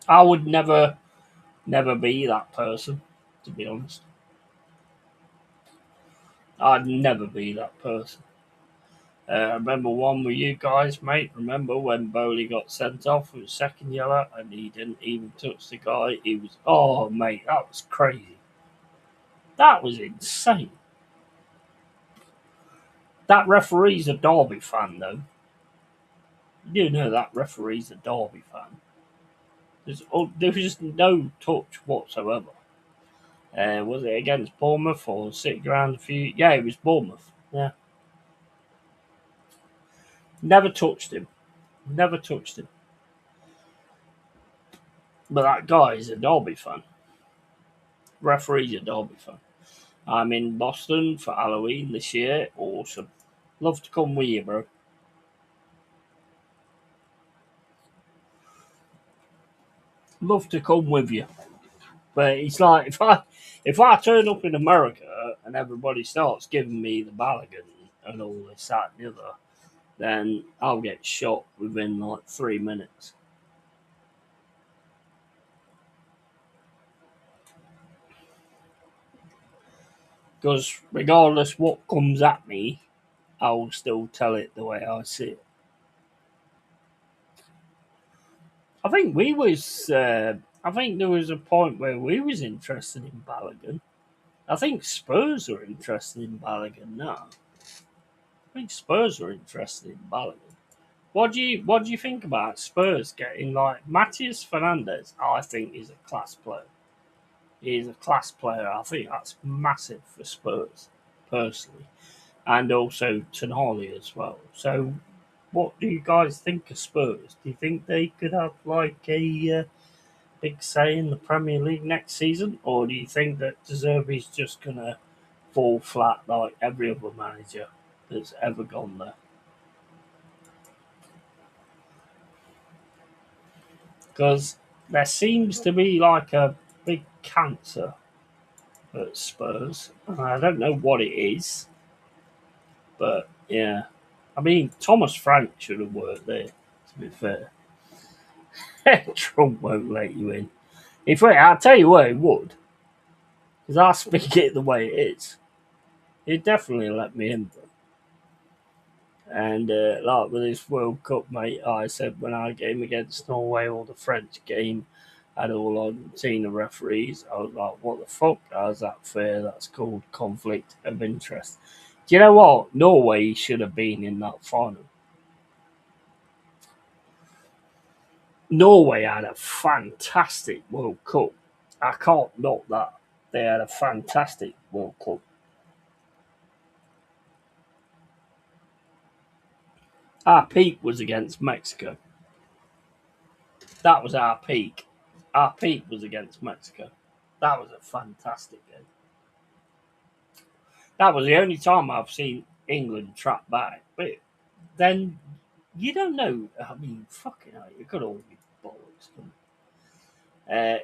I would never be that person, to be honest. I'd never be that person. I remember one with you guys, mate. Remember when Bowley got sent off with second yellow and he didn't even touch the guy? He was, oh, mate, that was crazy. That was insane. That referee's a Derby fan, though. You do know that referee's a Derby fan. There was no touch whatsoever. Was it against Bournemouth or City Ground? Yeah, it was Bournemouth. Yeah, never touched him. Never touched him. But that guy is a Derby fan. Referee's a Derby fan. I'm in Boston for Halloween this year. Awesome. Love to come with you, bro. Love to come with you. But it's like if I turn up in America and everybody starts giving me the Balogun and all this, that, and the other, then I'll get shot within like 3 minutes. Because regardless what comes at me, I'll still tell it the way I see it. I think we was. I think there was a point where we was interested in Balogun. I think Spurs are interested in Balogun now. I think Spurs are interested in Balogun. What do you think about Spurs getting like Matthias Fernandez? I think he's a class player. He's a class player. I think that's massive for Spurs, personally, and also Tonali as well. So, what do you guys think of Spurs? Do you think they could have like a big say in the Premier League next season, or do you think that De Zerbi's just gonna fall flat like every other manager that's ever gone there? Because there seems to be like a big cancer at Spurs. I don't know what it is, but yeah. I mean, Thomas Frank should have worked there, to be fair. Trump won't let you in. I'll tell you what, he would. Because I speak it the way it is. He'd definitely let me in. And like with this World Cup, mate, I said when I game against Norway or the French game, had all Argentina referees, I was like, what the fuck? How's that fair? That's called conflict of interest. Do you know what? Norway should have been in that final. Norway had a fantastic World Cup. I can't knock that. They had a fantastic World Cup. Our peak was against Mexico. That was our peak. Our peak was against Mexico. That was a fantastic game. That was the only time I've seen England trap back. But then you don't know. I mean, fucking hell, it could all be bollocks.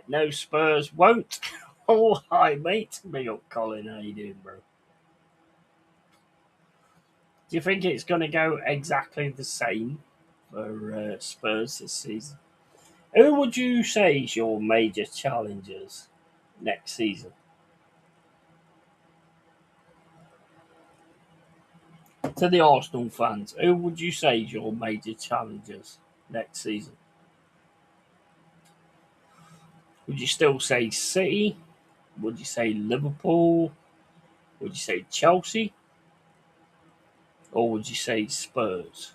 No Spurs won't. Oh, hi, mate. Big up, Colin. How you doing, bro? Do you think it's going to go exactly the same for Spurs this season? Who would you say is your major challengers next season? To the Arsenal fans, who would you say is your major challengers next season? Would you still say City? Would you say Liverpool? Would you say Chelsea? Or would you say Spurs?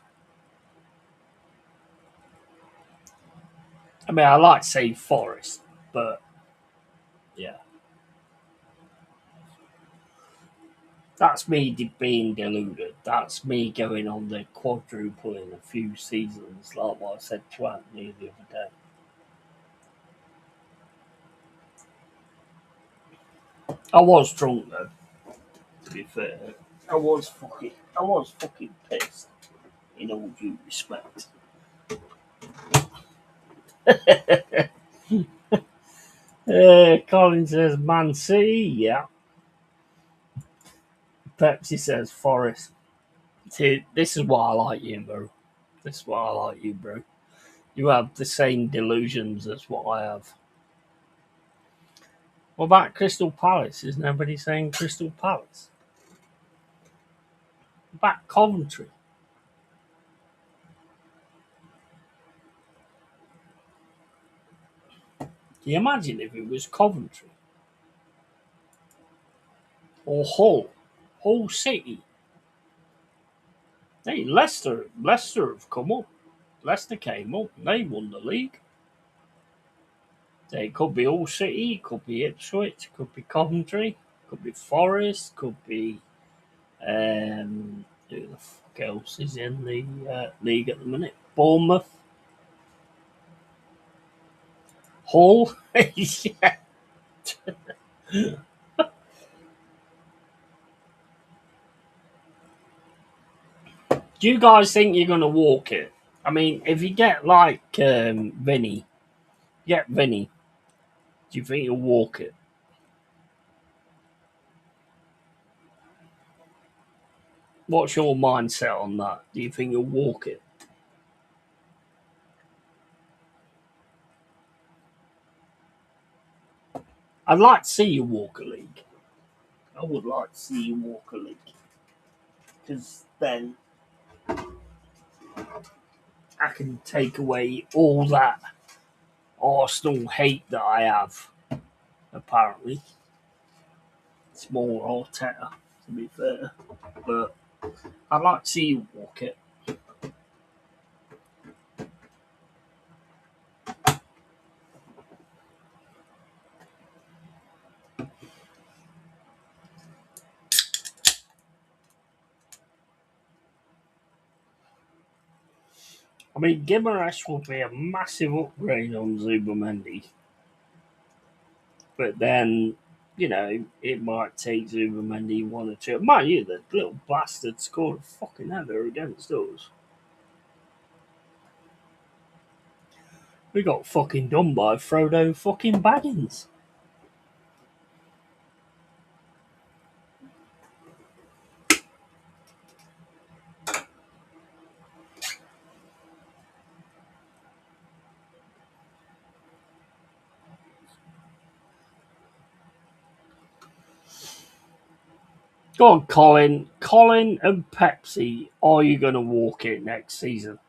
I mean, I like to say Forest, but yeah. That's me being deluded. That's me going on the quadruple in a few seasons, like what I said to Anthony the other day. I was drunk though, to be fair. I was fucking pissed, in all due respect. Colin says Man City, yeah. Pepsi says Forest. See, this is why I like you, bro. This is why I like you, bro. You have the same delusions as what I have. What about Crystal Palace? Is nobody saying Crystal Palace? What about Coventry? Can you imagine if it was Coventry? Or Hull? Hull City? Hey, Leicester have come up. Leicester came up. They won the league. It could be Hull City, could be Ipswich, could be Coventry, could be Forest, could be who the fuck else is in the league at the minute? Bournemouth, Hull. Yeah. Do you guys think you're gonna walk it? I mean, if you get like Vinny, get Vinny. Do you think you'll walk it? What's your mindset on that? Do you think you'll walk it? I'd like to see you walk a league. I would like to see you walk a league because then I can take away all that Arsenal hate that I have. Apparently, it's more Arteta, to be fair, but I'd like to see you walk it. I mean, Gimaresh will be a massive upgrade on Zubamendi, but then, you know, it might take Zubamendi one or two. Mind you, the little bastard scored a fucking header against us. We got fucking done by Frodo fucking Baggins. Go on, Colin. Colin and Pepsi, are you going to walk it next season?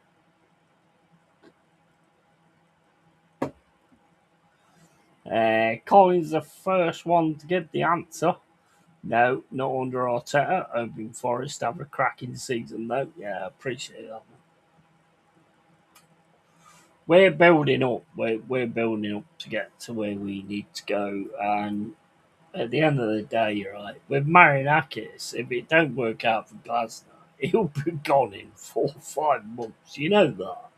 Colin's the first one to give the answer. No, not under Arteta. Hoping Forest have a cracking season, though. Yeah, I appreciate that. We're building up. We're building up to get to where we need to go. And at the end of the day, right, with Marinakis, if it don't work out for Glasner, he'll be gone in 4 or 5 months. You know that.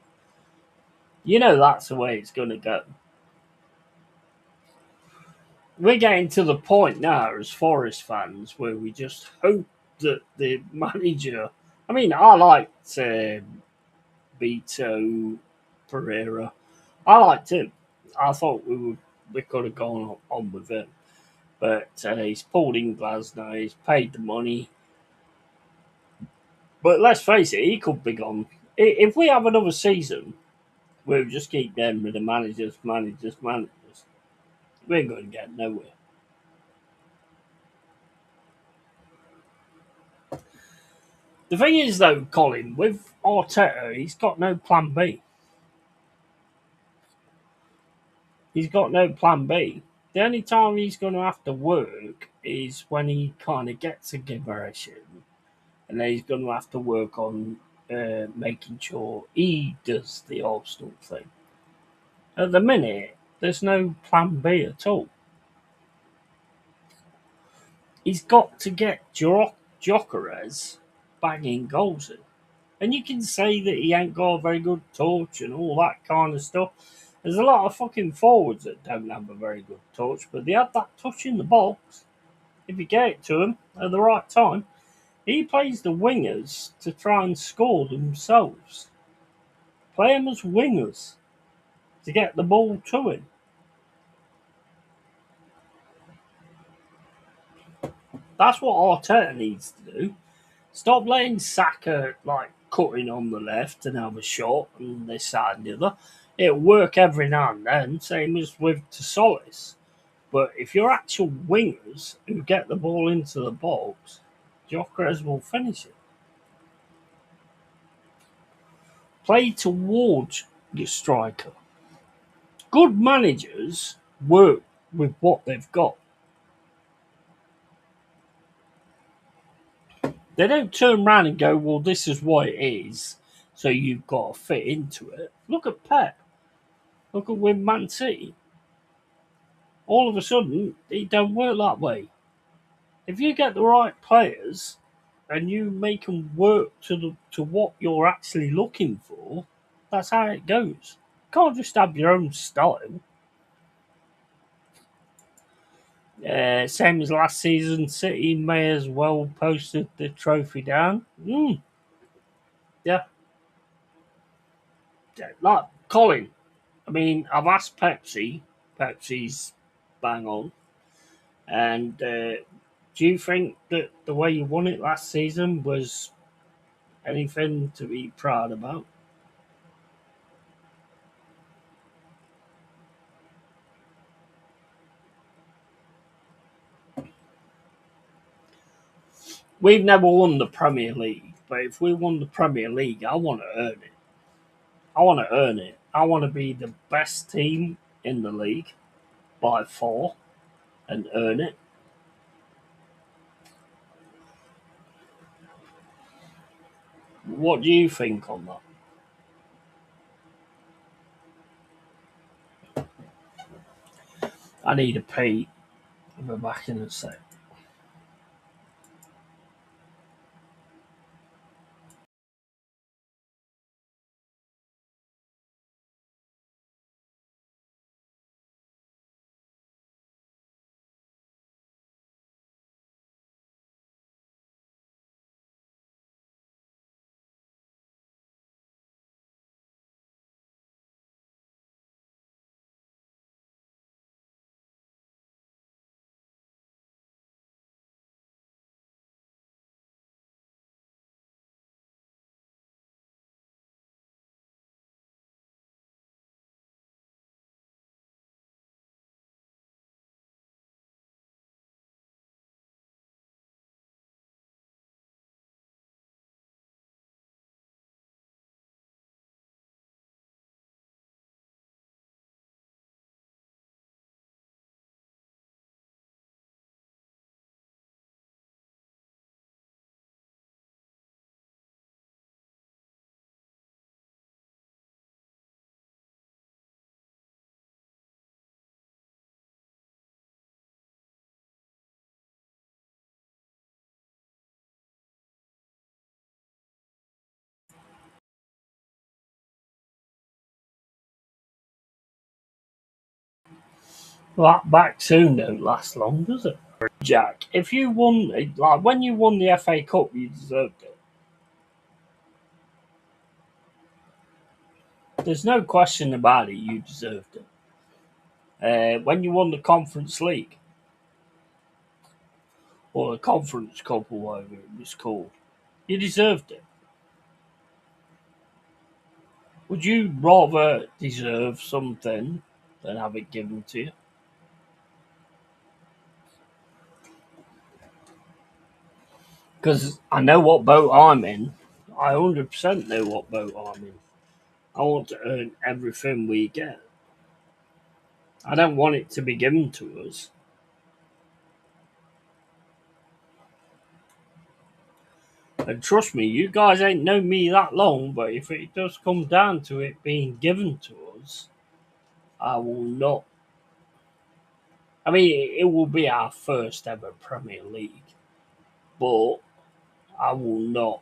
You know that's the way it's going to go. We're getting to the point now as Forest fans where we just hope that the manager. I mean, I liked Vito Pereira. I liked him. I thought we could have gone on with him, but he's pulled in Glasgow. He's paid the money. But let's face it, he could be gone. If we have another season where we just keep getting with the managers, we ain't going to get nowhere. The thing is, though, Colin, with Arteta, he's got no plan B. He's got no plan B. The only time he's going to have to work is when he kind of gets a generation, and then he's going to have to work on making sure he does the Arsenal thing. At the minute, there's no plan B at all. He's got to get Jokeres banging goals in. And you can say that he ain't got a very good touch and all that kind of stuff. There's a lot of fucking forwards that don't have a very good touch, but they have that touch in the box. If you get it to him at the right time, he plays the wingers to try and score themselves. Play them as wingers to get the ball to him. That's what Arteta needs to do. Stop letting Saka cutting on the left and have a shot and this side and the other. It'll work every now and then, same as with Solis. But if you're actual wingers who get the ball into the box, Gyökeres will finish it. Play towards your striker. Good managers work with what they've got. They don't turn around and go, well, this is what it is, so you've got to fit into it. Look at Pep. Look at with Man City. All of a sudden, it don't work that way. If you get the right players and you make them work to what you're actually looking for, that's how it goes. You can't just have your own style. Same as last season, City may as well posted the trophy down. Yeah. Like Colin. I mean, I've asked Pepsi. Pepsi's bang on. And do you think that the way you won it last season was anything to be proud about? We've never won the Premier League, but if we won the Premier League, I want to earn it. I want to earn it. I want to be the best team in the league by 4 and earn it. What do you think on that? I need a pee. I'll be back in a sec. Well, that back soon don't last long, does it? Jack, if you won, when you won the FA Cup, you deserved it. There's no question about it, you deserved it. When you won the Conference League, or the Conference Cup, or whatever it was called, you deserved it. Would you rather deserve something than have it given to you? Because I know what boat I'm in. I 100% know what boat I'm in. I want to earn everything we get. I don't want it to be given to us. And trust me, you guys ain't known me that long, but if it does come down to it being given to us, I will not. I mean, it will be our first ever Premier League, but I will not.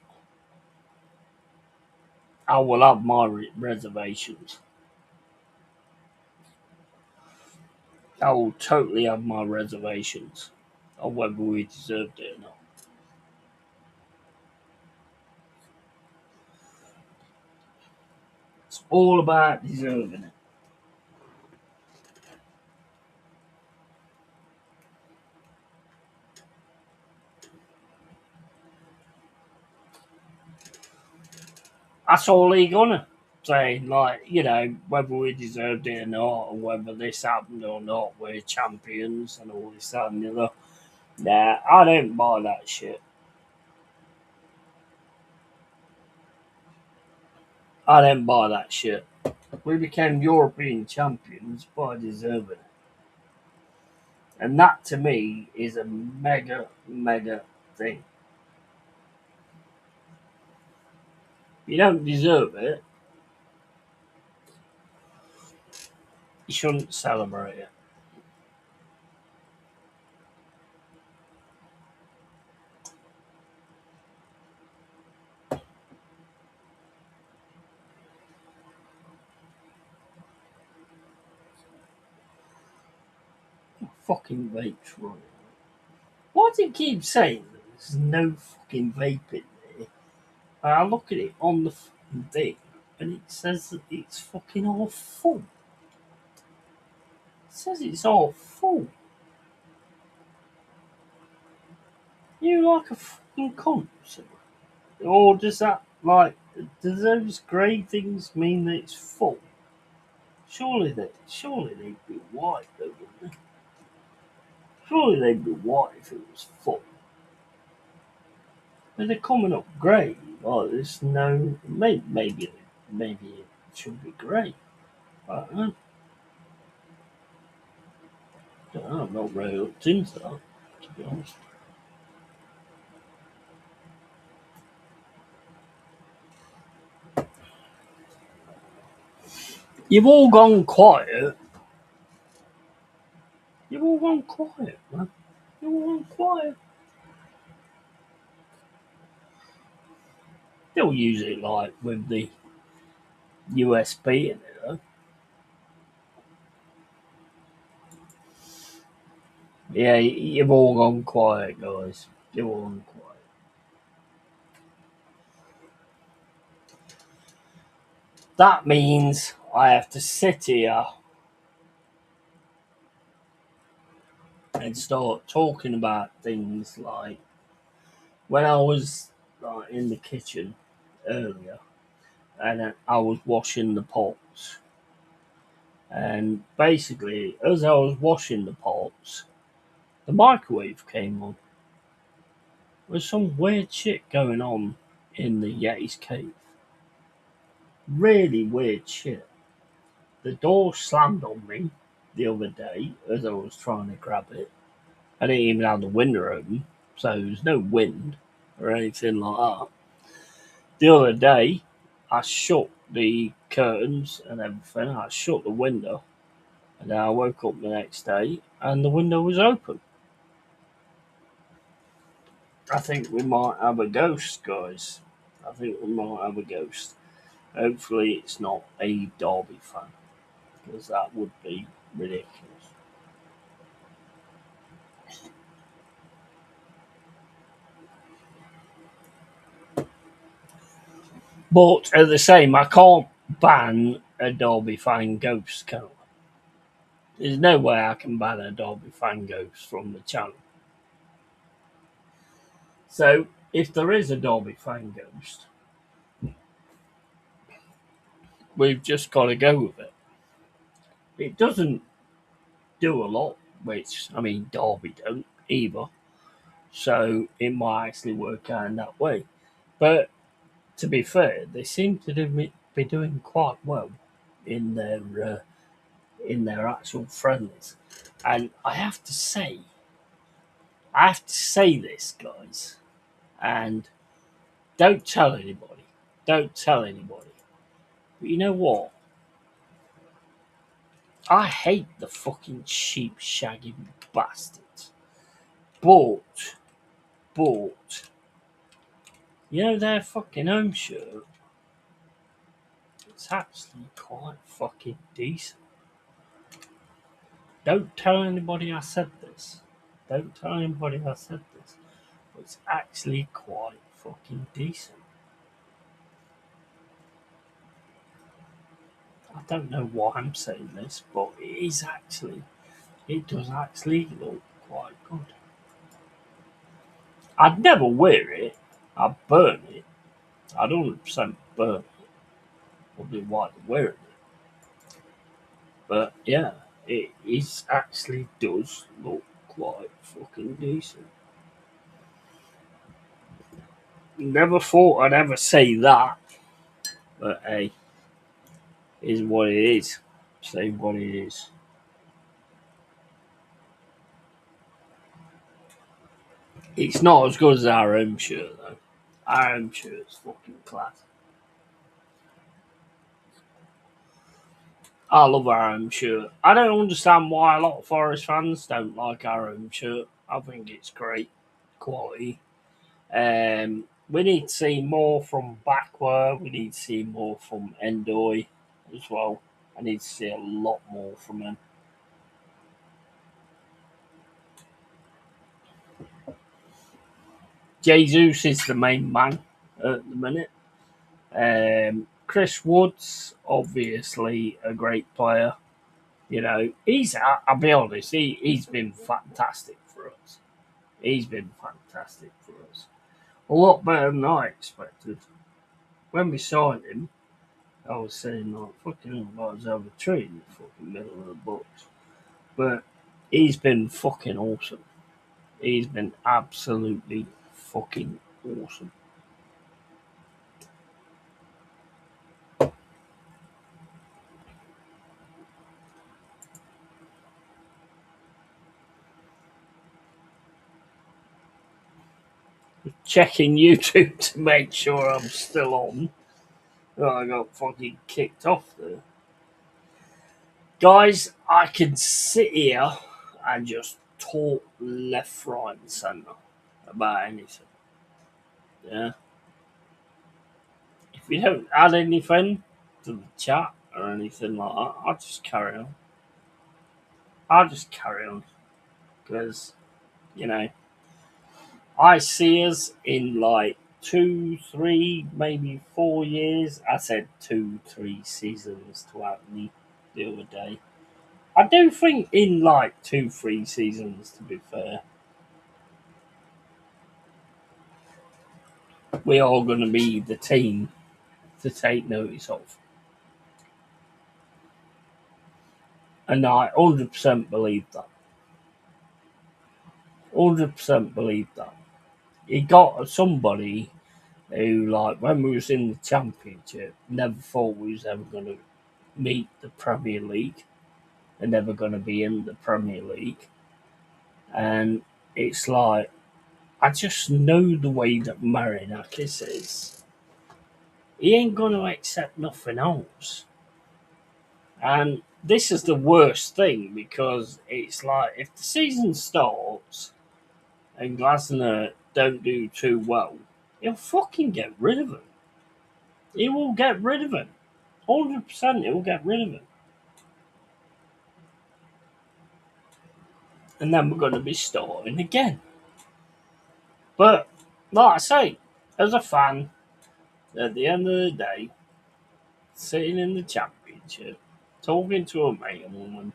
I will have my reservations. I will totally have my reservations on whether we deserved it or not. It's all about deserving it. That's all he gonna say, like, whether we deserved it or not, or whether this happened or not, we're champions and all this that and the other. Nah, I don't buy that shit. I don't buy that shit. We became European champions by deserving it. And that to me is a mega, mega thing. If you don't deserve it, you shouldn't celebrate it. Fucking vape's right. Why does it keep saying there's no fucking vape in there? And I look at it on the fucking thing and it says that it's fucking all full. It says it's all full. You like a fucking cunt. Or does that, like, does those grey things mean that it's full? Surely they'd be white though, wouldn't they? Surely they'd be white if it was full. But they're coming up grey. Oh, there's no. Maybe it should be grey. I don't know. I'm not really looked into that, to be honest. You've all gone quiet. You've all gone quiet, man. You've all gone quiet. They'll use it like with the USB in it, though. Yeah, you've all gone quiet, guys. You've all gone quiet. That means I have to sit here and start talking about things like when I was like in the kitchen earlier and I was washing the pots. And basically, as I was washing the pots, the microwave came on. There's some weird shit going on in the Yeti's cave. Really weird shit. The door slammed on me the other day as I was trying to grab it. I didn't even have the window open, so there's no wind or anything like that. The other day, I shut the curtains and everything. I shut the window, and then I woke up the next day and the window was open. I think we might have a ghost, guys. I think we might have a ghost. Hopefully, it's not a Derby fan, because that would be ridiculous. But at the same, I can't ban a Derby fan ghost, can I? There's no way I can ban a Derby fan ghost from the channel. So, if there is a Derby fan ghost, we've just got to go with it. It doesn't do a lot, which, I mean, Derby don't either. So, it might actually work out in that way. But to be fair, they seem to be doing quite well in their in their actual friendlies. And I have to say this, guys, and don't tell anybody. Don't tell anybody. But you know what? I hate the fucking sheep shagging bastards. But, you know their fucking home shirt? It's actually quite fucking decent. Don't tell anybody I said this. Don't tell anybody I said this. But it's actually quite fucking decent. I don't know why I'm saying this, but it does actually look quite good. I'd never wear it. I'd burn it. I'd 100% burn it. Probably why I'm wearing it. But yeah, actually does look quite fucking decent. Never thought I'd ever say that. But hey, is what it is. Say what it is. It's not as good as our home shirt though. Our home shirt's fucking class. I love our home shirt. I don't understand why a lot of Forest fans don't like our home shirt. I think it's great quality. We need to see more from Backward. We need to see more from Endoy as well. I need to see a lot more from him. Jesus is the main man at the minute. Chris Woods, obviously a great player. You know, I'll be honest, he's been fantastic for us. He's been fantastic for us. A lot better than I expected. When we signed him, I was saying, like, fucking hell, I was over a tree in the fucking middle of the box. But he's been fucking awesome. He's been absolutely fucking awesome. Checking YouTube to make sure I'm still on. Oh, I got fucking kicked off there. Guys, I can sit here and just talk left, right, and centre about anything. Yeah. If you don't add anything to the chat or anything like that, I'll just carry on. Because, you know, I see us in like 2, 3, maybe 4 years. I said 2, 3 seasons to Anthony the other day. I do think in like 2, 3 seasons, to be fair, we are going to be the team to take notice of. And I 100% believe that. 100% believe that. He got somebody who, like, when we was in the Championship, never thought we was ever going to meet the Premier League. They're never going to be in the Premier League. And it's like, I just know the way that Marinakis is. He ain't going to accept nothing else. And this is the worst thing because it's like, if the season starts and Glasner don't do too well, he'll fucking get rid of him. He will get rid of him. 100% he will get rid of him. And then we're going to be starting again. But, like I say, as a fan, at the end of the day, sitting in the Championship, talking to a mate and woman,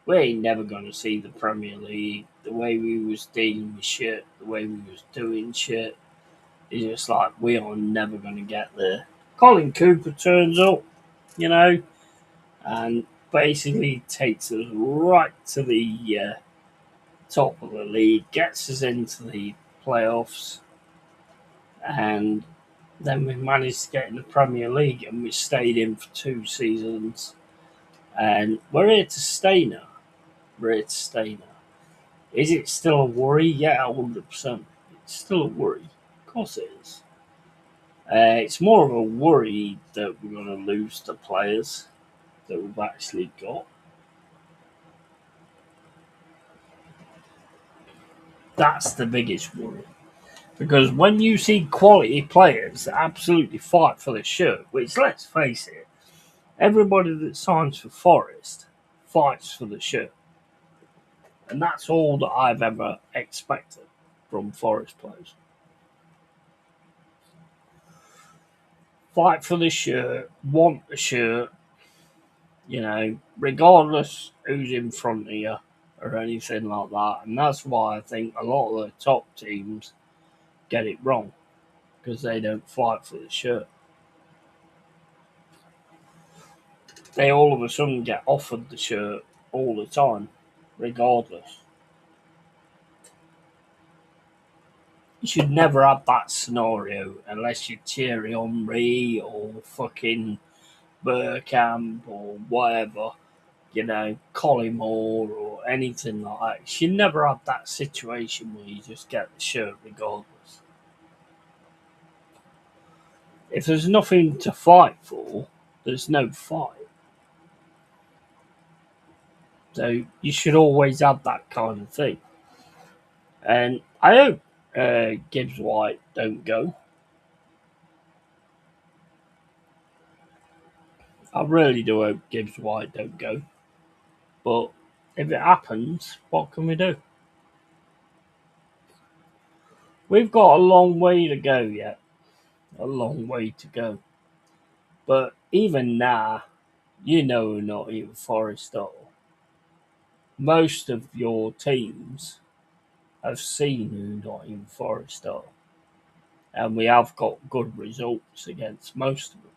we ain't never going to see the Premier League. The way we was dealing with shit, the way we was doing shit, it's just like, we are never going to get there. Colin Cooper turns up, you know, and basically takes us right to the top of the league, gets us into the playoffs, and then we managed to get in the Premier League, and we stayed in for 2 seasons. And we're here to stay now. We're here to stay now. Is it still a worry? Yeah, 100%. It's still a worry. Of course it is. It's more of a worry that we're going to lose the players that we've actually got. That's the biggest worry. Because when you see quality players that absolutely fight for the shirt, which let's face it, everybody that signs for Forest fights for the shirt. And that's all that I've ever expected from Forest players. Fight for the shirt, want the shirt, regardless who's in front of you or anything like that. And that's why I think a lot of the top teams get it wrong because they don't fight for the shirt. They all of a sudden get offered the shirt all the time, regardless. You should never have that scenario unless you're Thierry Henry or fucking Burkamp or whatever, Collymore or anything like that. You should never have that situation where you just get the shirt regardless. If there's nothing to fight for, there's no fight. So you should always have that kind of thing. And I hope Gibbs White don't go. I really do hope Gibbs White don't go. But if it happens, what can we do? We've got a long way to go yet. A long way to go. But even now, not even Forest are. Most of your teams have seen who Nottingham Forest are. And we have got good results against most of them.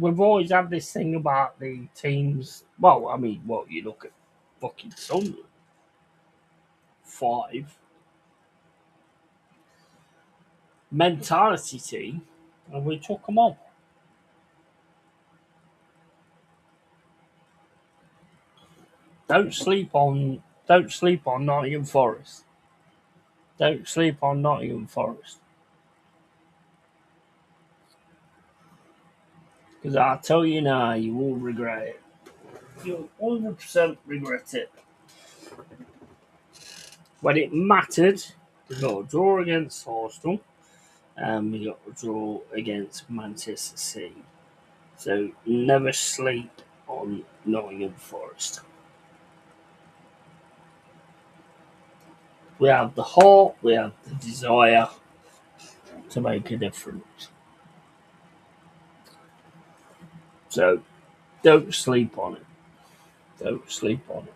We've always had this thing about the teams. Well, I mean, you look at fucking Sunderland. 5 mentality team, and we took them on. Don't sleep on Nottingham Forest. Don't sleep on Nottingham Forest. Because I tell you now, you will regret it. You'll 100% regret it. When it mattered, we got a draw against Arsenal, and we got a draw against Manchester City. So never sleep on Nottingham Forest. We have the heart, we have the desire to make a difference. So don't sleep on it. Don't sleep on it.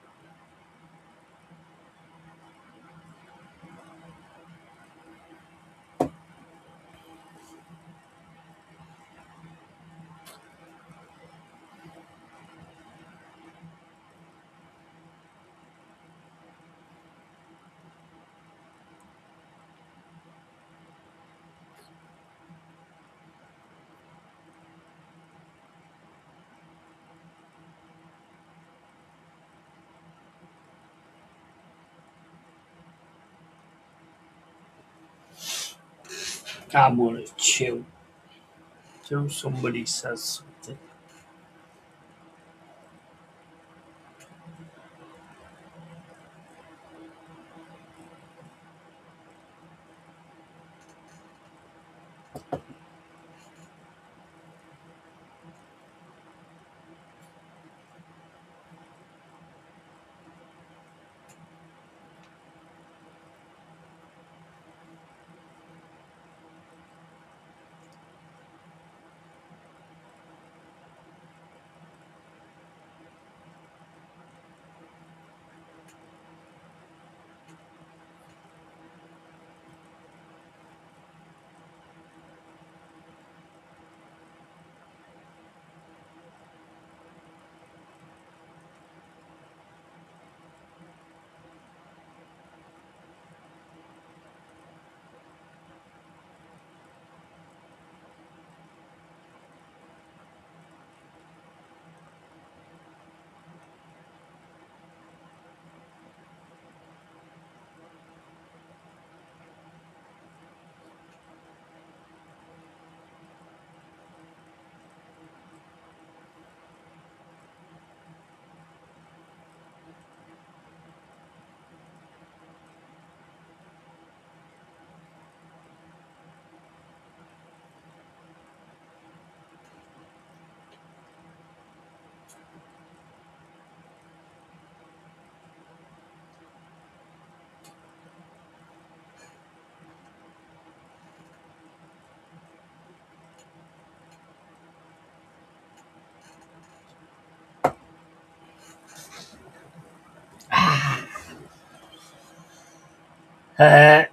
I'm gonna chill till somebody says something.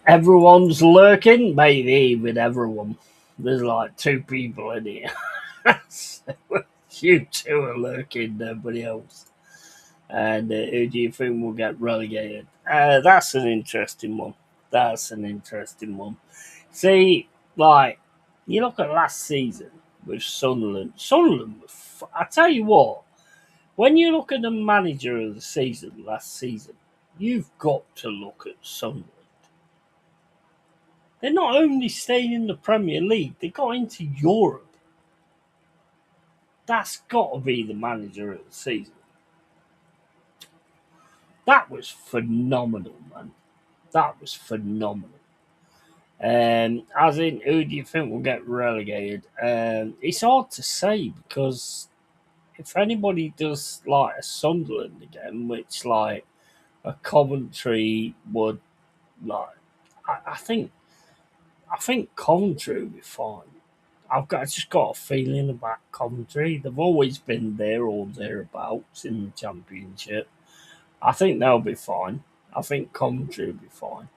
Everyone's lurking, maybe even everyone. There's like 2 people in here. So, you two are lurking, nobody else. And who do you think will get relegated? That's an interesting one. That's an interesting one. See, like, you look at last season with Sunderland. Sunderland, I tell you what, when you look at the manager of the season last season, you've got to look at Sunderland. They're not only staying in the Premier League, they got into Europe. That's got to be the manager of the season. That was phenomenal, man. That was phenomenal. As in, who do you think will get relegated? It's hard to say because if anybody does like a Sunderland again, which like a Coventry would like, I think Coventry will be fine. Just got a feeling about Coventry. They've always been there or thereabouts in the Championship. I think they'll be fine. I think Coventry will be fine.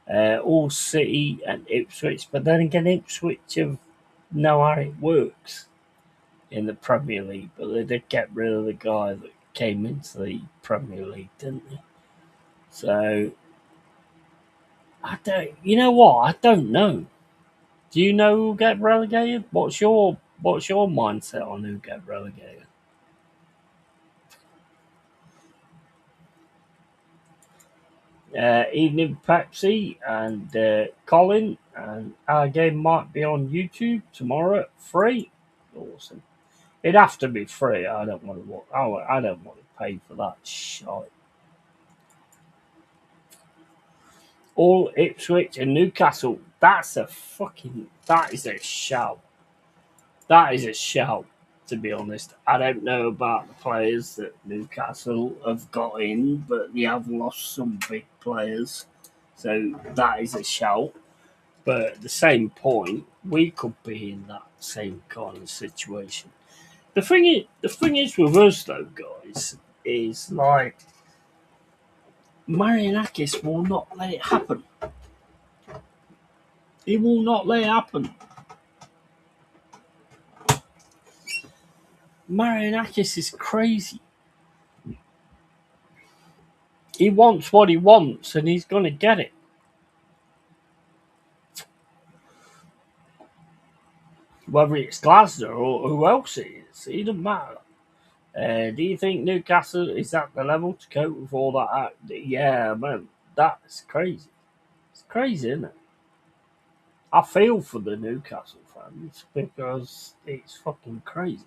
All City and Ipswich, but then again, Ipswich have know how it works in the Premier League, but they did get rid of the guy that came into the Premier League, didn't they? So I don't. You know what? I don't know. Do you know who'll get relegated? What's your mindset on who get relegated? Evening Pepsi and Colin, and our game might be on YouTube tomorrow at 3. Awesome. It'd have to be free. I don't want to watch. I don't want to pay for that shit. All Ipswich and Newcastle. That is a shout. That is a shout. To be honest, I don't know about the players that Newcastle have got in, but they have lost some big players. So that is a shout. But at the same point, we could be in that same kind of situation. The thing is with us though, guys, is like Marianakis will not let it happen. He will not let it happen. Marianakis is crazy. He wants what he wants, and he's going to get it. Whether it's Glasner or who else it is, it doesn't matter. Do you think Newcastle is at the level to cope with all that? Yeah, man, that's crazy. It's crazy, isn't it? I feel for the Newcastle fans because it's fucking crazy.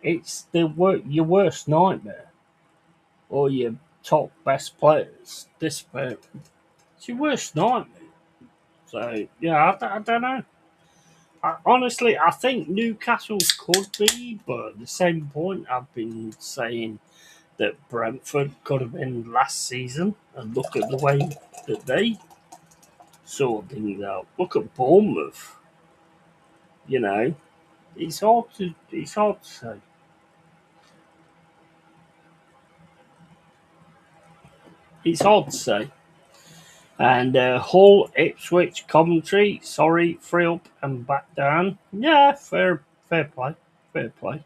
It's your worst nightmare, or your top best players disappearing. It's your worst nightmare. So yeah, I don't know. Honestly, I think Newcastle could be, but at the same point, I've been saying that Brentford could have been last season, and look at the way that they sort things out. Look at Bournemouth. You know, it's hard to say. It's hard to say. And Hull, Ipswich, Coventry, sorry, 3 up and back down. Yeah, fair play, fair play.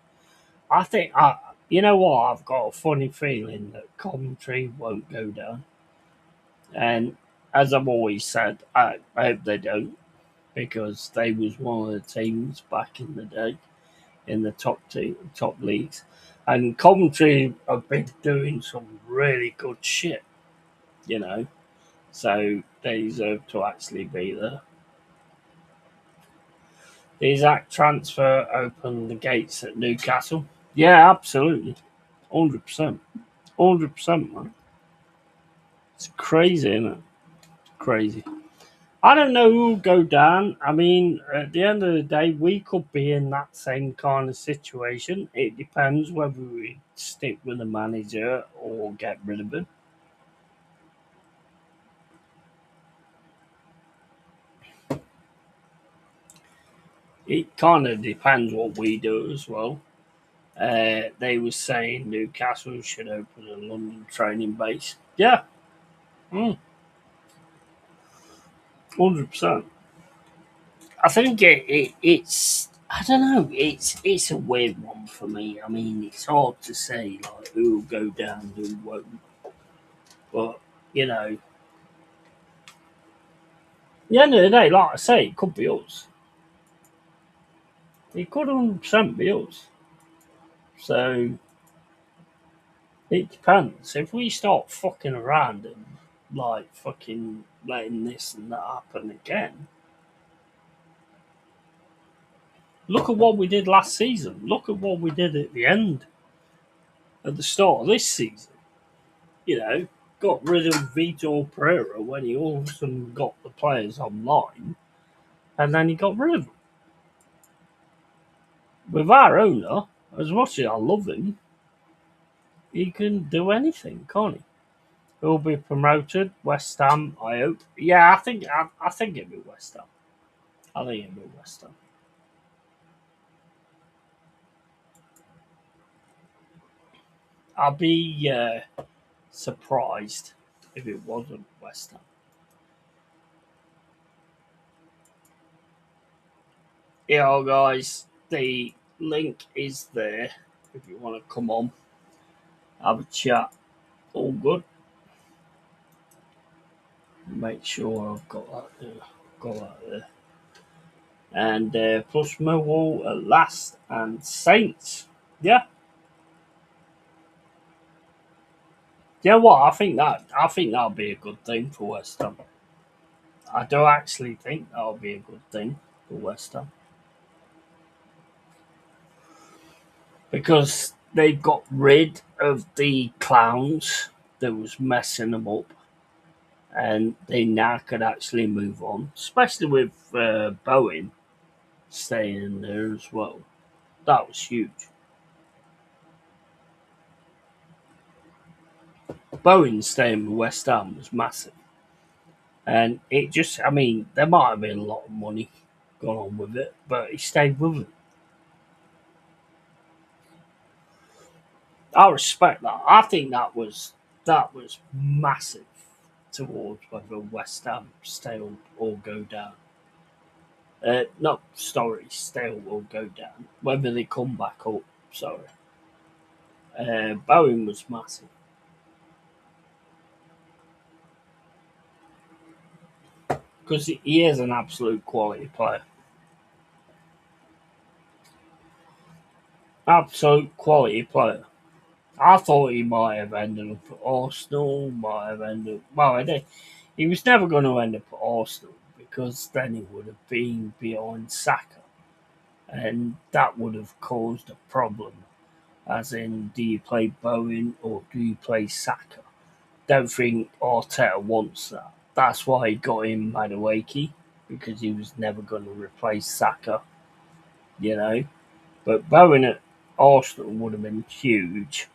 I think you know what? I've got a funny feeling that Coventry won't go down. And as I've always said, I hope they don't, because they was one of the teams back in the day in the top leagues, and Coventry have been doing some really good shit, you know. So they deserve to actually be there. The exact transfer opened the gates at Newcastle. Yeah, absolutely, 100%, 100%, man. It's crazy, isn't it? Crazy. I don't know who'll go down. I mean, at the end of the day, we could be in that same kind of situation. It depends whether we stick with the manager or get rid of him. It kind of depends what we do as well. They were saying Newcastle should open a London training base. Yeah. Mm. 100%. I think it's I don't know. It's a weird one for me. I mean, it's hard to say like who will go down, who won't. But you know, at the end of the day, like I say, it could be us. It could 100% be us. So it depends. If we start fucking around and like fucking letting this and that happen again, look at what we did last season. Look at what we did at the end, at the start of this season. You know, got rid of Vitor Pereira when he all of a sudden got the players online, and then he got rid of them. With our owner, as much as I love him, he can do anything, can't he? He'll be promoted. West Ham, I hope. Yeah, I think it'll be West Ham. I think it'll be West Ham. I'll be surprised if it wasn't West Ham. Yeah, guys, the link is there if you want to come on, have a chat. All good. Make sure I've got that there. Got that there. And plus Millwall at last and Saints. Yeah. Yeah, what I think that'll be a good thing for West Ham. I do actually think that'll be a good thing for West Ham because they've got rid of the clowns that was messing them up, and they now could actually move on, especially with Bowen staying in there as well. That was huge. Bowen staying with West Ham was massive. And it just, I mean, there might have been a lot of money gone on with it, but he stayed with them. I respect that. I think that was massive towards whether West Ham stay or go down. Not sorry, stay or go down. Whether they come back up. Sorry. Bowen was massive because he is an absolute quality player. Absolute quality player. I thought he might have ended up at Arsenal, might have ended up. Well, I did. He was never going to end up at Arsenal because then he would have been behind Saka. And that would have caused a problem. As in, do you play Bowen or do you play Saka? Don't think Arteta wants that. That's why he got in Madueke because he was never going to replace Saka, you know. But Bowen at Arsenal would have been huge.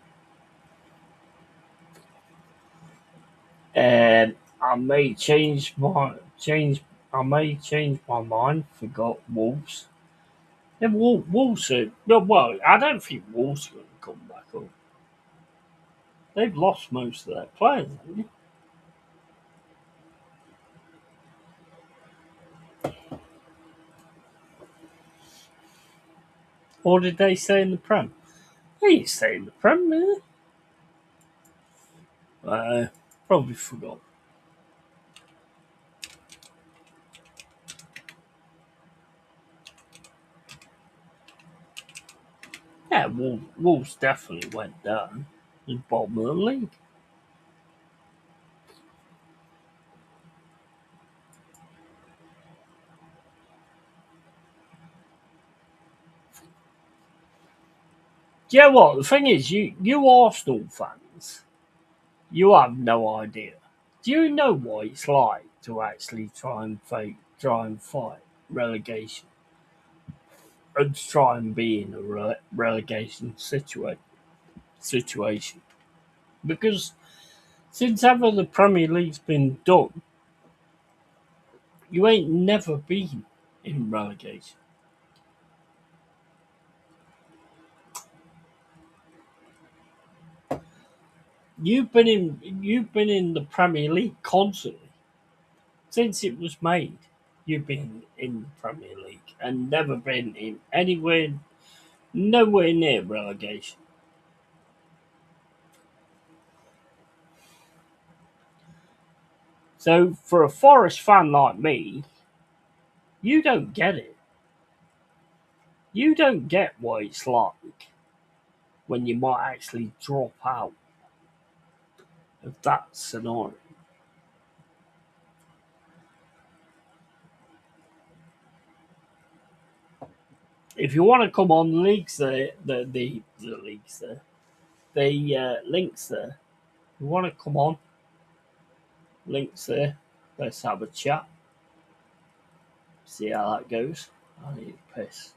And I may change. I may change my mind. Forgot Wolves. Yeah, Wolves are well. I don't think Wolves are going to come back up. They've lost most of their players, haven't they? Or did they stay in the Prem? They didn't stay in the Prem, did they? Probably forgot. Yeah, Wolves definitely went down. The bottom of the league. Yeah, what? The thing is, you Arsenal fans, you have no idea. Do you know what it's like to actually try and fight relegation, and try and be in a relegation situation? Because since ever the Premier League's been done, you ain't never been in relegation. You've been in the Premier League constantly Since it was made, you've been in the Premier League and never been in anywhere, nowhere near relegation. So for a Forest fan like me, you don't get it. You don't get what it's like when you might actually drop out of that scenario. If you want to come on leagues there, the leagues there, the links there. If you want to come on links there, let's have a chat. See how that goes. I need a piss.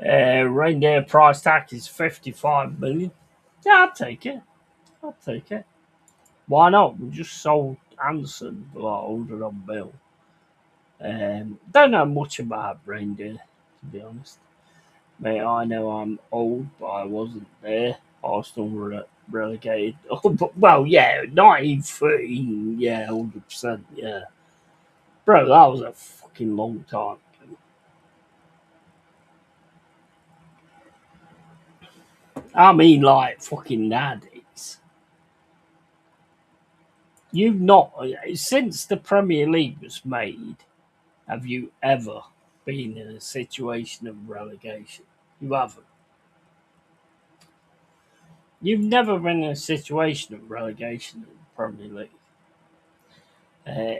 Reindeer price tag is 55 million. Yeah, I'll take it. I'll take it. Why not? We just sold Anderson for like 100 odd mil. Don't know much about Reindeer, to be honest. Mate, I know I'm old, but I wasn't there. Arsenal were relegated. Oh, but, well, yeah, 1913, yeah, 100%, yeah. Bro, that was a fucking long time ago. I mean, like, fucking nowadays. You've not, since the Premier League was made, have you ever been in a situation of relegation? You haven't. You've never been in a situation of relegation in the Premier League.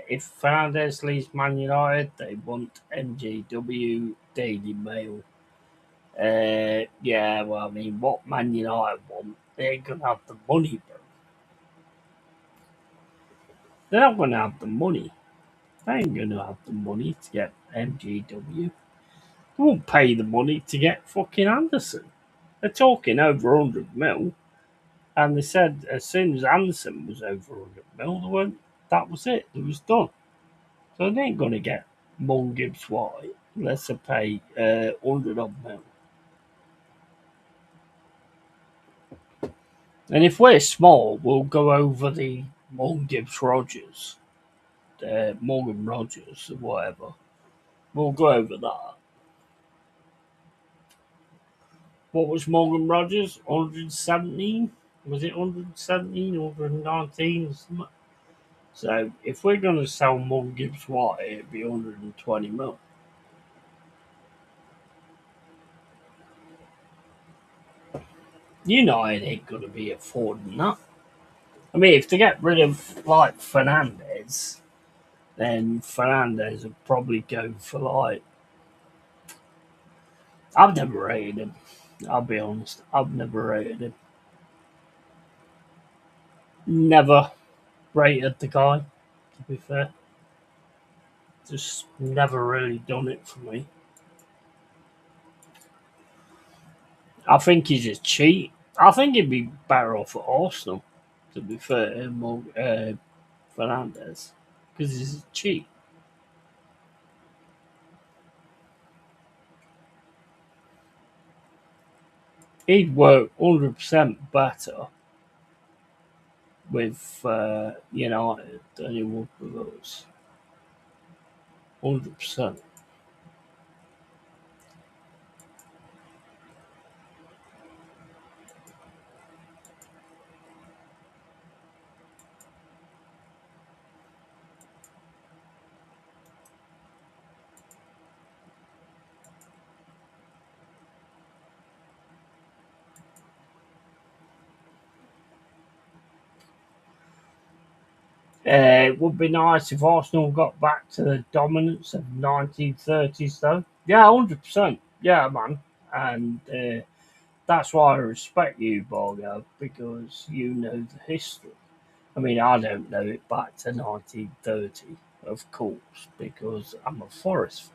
If Fernandez leaves Man United, they want MGW Daily Mail. Yeah, well, I mean, what Man United want, they're going to have the money, bro. They're not going to have the money. They ain't going to have the money to get MGW. They won't pay the money to get fucking Anderson. They're talking over 100 mil. And they said as soon as Anderson was over 100 mil, they went, that was it. It was done. So they ain't going to get Mon Gibbs White unless they pay 100 odd mil. And if we're small, we'll go over the Mon Gibbs Rogers, Morgan Rogers, or whatever. We'll go over that. What was Morgan Rogers? 117? Was it 117, 119 or something? So if we're going to sell Mon Gibbs White, it'd be 120 mil. United ain't going to be affording that. I mean, if they get rid of, like, Fernandez, then Fernandez would probably go for, like, I've never rated him. I'll be honest. I've never rated him. Never rated the guy, to be fair. Just never really done it for me. I think he's a cheat. I think he'd be better off at Arsenal, to be fair, Fernandez, because he's a cheat. He'd work 100% better with United than he would with us. 100%. It would be nice if Arsenal got back to the dominance of 1930s, though. Yeah, 100%. Yeah, man. And that's why I respect you, Borgo, because you know the history. I mean, I don't know it back to 1930, of course, because I'm a Forest.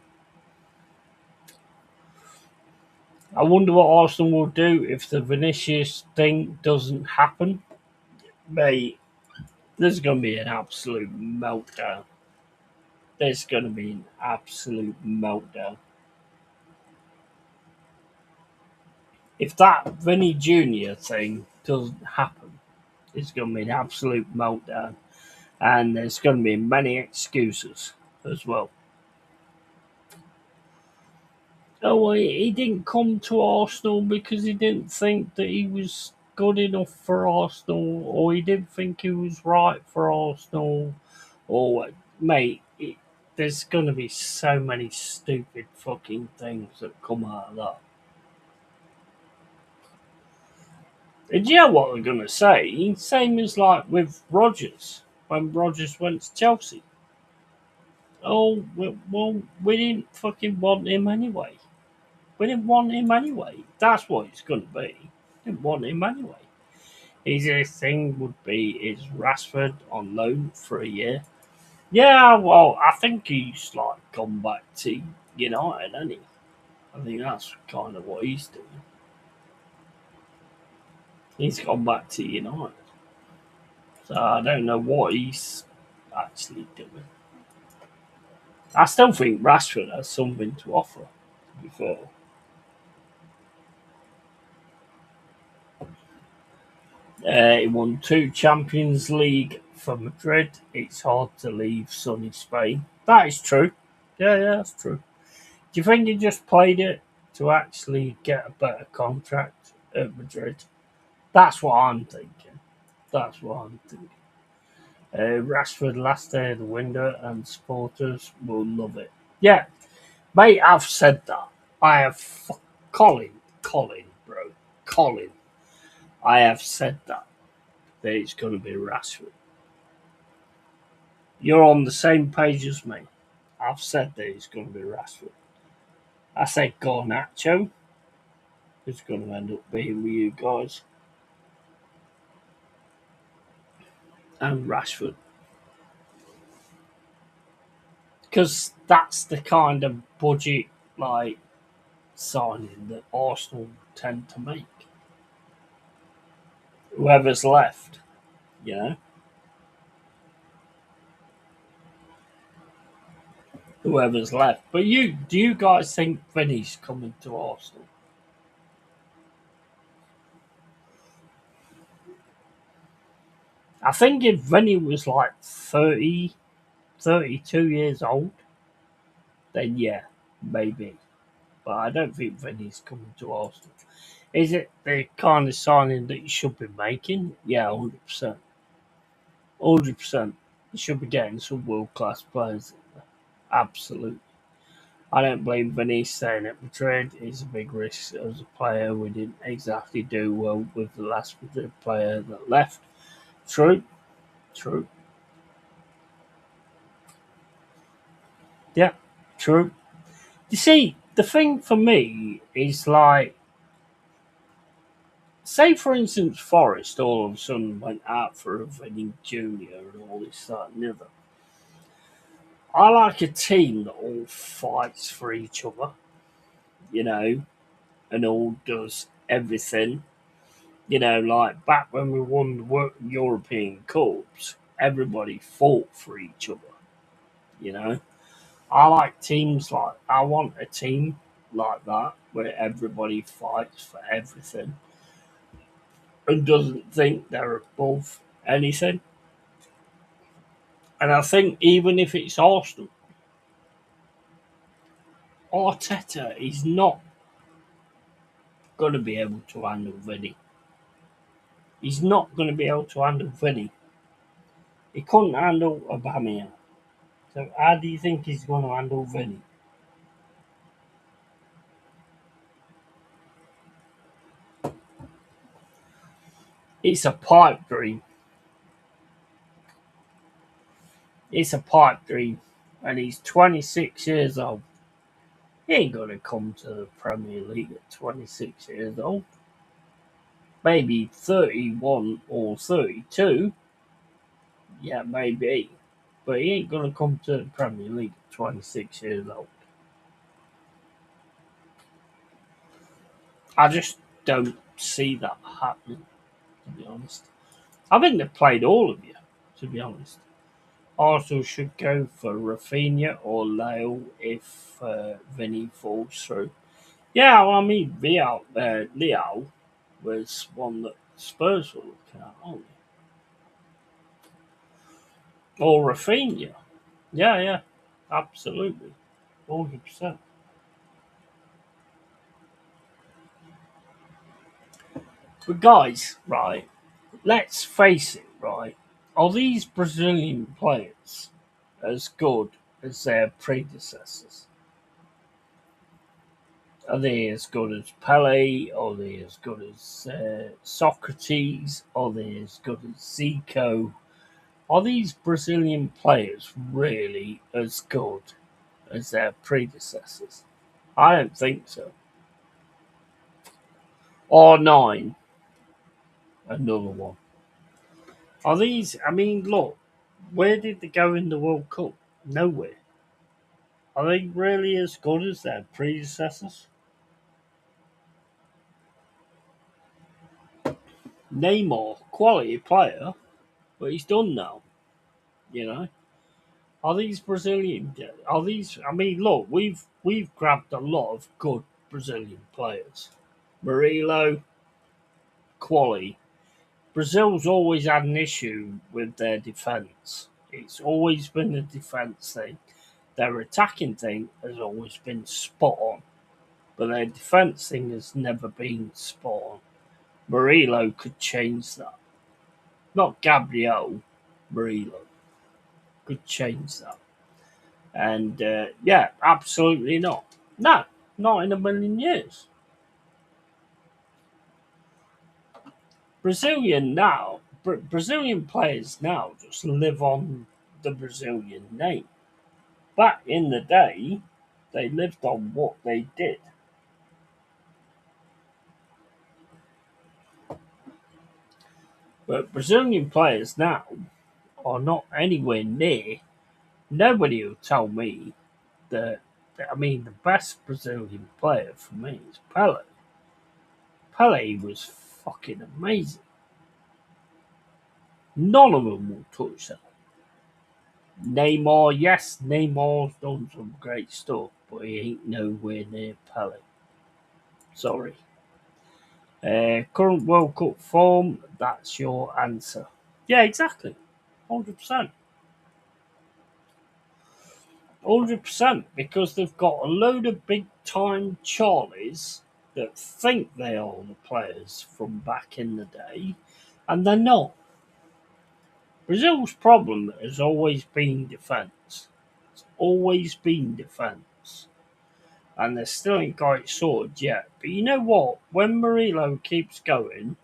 I wonder what Arsenal will do if the Vinicius thing doesn't happen. Mate, there's going to be an absolute meltdown. There's going to be an absolute meltdown. If that Vinny Jr. thing doesn't happen, it's going to be an absolute meltdown. And there's going to be many excuses as well. Oh, well, he didn't come to Arsenal because he didn't think that he was good enough for Arsenal, or he didn't think he was right for Arsenal, or mate, there's going to be so many stupid fucking things that come out of that. And you know what they're going to say? Same as like with Rodgers when Rodgers went to Chelsea. Oh, well, we didn't fucking want him anyway. We didn't want him anyway. That's what it's going to be. Didn't want him anyway. Easiest thing would be is Rashford on loan for a year. Yeah, well, I think he's like gone back to United, hasn't he? I think that's kind of what he's doing. He's gone back to United. So I don't know what he's actually doing. I still think Rashford has something to offer, to be fair. He won 2 Champions League for Madrid. It's hard to leave sunny Spain. That is true. Yeah, that's true. Do you think he just played it to actually get a better contract at Madrid? That's what I'm thinking. That's what I'm thinking. Rashford last day of the window, and supporters will love it. Yeah, mate, I've said that. I have. Colin, bro. Colin. I have said that it's going to be Rashford. You're on the same page as me. I've said that it's going to be Rashford. I said Garnacho is going to end up being with you guys and Rashford. Because that's the kind of budget like signing that Arsenal tend to make. Whoever's left, you know, whoever's left. But do you guys think Vinny's coming to Arsenal? I think if Vinny was like 30, 32 years old, then yeah, maybe. But I don't think Vinny's coming to Arsenal. Is it the kind of signing that you should be making? Yeah, 100%. 100%. You should be getting some world class players in there. Absolutely. I don't blame Vinny staying at Madrid. He's a big risk as a player. We didn't exactly do well with the last Madrid player that left. True. True. Yeah, true. You see, the thing for me is like, say for instance, Forest all of a sudden went out for a Vinny Junior and all this, that, and the other. I like a team that all fights for each other, you know, and all does everything. You know, like back when we won the European Cups, everybody fought for each other. You know, I like teams like I want a team like that where everybody fights for everything and doesn't think they're above anything. And I think even if it's Arsenal, Arteta is not going to be able to handle Vinny. He's not going to be able to handle Vinny. He couldn't handle Aubameyang. So how do you think he's going to handle Vinny? It's a pipe dream. It's a pipe dream. And he's 26 years old. He ain't going to come to the Premier League at 26 years old. Maybe 31 or 32. Yeah, maybe. But he ain't going to come to the Premier League at 26 years old. I just don't see that happening, to be honest. I think they've played all of you, to be honest. Arsenal should go for Rafinha or Lyle if Vinny falls through. Yeah, well, I mean, Leo was one that Spurs were looking at, aren't they? Or Rafinha. Yeah, yeah, absolutely. 100%. But guys, right, let's face it, right? Are these Brazilian players as good as their predecessors? Are they as good as Pele? Are they as good as Socrates? Are they as good as Zico? Are these Brazilian players really as good as their predecessors? I don't think so. R9, another one. Are these, I mean, look, where did they go in the World Cup? Nowhere. Are they really as good as their predecessors? Neymar, quality player, but he's done now, you know. Are these Brazilian? Are these? I mean, look, we've grabbed a lot of good Brazilian players. Murilo, quality. Brazil's always had an issue with their defence. It's always been a defence thing. Their attacking thing has always been spot on, but their defence thing has never been spot on. Murilo could change that. Not Gabriel, Murilo could change that. And yeah, absolutely not. No, not in a million years. Brazilian players now just live on the Brazilian name. Back in the day, they lived on what they did. But Brazilian players now are not anywhere near. Nobody will tell me that. I mean, the best Brazilian player for me is Pele. Pele was fucking amazing. None of them will touch that. Neymar, yes, Neymar's done some great stuff, but he ain't nowhere near Pele. Sorry. Current World Cup form, that's your answer. Yeah, exactly. 100%. 100%, because they've got a load of big time Charlies that think they are the players from back in the day, and they're not. Brazil's problem has always been defence. It's always been defence. And they still ain't got it sorted yet. But you know what? When Murilo keeps going,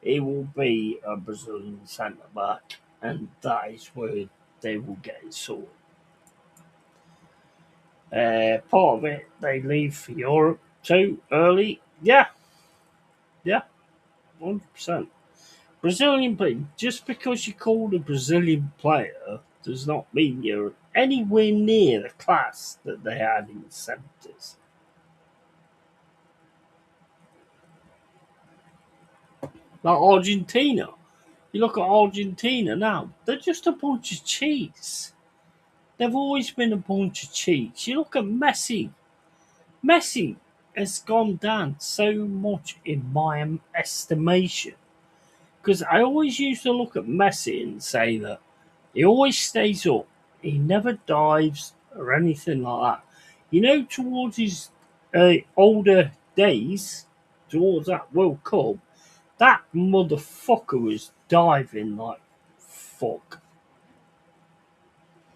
he will be a Brazilian centre back, and that is where they will get it sorted. Part of it, they leave for Europe too early. Yeah, yeah, 100%. Brazilian player, just because you're called a Brazilian player does not mean you're anywhere near the class that they had in the 70s. Like Argentina. You look at Argentina now, they're just a bunch of cheats. They've always been a bunch of cheats. You look at Messi. Messi has gone down so much in my estimation. Because I always used to look at Messi and say that he always stays up. He never dives or anything like that. You know, towards his older days, towards that World Cup, that motherfucker was diving like fuck.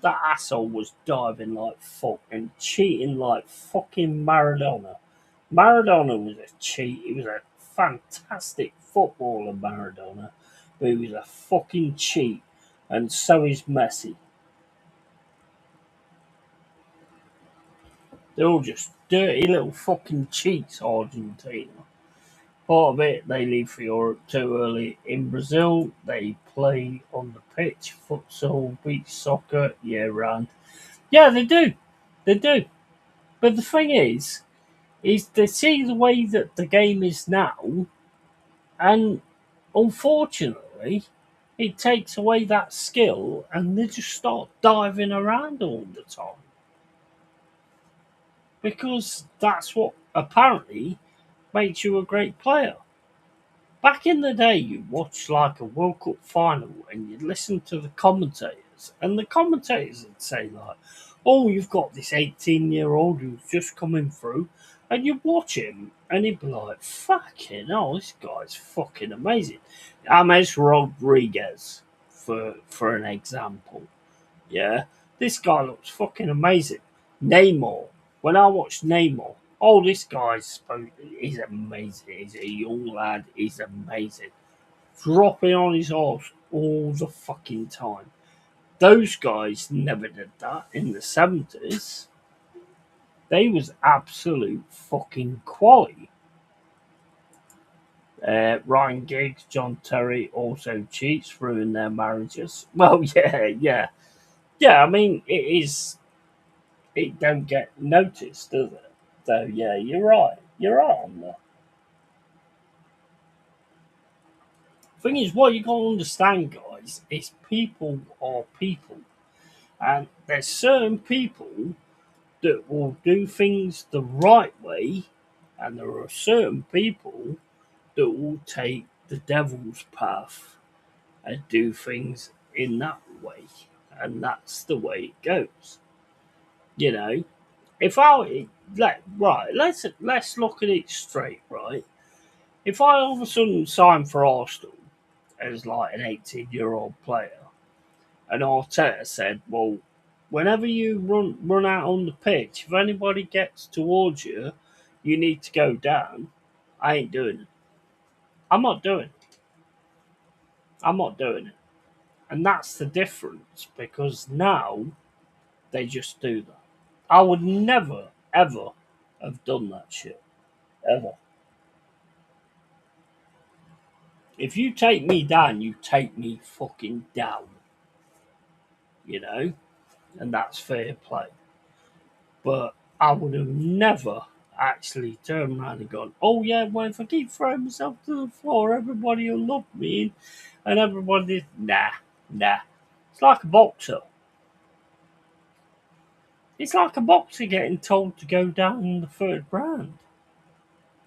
That asshole was diving like fuck and cheating like fucking Maradona. Maradona was a cheat. He was a fantastic footballer, Maradona, but he was a fucking cheat, and so is Messi. They're all just dirty little fucking cheats, Argentina. Part of it, they leave for Europe too early. In Brazil, they play on the pitch, futsal, beach soccer, year round. Yeah, they do. They do. But the thing is they see the way that the game is now, and unfortunately, it takes away that skill, and they just start diving around all the time because that's what apparently makes you a great player. Back in the day, you watched like a World Cup final and you'd listen to the commentators, and the commentators would say, like, oh, you've got this 18-year-old who's just coming through, and you watch him and he'd be like, fucking hell, this guy's fucking amazing. James Rodriguez, for an example. Yeah, this guy looks fucking amazing. Neymar. When I watch Neymar, oh, this he's amazing. He's a young lad. He's amazing. Dropping on his horse all the fucking time. Those guys never did that in the 70s. They was absolute fucking quality. Ryan Giggs, John Terry also cheats, ruin their marriages. Well, yeah. Yeah, I mean, it don't get noticed, does it? So yeah, you're right. You're right on that. Thing is, what you gotta understand, guys, is people are people, and there's certain people that will do things the right way, and there are certain people that will take the devil's path and do things in that way, and that's the way it goes. You know, if I let's look at it straight, right? If I all of a sudden sign for Arsenal as like an 18-year-old player, and Arteta said, well, whenever you run out on the pitch, if anybody gets towards you, you need to go down. I ain't doing it. I'm not doing it. I'm not doing it. And that's the difference because now they just do that. I would never, ever have done that shit. Ever. If you take me down, you take me fucking down. You know? And that's fair play. But I would have never actually turned around and gone, oh yeah, well, if I keep throwing myself to the floor, everybody will love me. And everybody, nah. It's like a boxer. It's like a boxer getting told to go down in the third round.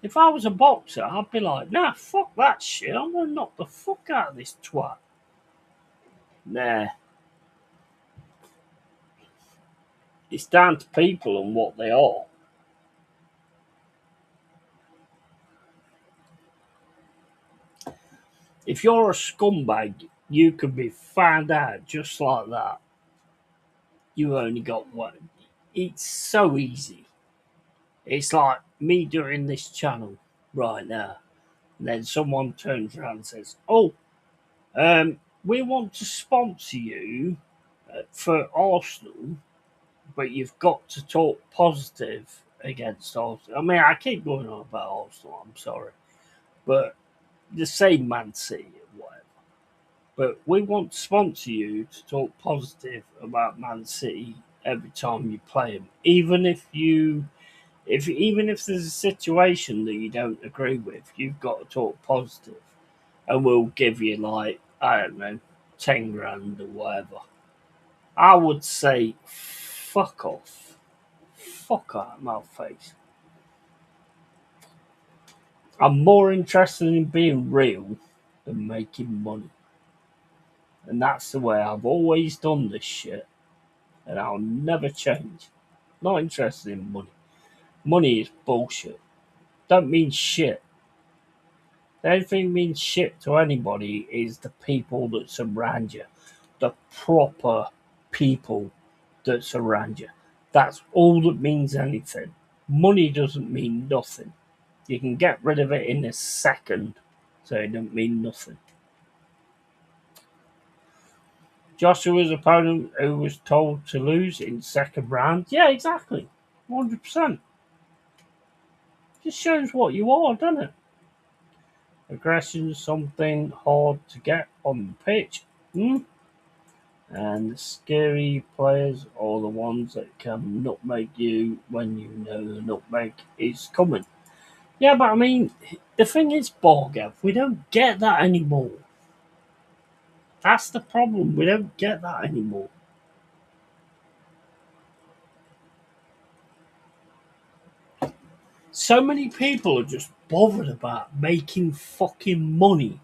If I was a boxer, I'd be like, nah, fuck that shit. I'm going to knock the fuck out of this twat. Nah. It's down to people and what they are. If you're a scumbag, you could be found out just like that. You only got one. It's so easy. It's like me doing this channel right now. And then someone turns around and says, oh, we want to sponsor you for Arsenal, but you've got to talk positive against Arsenal. I mean, I keep going on about Arsenal, I'm sorry. But the same Man City or whatever. But we want to sponsor you to talk positive about Man City every time you play them, even if there's a situation that you don't agree with, you've got to talk positive. and we'll give you like, I don't know, 10 grand or whatever. I would say, fuck off. Fuck out of my face. I'm more interested in being real than making money. And that's the way I've always done this shit. And I'll never change. Not interested in money. Money is bullshit. Don't mean shit. The only thing means shit to anybody is the people that surround you. The proper people that surround you. That's all that means anything. Money doesn't mean nothing. You can get rid of it in a second, so it doesn't mean nothing. Joshua's opponent, who was told to lose in second round, yeah, exactly, 100%. Just shows what you are, doesn't it? Aggression is something hard to get on the pitch. And the scary players are the ones that can nutmeg you when you know the nutmeg is coming. Yeah, but I mean, the thing is, Borgev, we don't get that anymore. That's the problem. We don't get that anymore. So many people are just bothered about making fucking money.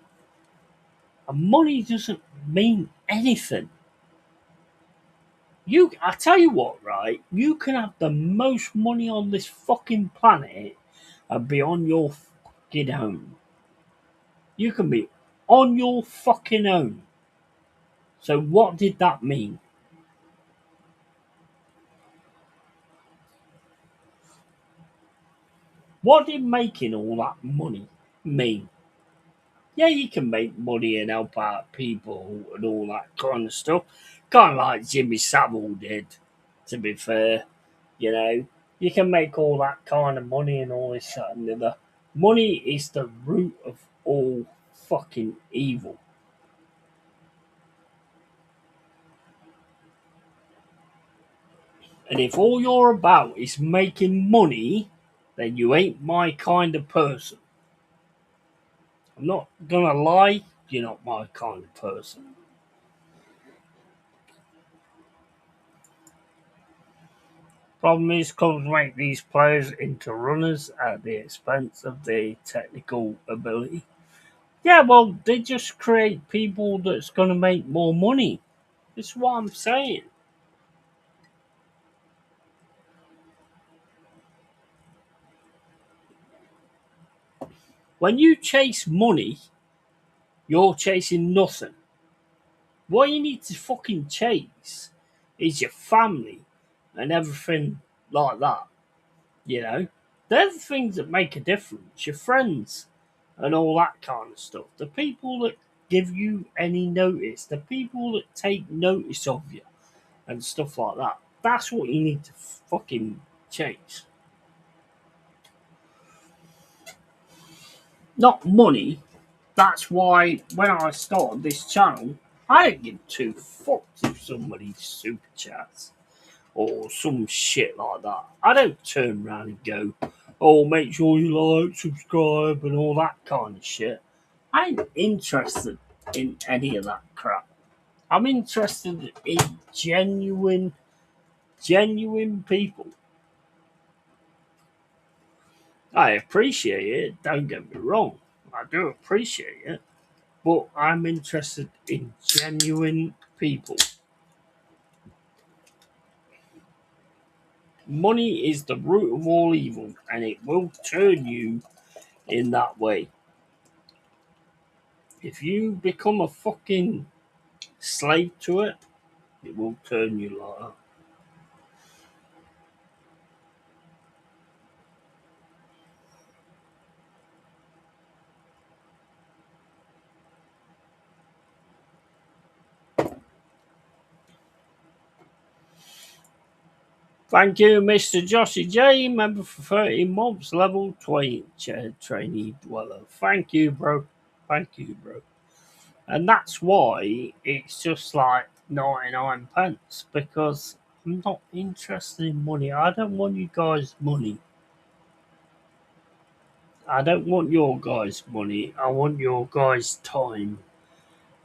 And money doesn't mean anything. I tell you what, right? You can have the most money on this fucking planet and be on your fucking own. You can be on your fucking own. So what did that mean? What did making all that money mean? Yeah, you can make money and help out people and all that kind of stuff. Kind of like Jimmy Savile did, to be fair. You know, you can make all that kind of money and all this, that, and the other. Money is the root of all fucking evil. And if all you're about is making money, then you ain't my kind of person. I'm not gonna lie, you're not my kind of person. Problem is, clubs make these players into runners at the expense of their technical ability. Yeah, well, they just create people that's gonna make more money. That's what I'm saying. When you chase money, you're chasing nothing. What you need to fucking chase is your family and everything like that. You know, they're the things that make a difference. Your friends and all that kind of stuff. The people that give you any notice, the people that take notice of you and stuff like that. That's what you need to fucking chase. Not money. That's why when I started this channel, I didn't give two fucks if somebody super chats or some shit like that. I don't turn around and go, oh, make sure you like, subscribe, and all that kind of shit. I ain't interested in any of that crap. I'm interested in genuine people. I appreciate it, don't get me wrong. I do appreciate it. But I'm interested in genuine people. Money is the root of all evil, and it will turn you in that way. If you become a fucking slave to it, it will turn you like that. Thank you, Mr. Joshy J, member for 30 months, level 20 trainee dweller. Thank you, bro. Thank you, bro. And that's why it's just like 99 pence, because I'm not interested in money. I don't want you guys' money. I don't want your guys' money. I want your guys' time,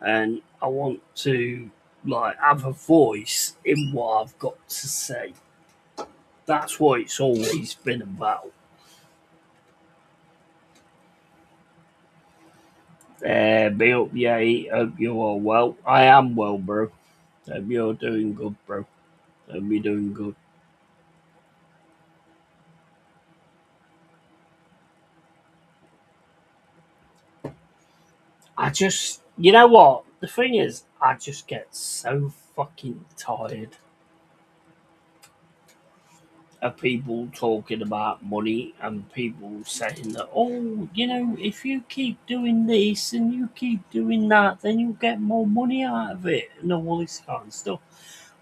and I want to have a voice in what I've got to say. That's what it's always been about. Be up, yeah. Hope you're all well. I am well, bro. Hope you're doing good, bro. Hope you're doing good. You know what? The thing is, I just get so fucking tired of people talking about money and people saying that, oh, if you keep doing this and you keep doing that, then you'll get more money out of it and all this kind of stuff.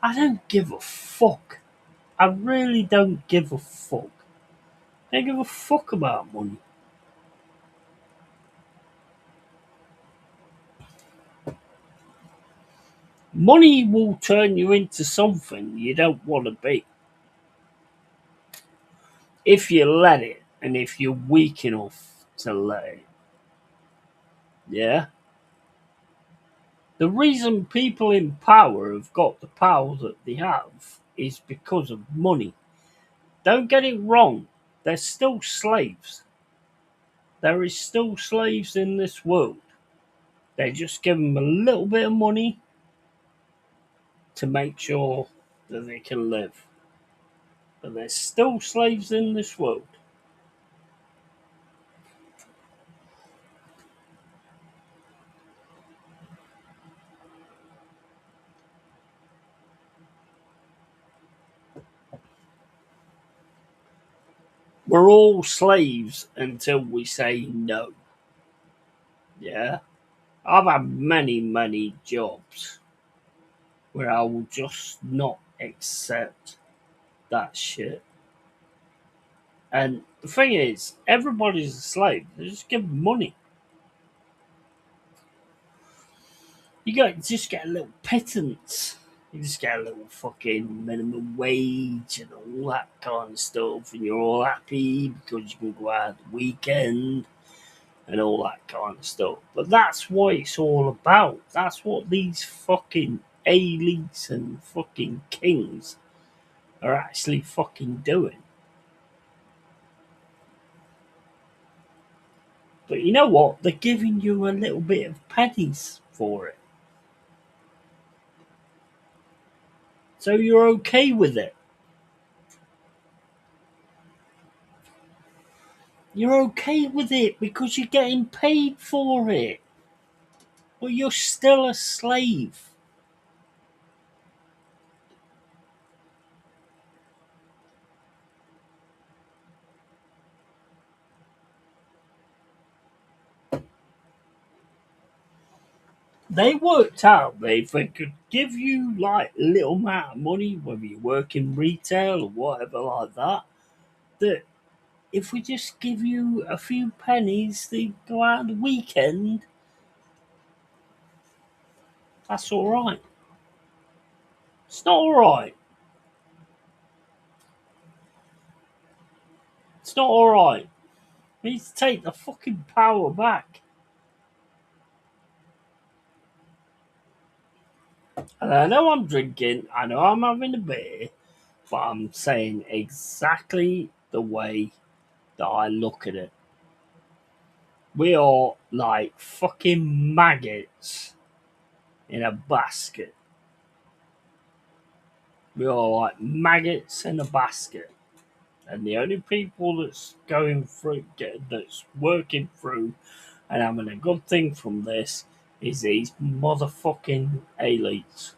I don't give a fuck. I really don't give a fuck. I don't give a fuck about money. Money will turn you into something you don't want to be if you let it and if you're weak enough to let it. Yeah? The reason people in power have got the power that they have is because of money. Don't get it wrong, they're still slaves. There is still slaves in this world. They just give them a little bit of money to make sure that they can live. But there's still slaves in this world. We're all slaves until we say no. Yeah? I've had many, many jobs where I will just not accept that shit. And the thing is, everybody's a slave. They just give them money. Just get a little pittance. You just get a little fucking minimum wage and all that kind of stuff, and you're all happy because you can go out the weekend and all that kind of stuff. But that's what it's all about. That's what these fucking elites and fucking kings are actually fucking doing. But you know what? They're giving you a little bit of pennies for it. So you're okay with it. You're okay with it because you're getting paid for it. But you're still a slave. They worked out that if they could give you a little amount of money, whether you work in retail or whatever like that if we just give you a few pennies to go out on the weekend, that's all right. It's not all right. It's not all right. We need to take the fucking power back. And I know I'm drinking, I know I'm having a beer, but I'm saying exactly the way that I look at it. We are like fucking maggots in a basket. We are like maggots in a basket. And the only people that's working through and having a good thing from this is these motherfucking elites.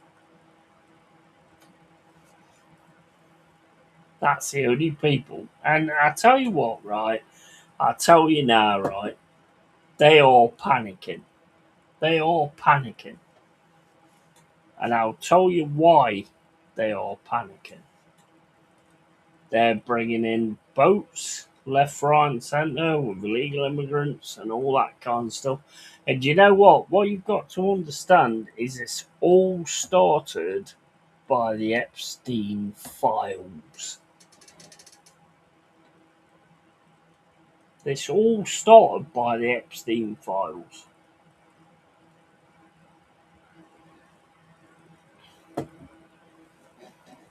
That's the only people. And I tell you what, right? I tell you now, right? They are panicking. They are panicking. And I'll tell you why they are panicking. They're bringing in boats left, right, and centre with illegal immigrants and all that kind of stuff. And you know what? What you've got to understand is this all started by the Epstein files. This all started by the Epstein files.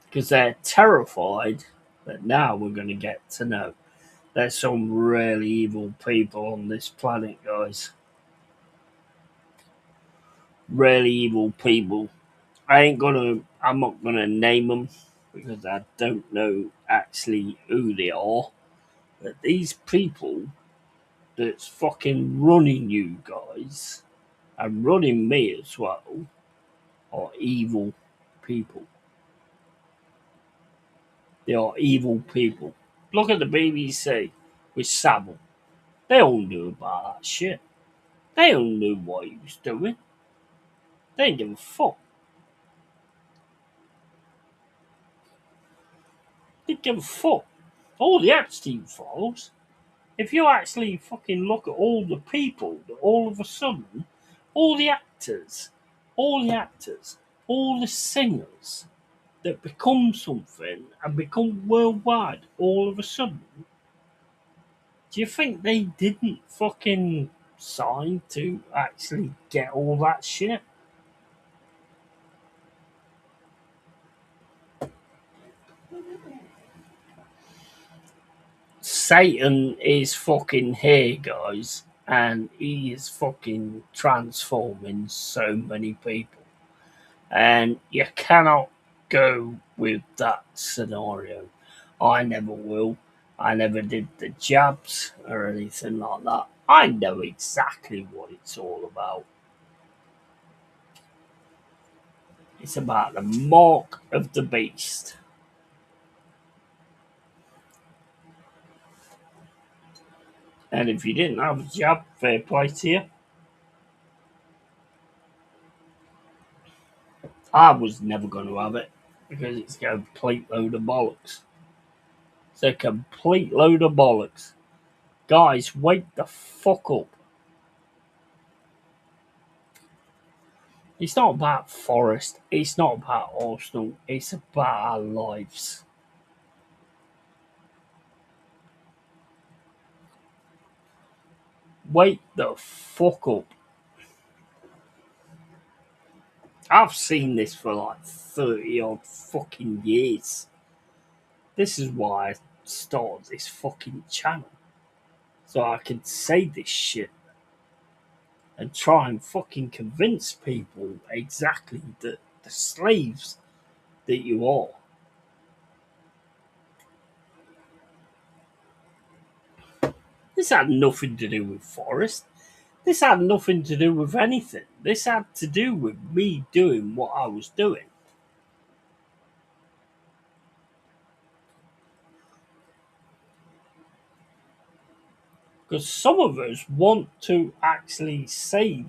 Because they're terrified that now we're going to get to know there's some really evil people on this planet, guys. Really evil people. I'm not gonna name them because I don't know actually who they are. But these people that's fucking running you guys and running me as well are evil people. They are evil people. Look at the BBC with Savile. They all knew about that shit. They all knew what he was doing. They didn't give a fuck. They didn't give a fuck. All the Epstein files. If you actually fucking look at all the people that all of a sudden, all the actors, all the singers that become something and become worldwide all of a sudden, do you think they didn't fucking sign to actually get all that shit? Satan is fucking here, guys, and he is fucking transforming so many people. And you cannot go with that scenario. I never will. I never did the jabs or anything like that. I know exactly what it's all about. It's about the mark of the beast. And if you didn't have a jab, fair play to you. I was never going to have it because it's a complete load of bollocks. It's a complete load of bollocks. Guys, wake the fuck up. It's not about Forest. It's not about Arsenal. It's about our lives. Wake the fuck up. I've seen this for like 30 odd fucking years. This is why I started this fucking channel. So I can say this shit and try and fucking convince people exactly that the slaves that you are. This had nothing to do with Forest. This had nothing to do with anything. This had to do with me doing what I was doing. Because some of us want to actually say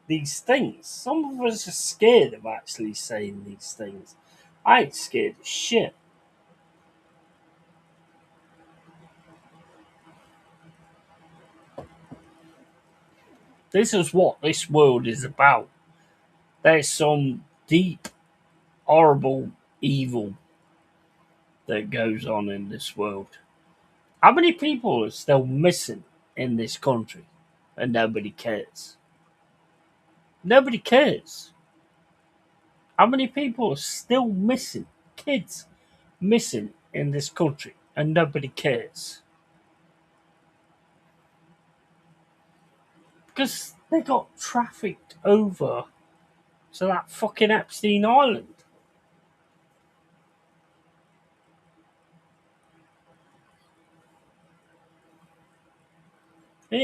these things. Some of us are scared of actually saying these things. I ain't scared of shit. This is what this world is about. There's some deep, horrible evil that goes on in this world. How many people are still missing in this country and nobody cares? Nobody cares. How many people are still missing? Kids missing in this country and nobody cares. Because they got trafficked over to that fucking Epstein Island. It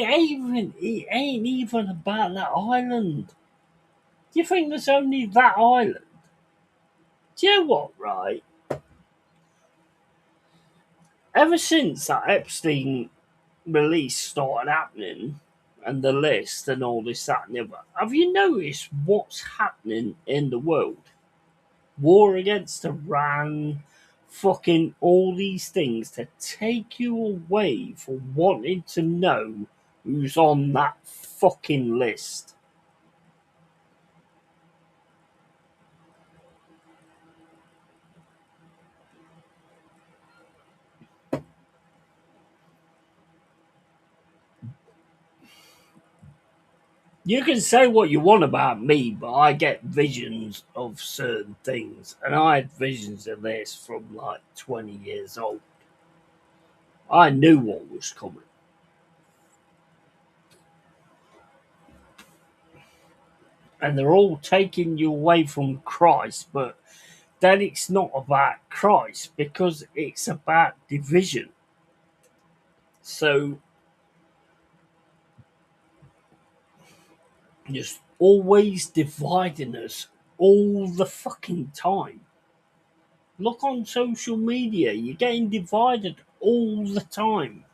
ain't even about that island. Do you think there's only that island? Do you know what, right? Ever since that Epstein release started happening and the list and all this, that, and the other, have you noticed what's happening in the world? War against Iran, fucking all these things to take you away from wanting to know who's on that fucking list. You can say what you want about me, but I get visions of certain things, and I had visions of this from like 20 years old. I knew what was coming. And they're all taking you away from Christ, but then it's not about Christ because it's about division. So just always dividing us all the fucking time. Look on social media, you're getting divided all the time.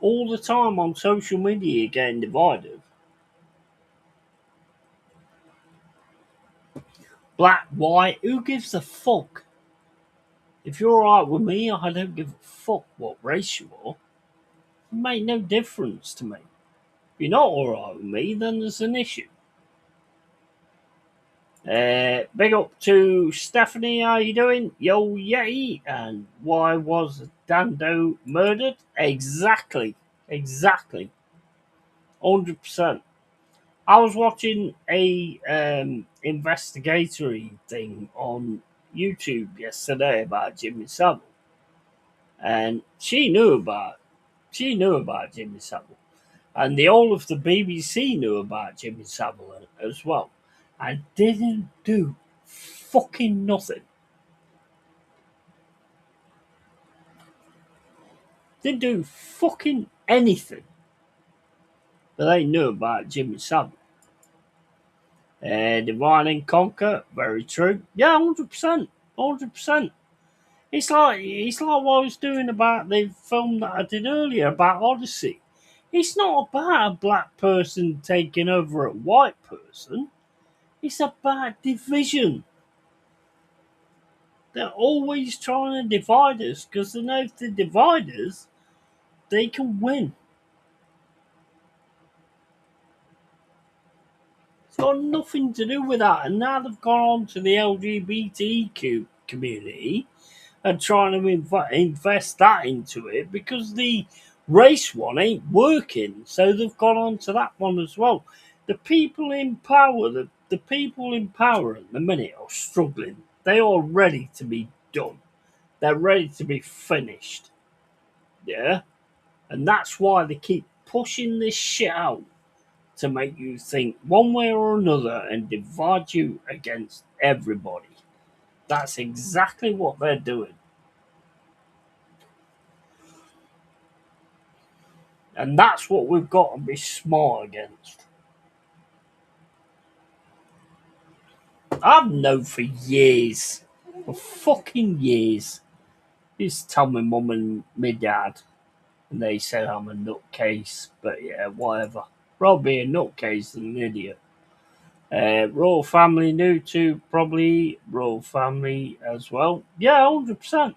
All the time on social media, you're getting divided. Black, white, who gives a fuck? If you're alright with me, I don't give a fuck what race you are. It make no difference to me. If you're not alright with me, then there's an issue. Big up to Stephanie, how you doing? Yo Yeti, and why was Dando murdered? Exactly. 100%. I was watching a investigatory thing on YouTube yesterday about Jimmy Savile, and she knew about Jimmy Savile, and the whole of the BBC knew about Jimmy Savile as well, and didn't do fucking nothing. Didn't do fucking anything. But they knew about Jimmy Savile. Divine and Conquer, very true. Yeah, 100%. 100%. It's like what I was doing about the film that I did earlier about Odyssey. It's not about a black person taking over a white person. It's about division. They're always trying to divide us because they know if they divide us, they can win. It's got nothing to do with that. And now they've gone on to the LGBTQ community and trying to invest that into it because the race one ain't working. So they've gone on to that one as well. The people in power, the people in power at the minute are struggling. They are ready to be done. They're ready to be finished. Yeah? And that's why they keep pushing this shit out to make you think one way or another and divide you against everybody. That's exactly what they're doing. And that's what we've got to be smart against. I've known for years, for fucking years, used to tell my mum and my dad, and they said I'm a nutcase, but yeah, whatever. Rather be a nutcase than an idiot. Royal family new to probably royal family as well. Yeah, 100%.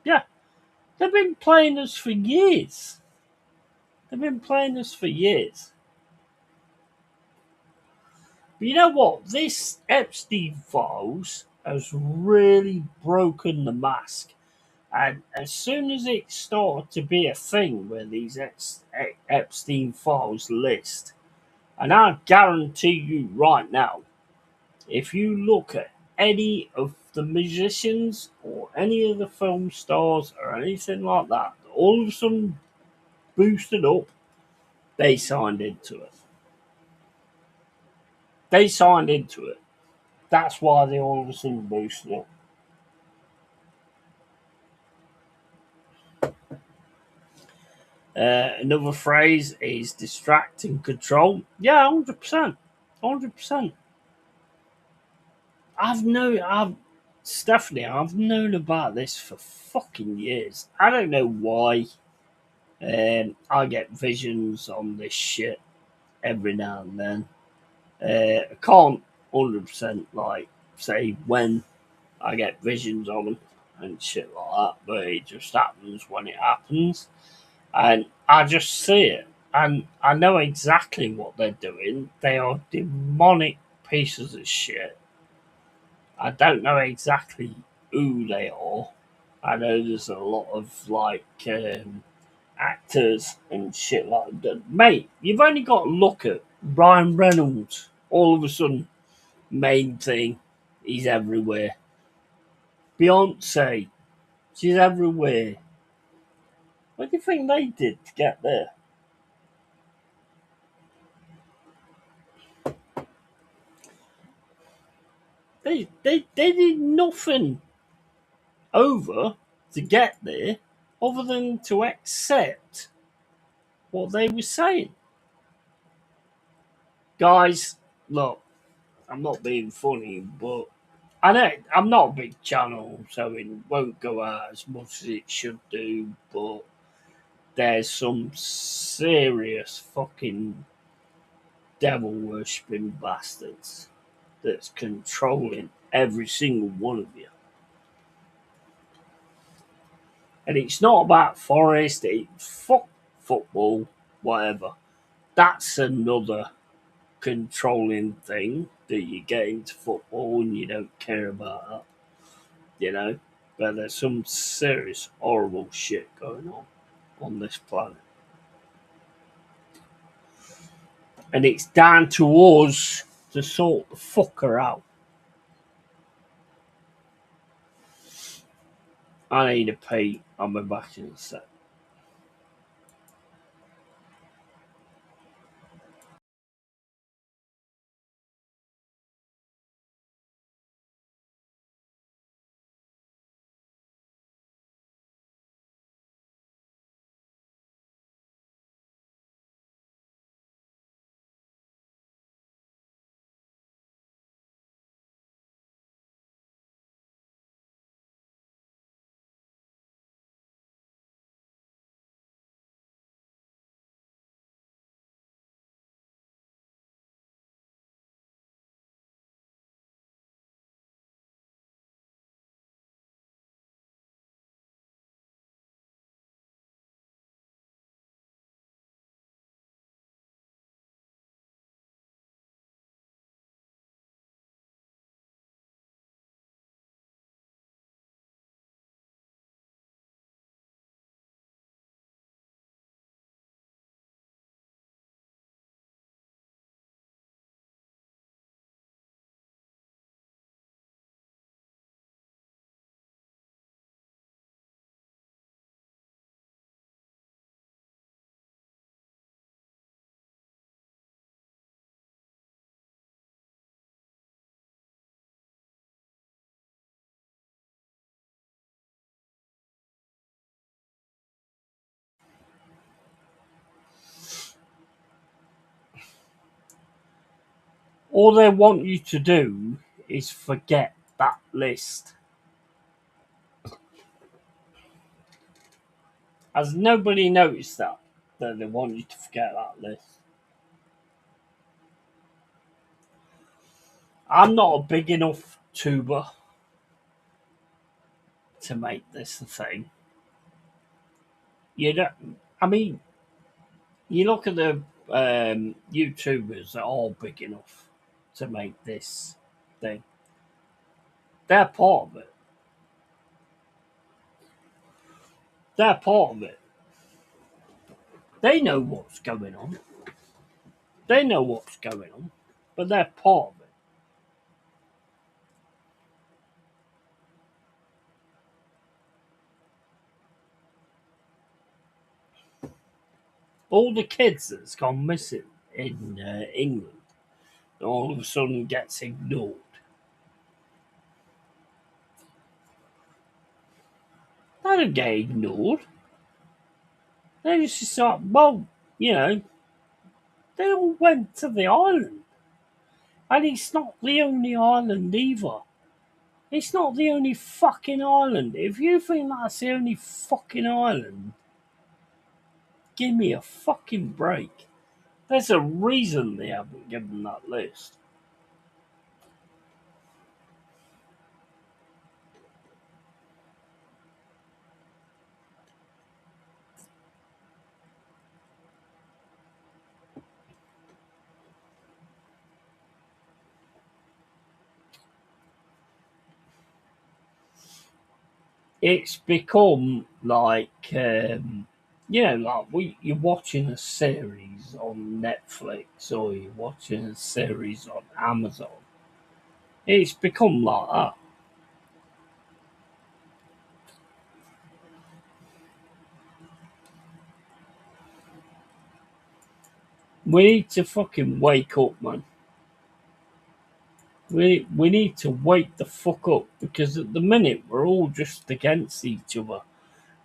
Yeah, they've been playing us for years. They've been playing us for years. But you know what? This Epstein files has really broken the mask. And as soon as it started to be a thing where these Epstein files list, and I guarantee you right now, if you look at any of the musicians or any of the film stars or anything like that, all of a sudden boosted up, they signed into it. They signed into it. That's why they all of a sudden boosted up. Another phrase is distract and control. Yeah, 100%. 100%. Stephanie, I've known about this for fucking years. I don't know why. I get visions on this shit every now and then. I can't 100% like say when I get visions on them and shit like that, but it just happens when it happens. And I just see it, and I know exactly what they're doing. They are demonic pieces of shit. I don't know exactly who they are. I know there's a lot of like actors and shit like that. Mate, you've only got to look at Ryan Reynolds. All of a sudden, main thing, he's everywhere. Beyonce, she's everywhere. What do you think they did to get there? They did nothing over to get there other than to accept what they were saying. Guys, look, I'm not being funny, but I'm not a big channel, so it won't go out as much as it should do, but there's some serious fucking devil worshipping bastards that's controlling every single one of you. And it's not about Forest, it's football, whatever. That's another controlling thing that you get into football and you don't care about that, you know. But there's some serious, horrible shit going on this planet. And it's down to us to sort the fucker out. I need a pee. I'll be back in a sec. All they want you to do is forget that list. Has nobody noticed that they want you to forget that list? I'm not a big enough tuber to make this a thing. You don't. I mean, you look at the YouTubers that are all big enough to make this thing. They're part of it. They're part of it. They know what's going on. They know what's going on, but they're part of it. All the kids that's gone missing in England all of a sudden gets ignored. They don't get ignored. They just decide, well, you know, they all went to the island. And it's not the only island either. It's not the only fucking island. If you think that's the only fucking island, give me a fucking break. There's a reason they haven't given that list. It's become like you're watching a series on Netflix or you're watching a series on Amazon. It's become like that. We need to fucking wake up, man. We need to wake the fuck up because at the minute we're all just against each other.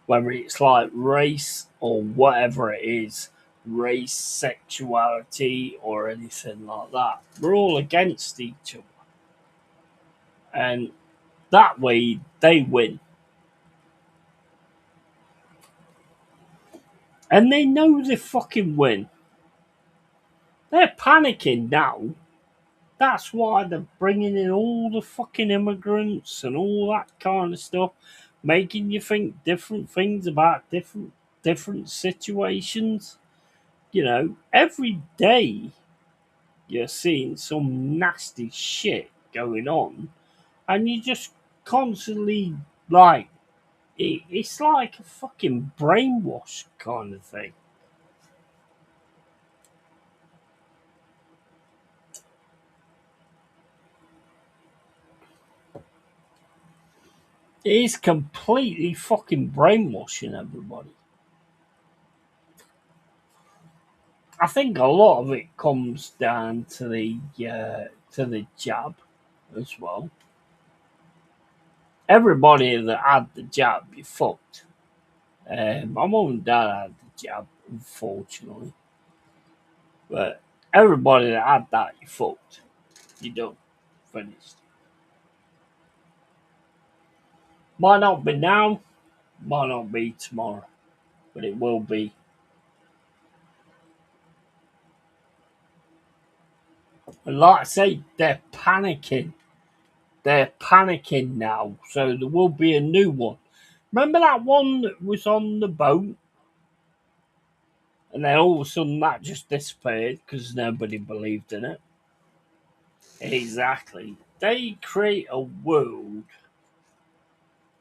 Whether it's like race or whatever it is, race, sexuality, or anything like that. We're all against each other. And that way they win. And they know they fucking win. They're panicking now. That's why they're bringing in all the fucking immigrants and all that kind of stuff, making you think different things about different situations. Every day you're seeing some nasty shit going on, and you just constantly like it's like a fucking brainwash kind of thing. It is completely fucking brainwashing everybody. I think a lot of it comes down to the jab as well. Everybody that had the jab, you fucked. My mum and dad had the jab, unfortunately, but everybody that had that, you fucked. You done, finished. Might not be now, might not be tomorrow, but it will be. And like I say, they're panicking. They're panicking now, so there will be a new one. Remember that one that was on the boat? And then all of a sudden that just disappeared because nobody believed in it. Exactly. They create a world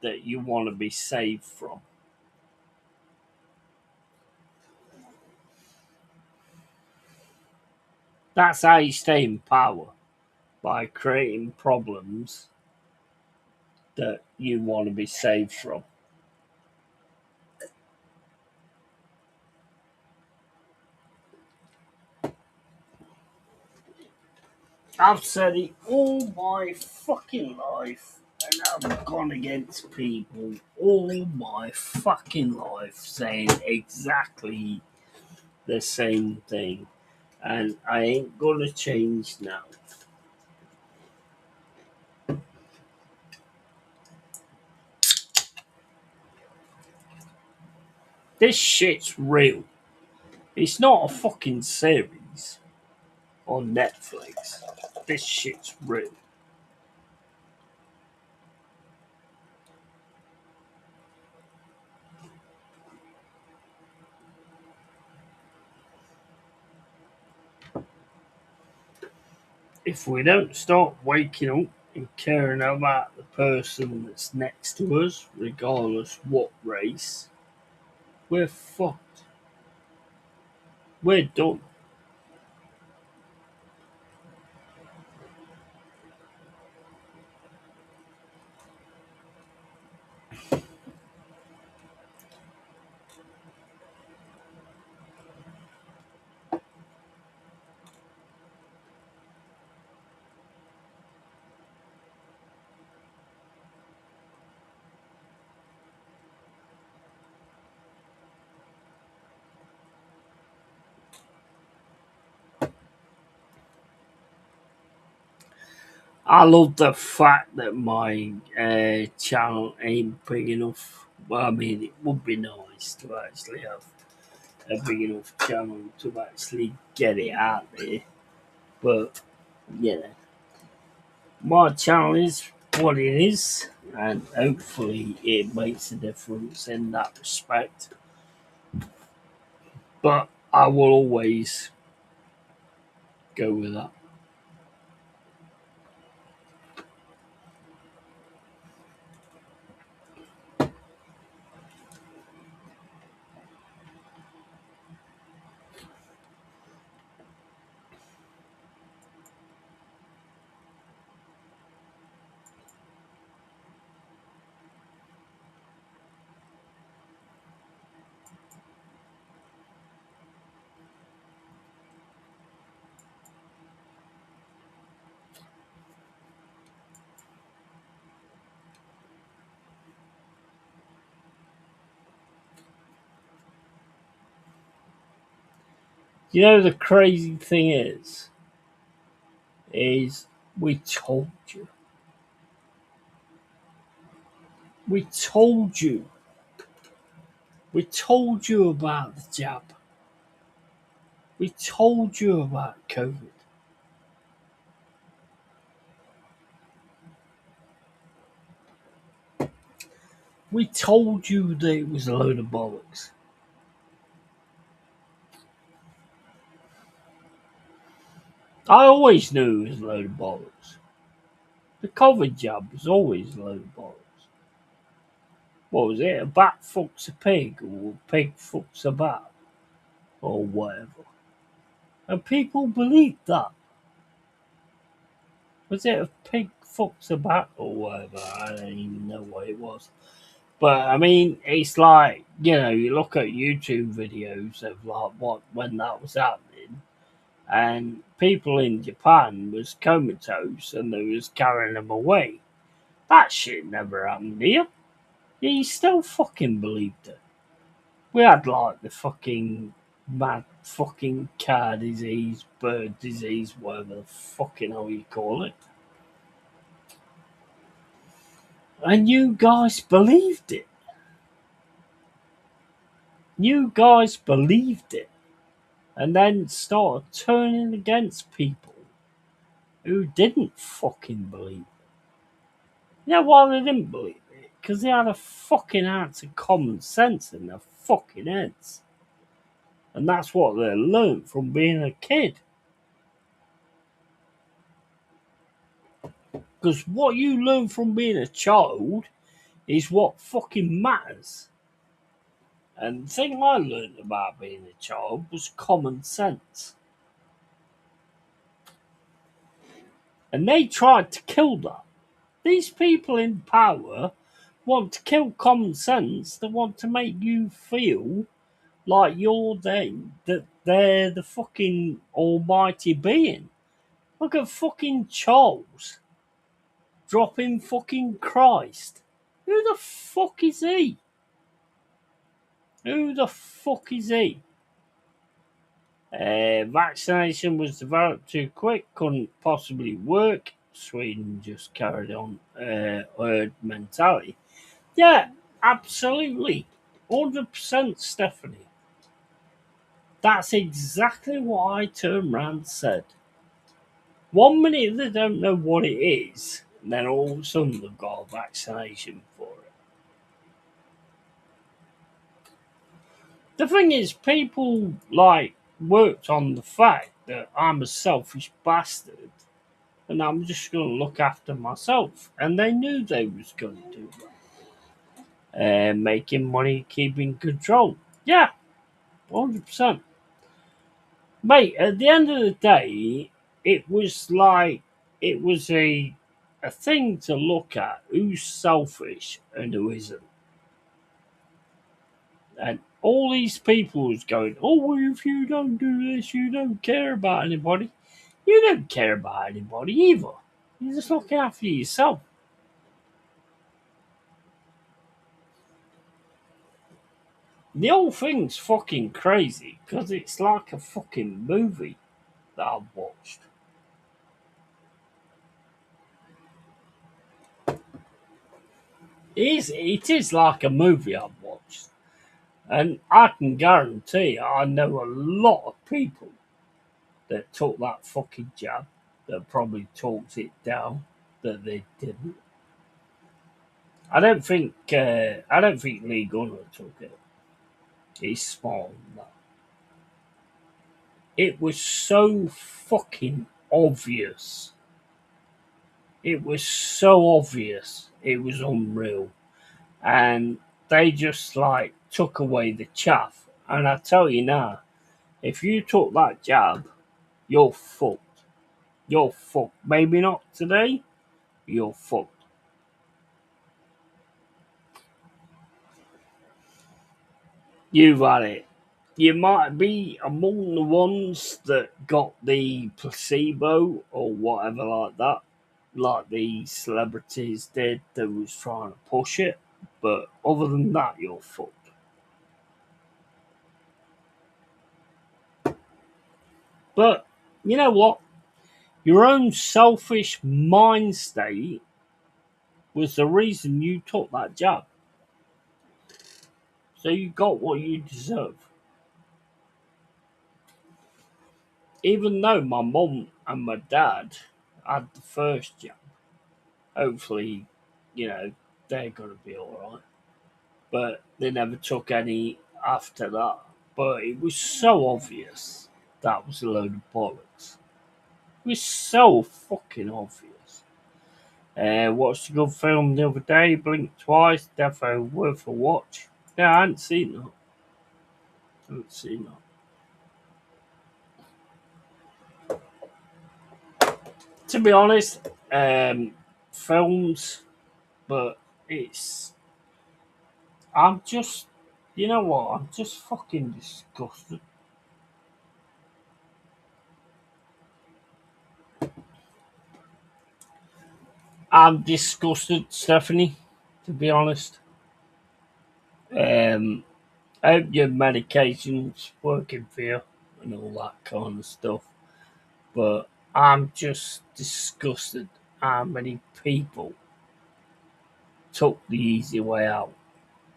that you want to be saved from. That's how you stay in power, by creating problems that you want to be saved from. I've said it all my fucking life, and I've gone against people all my fucking life saying exactly the same thing. And I ain't gonna change now. This shit's real. It's not a fucking series on Netflix. This shit's real. If we don't start waking up and caring about the person that's next to us, regardless what race, we're fucked. We're done. I love the fact that my channel ain't big enough. Well, I mean, it would be nice to actually have a big enough channel to actually get it out there. But, yeah, my channel is what it is, and hopefully it makes a difference in that respect. But I will always go with that. You know the crazy thing is we told you. We told you. We told you about the jab. We told you about COVID. We told you that it was a load of bollocks. I always knew it was a load of bollocks. The COVID jab was always a load of bollocks. What was it? A bat fucks a pig, or a pig fucks a bat, or whatever. And people believed that. Was it a pig fucks a bat, or whatever? I don't even know what it was. But I mean, it's like, you look at YouTube videos of like when that was happening, and people in Japan was comatose and they was carrying them away. That shit never happened here. You still fucking believed it. We had like the fucking mad fucking car disease, bird disease, whatever the fucking hell you call it. And you guys believed it. You guys believed it. And then started turning against people who didn't fucking believe it. You know why they didn't believe it? Because they had a fucking ounce of common sense in their fucking heads. And that's what they learned from being a kid. Because what you learn from being a child is what fucking matters. And the thing I learned about being a child was common sense. And they tried to kill that. These people in power want to kill common sense. They want to make you feel like that they're the fucking almighty being. Look at fucking Charles dropping fucking Christ. Who the fuck is he? Who the fuck is he? Vaccination was developed too quick, couldn't possibly work. Sweden just carried on herd mentality. Yeah, absolutely. 100% Stephanie. That's exactly what I turned around and said. 1 minute they don't know what it is, and then all of a sudden they've got a vaccination for it. The thing is, people worked on the fact that I'm a selfish bastard and I'm just going to look after myself. And they knew they was going to do that. Making money, keeping control. Yeah, 100%. Mate, at the end of the day, it was a thing to look at who's selfish and who isn't. And all these people was going, oh, well, if you don't do this, you don't care about anybody. You don't care about anybody either. You're just looking after yourself. The whole thing's fucking crazy because it's like a fucking movie that I've watched. It is like a movie I've watched. And I can guarantee I know a lot of people that took that fucking jab that probably talked it down that they didn't. I don't think Lee Gunner took it. He's small than that. It was so fucking obvious. It was so obvious. It was unreal. And they just took away the chaff. And I tell you now, if you took that jab, you're fucked. You're fucked. Maybe not today, you're fucked. You've had it. You might be among the ones that got the placebo or whatever like that, like the celebrities did that was trying to push it. But other than that, you're fucked. But you know what? Your own selfish mind state was the reason you took that job. So you got what you deserve. Even though my mum and my dad had the first job, hopefully, you know, they're going to be alright. But they never took any after that. But it was so obvious that was a load of bollocks. It was so fucking obvious. Watched a good film the other day, blinked twice, defo worth a watch. Yeah, I hadn't seen that. I haven't seen that. To be honest, films, but it's. I'm just. You know what? I'm just fucking disgusted. I'm disgusted, Stephanie, to be honest. Um, I hope your medication's working for you and all that kind of stuff. But I'm just disgusted how many people took the easy way out.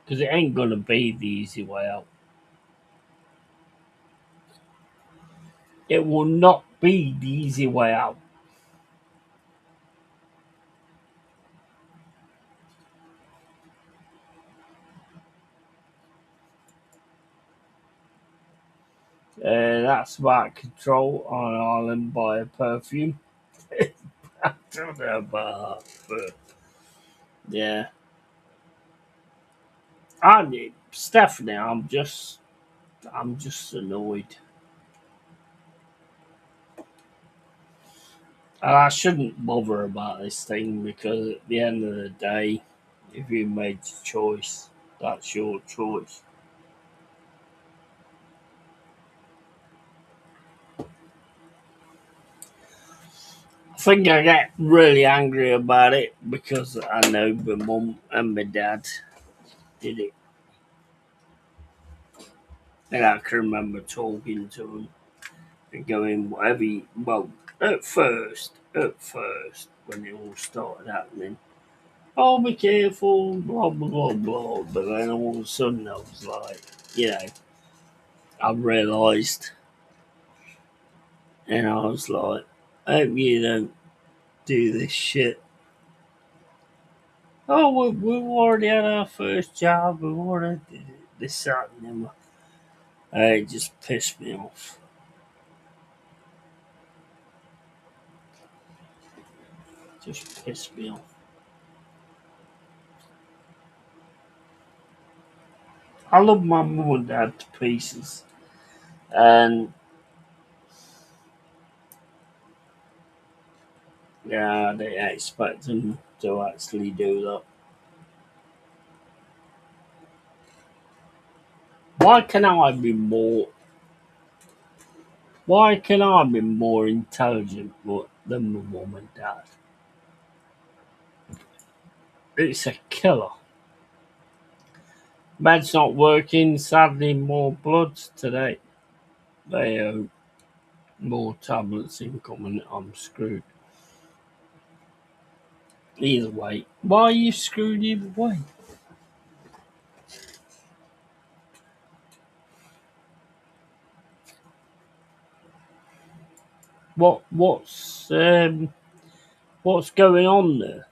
Because it ain't going to be the easy way out. It will not be the easy way out. That's about control on an island by a perfume. I don't know about that, but yeah. Stephanie, I'm just annoyed. And I shouldn't bother about this thing because at the end of the day, if you made the choice, that's your choice. I think I get really angry about it because I know my mum and my dad did it. And I can remember talking to them and going, whatever you, well, at first, when it all started happening, oh, be careful, blah, blah, blah, blah. But then all of a sudden I was like, you know, I realised and I was like, I hope you don't do this shit. Oh, we've already had our first job, we've already did this, that, and the other. It just pissed me off. Just pissed me off. I love my mum and dad to pieces. And yeah, they expect them to actually do that. Why can I be more? Why can I be more intelligent than my mum and dad? It's a killer. Med's not working. Sadly, more bloods today. They more tablets incoming. I'm screwed. Either way, why are you screwed either way? What's going on there?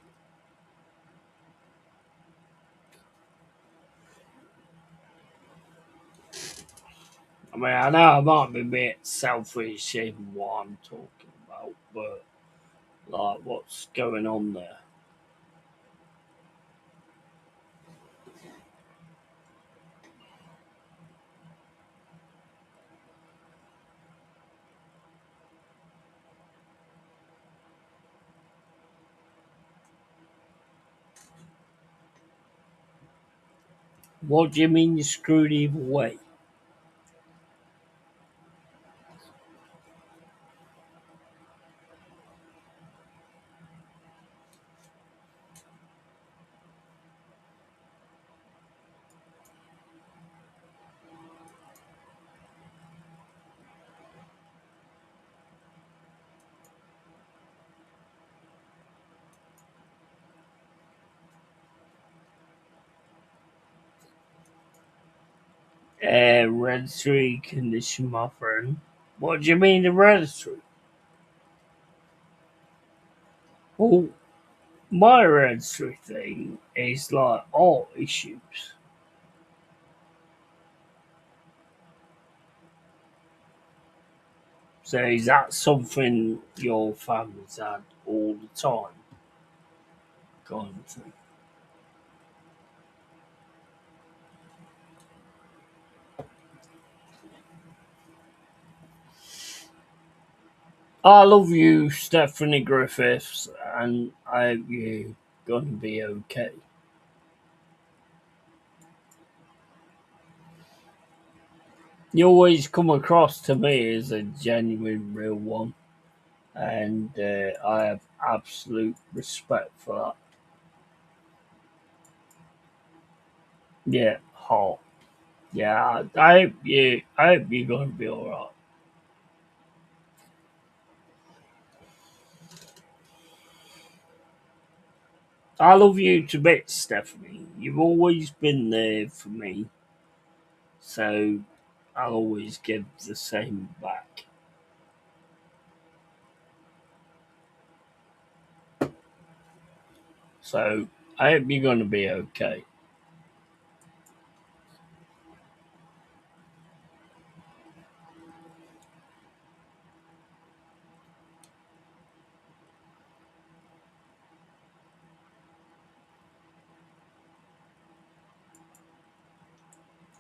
I mean, I know I might be a bit selfish in what I'm talking about, but like, what's going on there? What do you mean you're screwed either way? Hereditary condition, my friend. What do you mean hereditary? Well, my hereditary thing is like all issues. So is that something your family's had all the time? Kind of thing. I love you, Stephanie Griffiths, and I hope you're gonna be okay. You always come across to me as a genuine, real one, and I have absolute respect for that. Yeah, hot. Yeah, I hope you. I hope you're gonna be all right. I love you to bits, Stephanie. You've always been there for me, so I'll always give the same back. So I hope you're gonna be okay.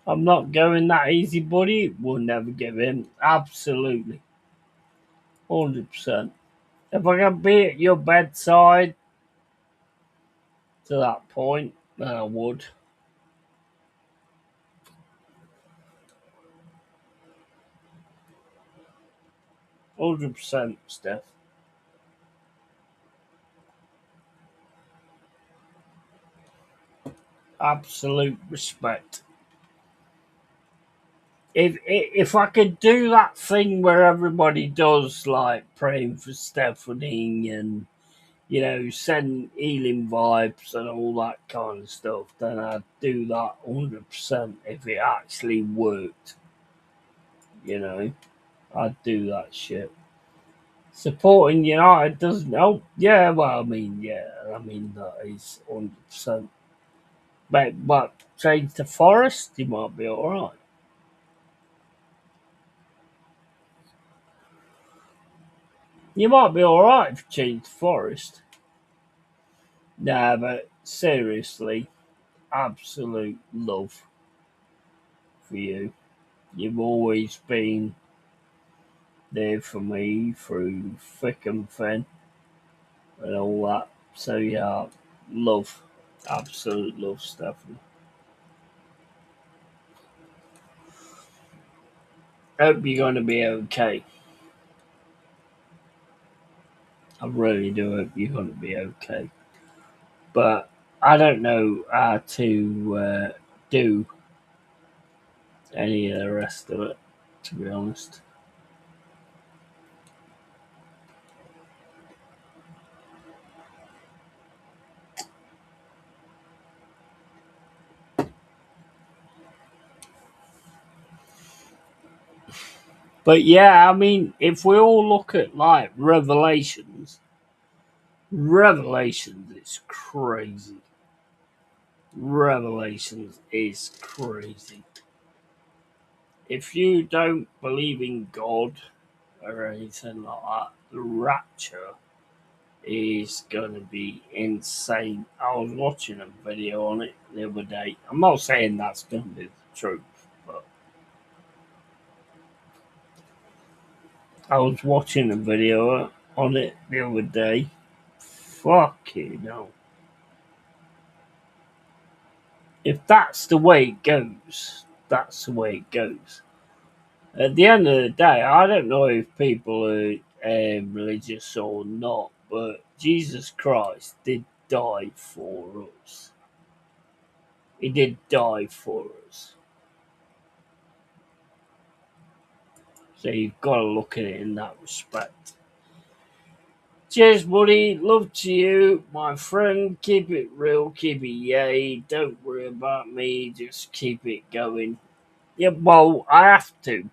I'm not going that easy, buddy. We'll never give in. Absolutely, 100%. If I can be at your bedside to that point, then I would. 100%, Steph. Absolute respect. If I could do that thing where everybody does like praying for Stephanie and send healing vibes and all that kind of stuff, then I'd do that 100% if it actually worked. You know, I'd do that shit. Supporting United doesn't help. Yeah, well, I mean that is 100%. But change to Forest, you might be all right. You might be all right if you change to Forest. Nah, but seriously, absolute love for you. You've always been there for me through thick and thin and all that. So yeah, love, absolute love, Stephanie. Hope you're gonna be okay. I really do hope you're gonna be okay. But I don't know how to do any of the rest of it, to be honest. But yeah, I mean, if we all look at like Revelations is crazy. Revelations is crazy. If you don't believe in God or anything like that, the rapture is going to be insane. I was watching a video on it the other day. I'm not saying that's going to be the truth, but I was watching a video on it the other day. Fucking hell. If that's the way it goes, that's the way it goes. At the end of the day, I don't know if people are religious or not, but Jesus Christ did die for us. He did die for us. So you've got to look at it in that respect. Cheers, buddy. Love to you, my friend. Keep it real, keep it yay. Don't worry about me. Just keep it going. Yeah, well, I have to.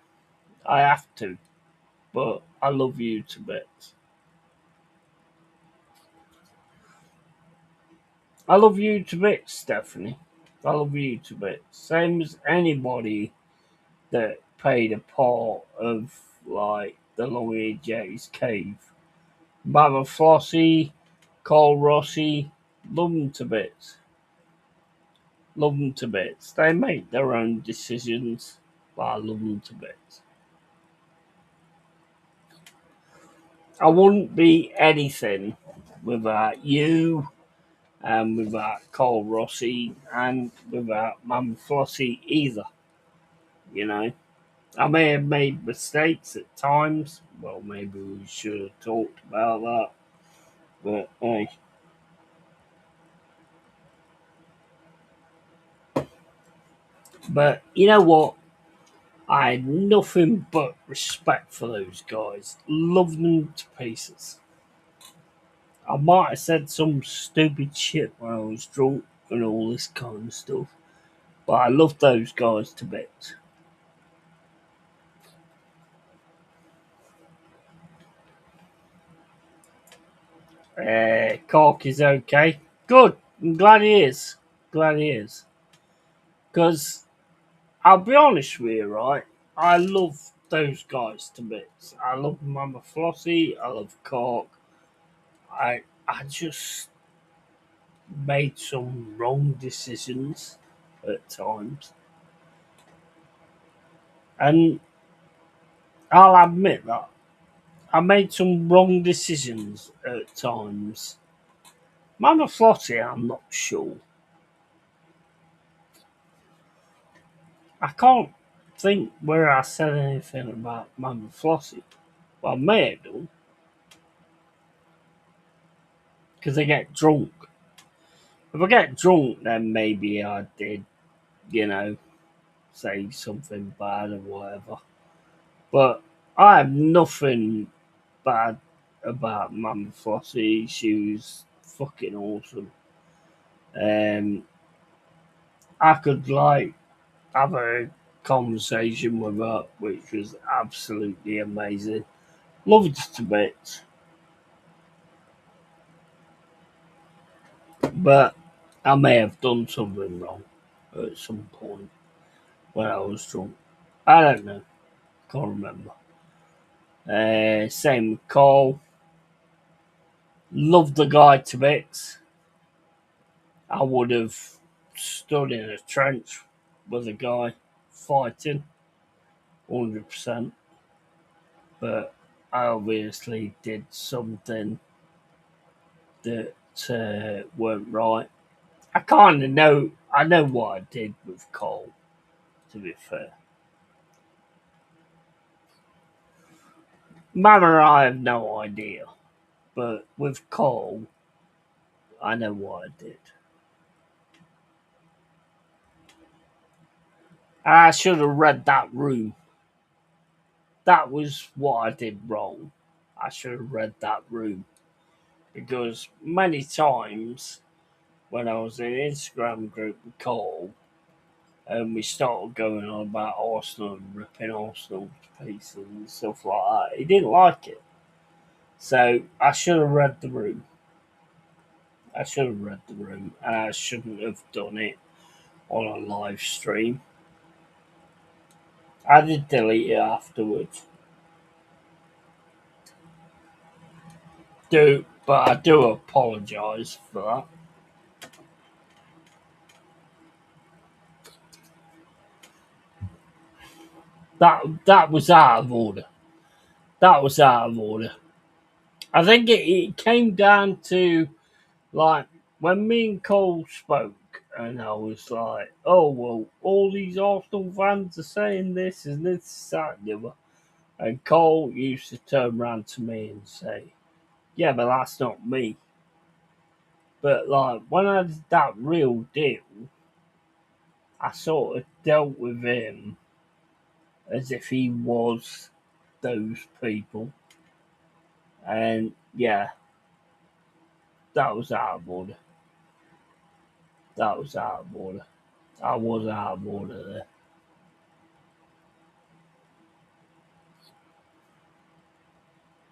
I have to. But I love you to bits. I love you to bits, Stephanie. I love you to bits. Same as anybody that played a part of, like, the LongHairedYeti'sCave. Mama Flossie, Cole Rossi, love them to bits. Love them to bits. They make their own decisions, but I love them to bits. I wouldn't be anything without you and without Cole Rossi and without Mum Flossie either. You know, I may have made mistakes at times. Well, maybe we should have talked about that. But hey, but you know what? I had nothing but respect for those guys. Love them to pieces. I might have said some stupid shit when I was drunk and all this kind of stuff, but I love those guys to bits. Cork is okay. Good. I'm glad he is. Glad he is. Because I'll be honest with you, right? I love those guys to bits. I love Mama Flossie. I love Cork. I just made some wrong decisions at times. And I'll admit that. I made some wrong decisions at times. Mama Flossie, I'm not sure. I can't think where I said anything about Mama Flossie. Well, I may have done, because I get drunk. If I get drunk, then maybe I did, you know, say something bad or whatever. But I have nothing bad about Mama Flossie. She was fucking awesome. Um, I could, like, have a conversation with her, which was absolutely amazing. Loved her to bits. But I may have done something wrong at some point when I was drunk. I don't know. Can't remember. Same with Cole. Loved the guy to bits. I would have stood in a trench with a guy fighting 100%. But I obviously did something that weren't right. I kind of know. I know what I did with Cole. To be fair, Mama, I have no idea. But with Cole, I know what I did. I should have read that room. That was what I did wrong. I should have read that room. Because many times when I was in an Instagram group with Cole and we started going on about Arsenal and ripping Arsenal to pieces and stuff like that, he didn't like it. So I should have read the room. I should have read the room and I shouldn't have done it on a live stream. I did delete it afterwards. But I do apologise for that. That was out of order. That was out of order. I think it came down to, like, when me and Cole spoke, and I was like, "Oh well, all these Arsenal fans are saying this and this, that, and the other." And Cole used to turn around to me and say, "Yeah, but that's not me." But like when I did that real deal, I sort of dealt with him as if he was those people. And yeah, that was out of order. That was out of order. I was out of order there.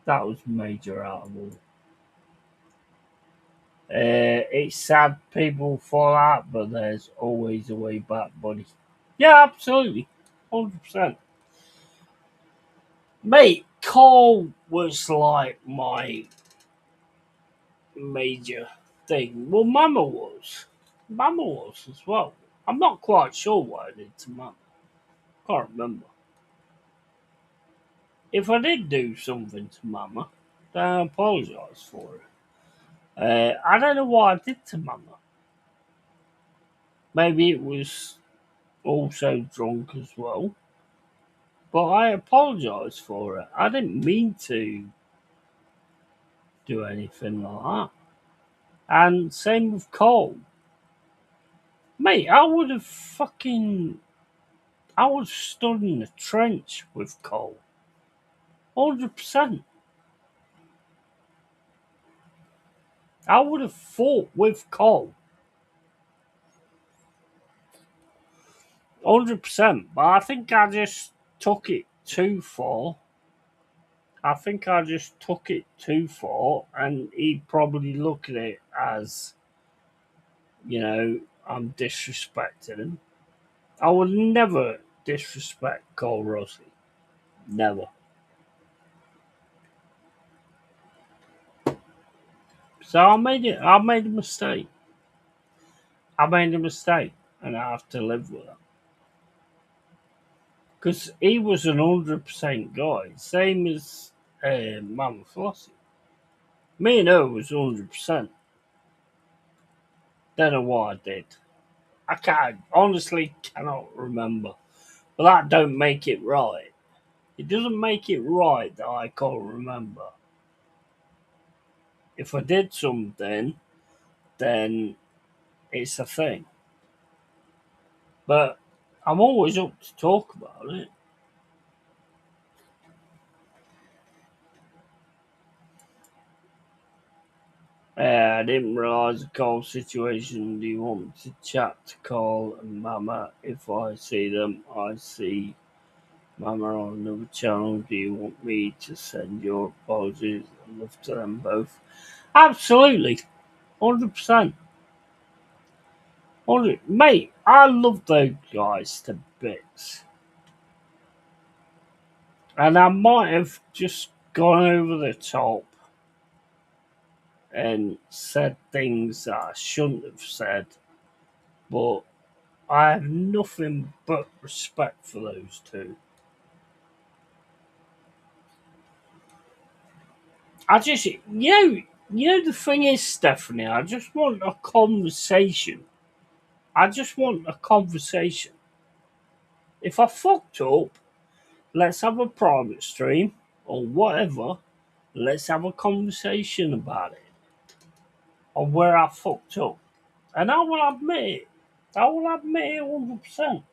That was major out of all. It's sad people fall out, but there's always a way back, buddy. Yeah, absolutely. 100%. Mate, Cole was like my major thing. Well, Mama was. Mama was as well. I'm not quite sure what I did to Mama. Can't remember. If I did do something to Mama, then I apologise for it. I don't know what I did to Mama. Maybe it was also drunk as well. But I apologise for it. I didn't mean to do anything like that. And same with Cole. Mate, I would have stood in the trench with Cole. 100%. I would have fought with Cole. 100%. But I think I just took it too far. And he'd probably look at it as, I'm disrespecting him. I would never disrespect Cole Rossi. Never. So I made a mistake. And I have to live with it. Because he was an 100% guy, same as Mama Flossie. Me and her was 100%. Don't know what I did. Honestly cannot remember. But that don't make it right. It doesn't make it right that I can't remember. If I did something, then it's a thing. But I'm always up to talk about it. I didn't realise the Cole situation. Do you want me to chat to Cole and Mama? If I see them, I see Mama on another channel. Do you want me to send your apologies and love to them both? Absolutely. 100%. Mate, I love those guys to bits. And I might have just gone over the top and said things that I shouldn't have said, but I have nothing but respect for those two. The thing is, Stephanie, I just want a conversation. If I fucked up, let's have a private stream or whatever. Let's have a conversation about it on where I fucked up. And I will admit it. 100%.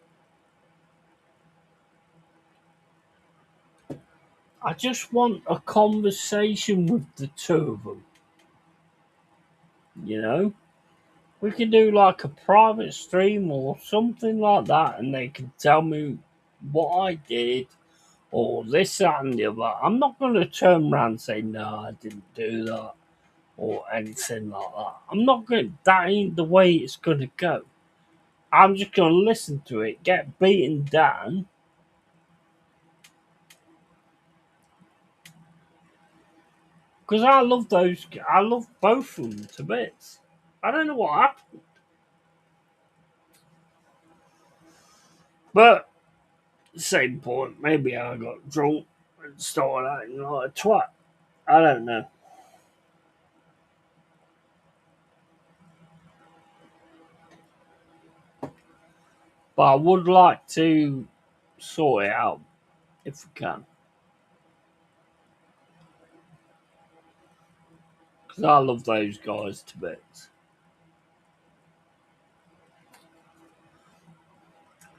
I just want a conversation with the two of them. We can do like a private stream or something like that, and they can tell me what I did or this, that, and the other. I'm not going to turn around and say, no, I didn't do that or anything like that. That ain't the way it's going to go. I'm just going to listen to it, get beaten down. Because I love both of them to bits. I don't know what happened. But at the same point, maybe I got drunk and started acting like a twat. I don't know. But I would like to sort it out if we can. Because I love those guys to bits.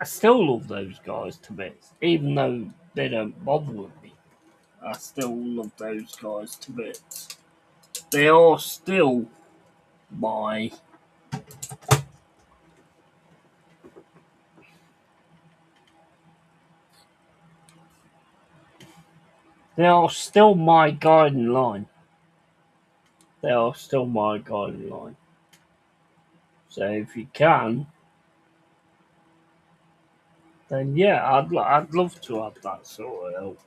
I still love those guys to bits. Even though they don't bother with me. I still love those guys to bits. They are still my They are still my guiding line. They are still my guiding line. So if you can, then yeah, I'd love to have that sort of help.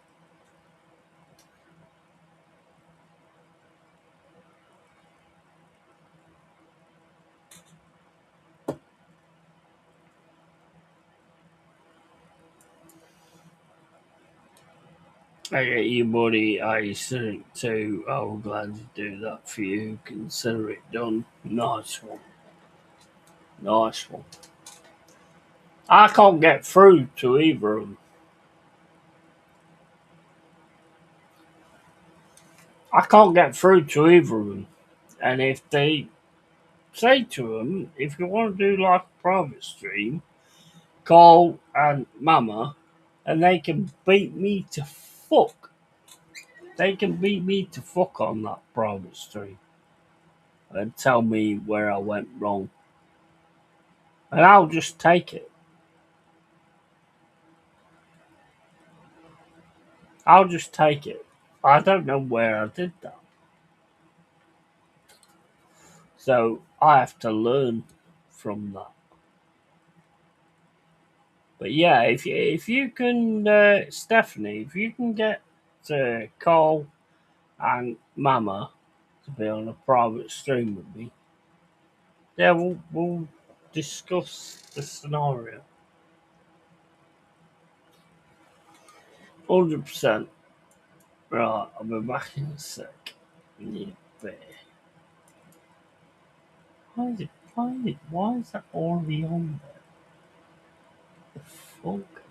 I get you, buddy. I think too. I'm glad to do that for you. Consider it done. Nice one. Nice one. I can't get through to either of them. I can't get through to either of them. And if they say to them, if you want to do like a private stream, call and Mama, and they can beat me to fuck. They can beat me to fuck on that private stream and tell me where I went wrong. And I'll just take it. I'll just take it. I don't know where I did that. So I have to learn from that. But yeah, if you can, Stephanie, if you can get Carl and Mama to be on a private stream with me, yeah, we'll discuss the scenario. 100%. Right, I'll be back in a sec. Yeah, bear. Why is that already on there? The fuck?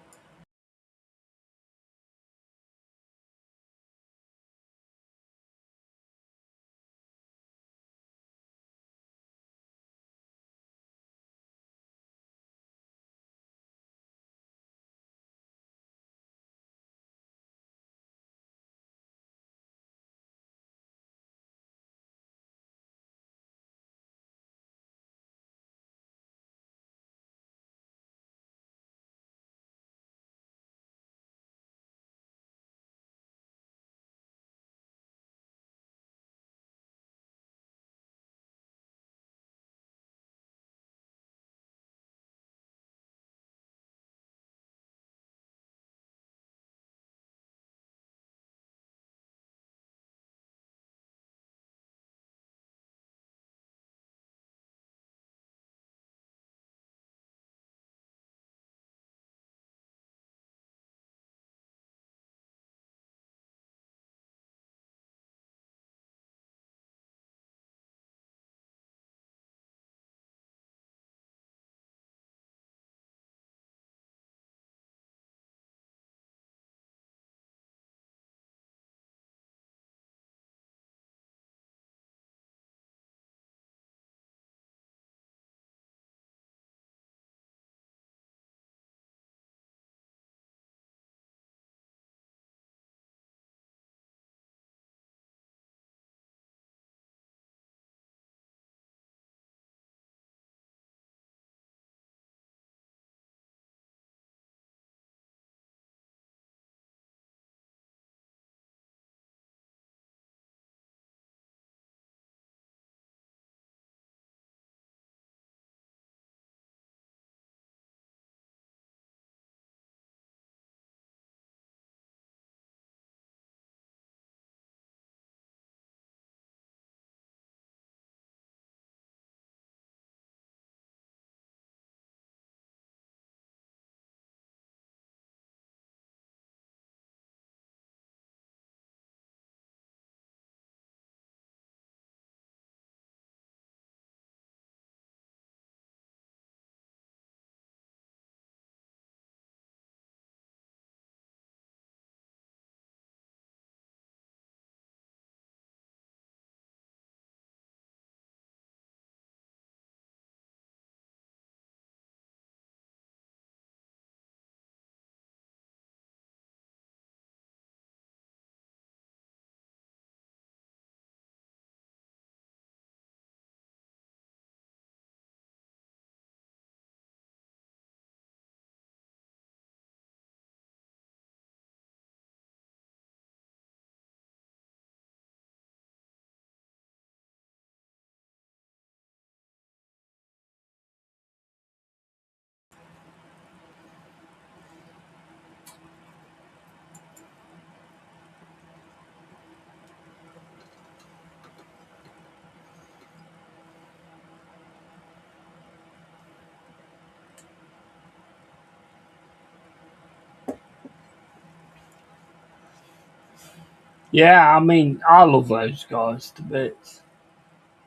Yeah, I mean, I love those guys to bits.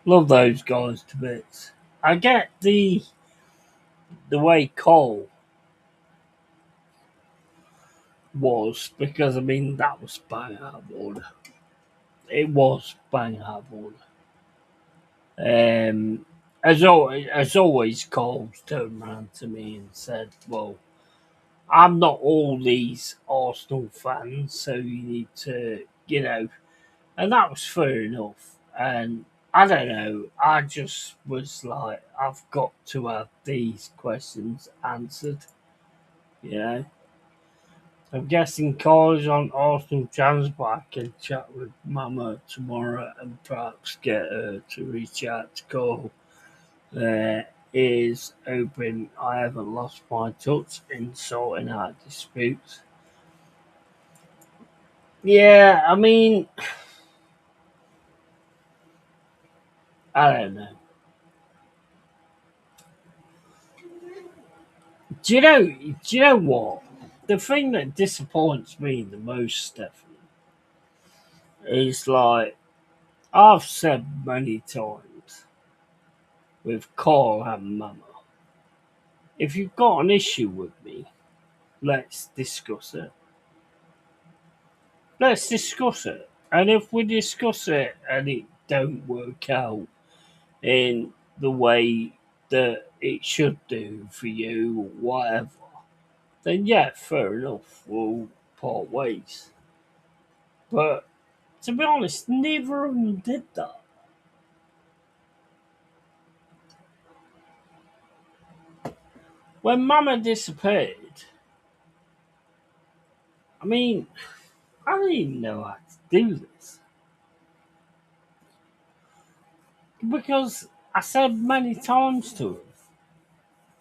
Love those guys to bits. I get the way Cole was because I mean that was bang out of order. It was bang out of order. As always, Cole's turned around to me and said, "Well, I'm not all these Arsenal fans, so you need to, and that was fair enough. And I don't know, I just was like, I've got to have these questions answered, you know. I'm guessing Cole's on Arsenal channels, but I can chat with Mama tomorrow and perhaps get her to reach out to Cole. There is open. I haven't lost my touch in sorting out disputes. Yeah, I mean, I don't know. Do you know what? The thing that disappoints me the most, Stephanie, is like I've said many times with Carl and Mama. If you've got an issue with me, let's discuss it. Let's discuss it. And if we discuss it and it don't work out in the way that it should do for you or whatever, then yeah, fair enough, we'll part ways. But to be honest, neither of them did that. When Mama disappeared, I mean, I don't even know how to do this. Because I said many times to him,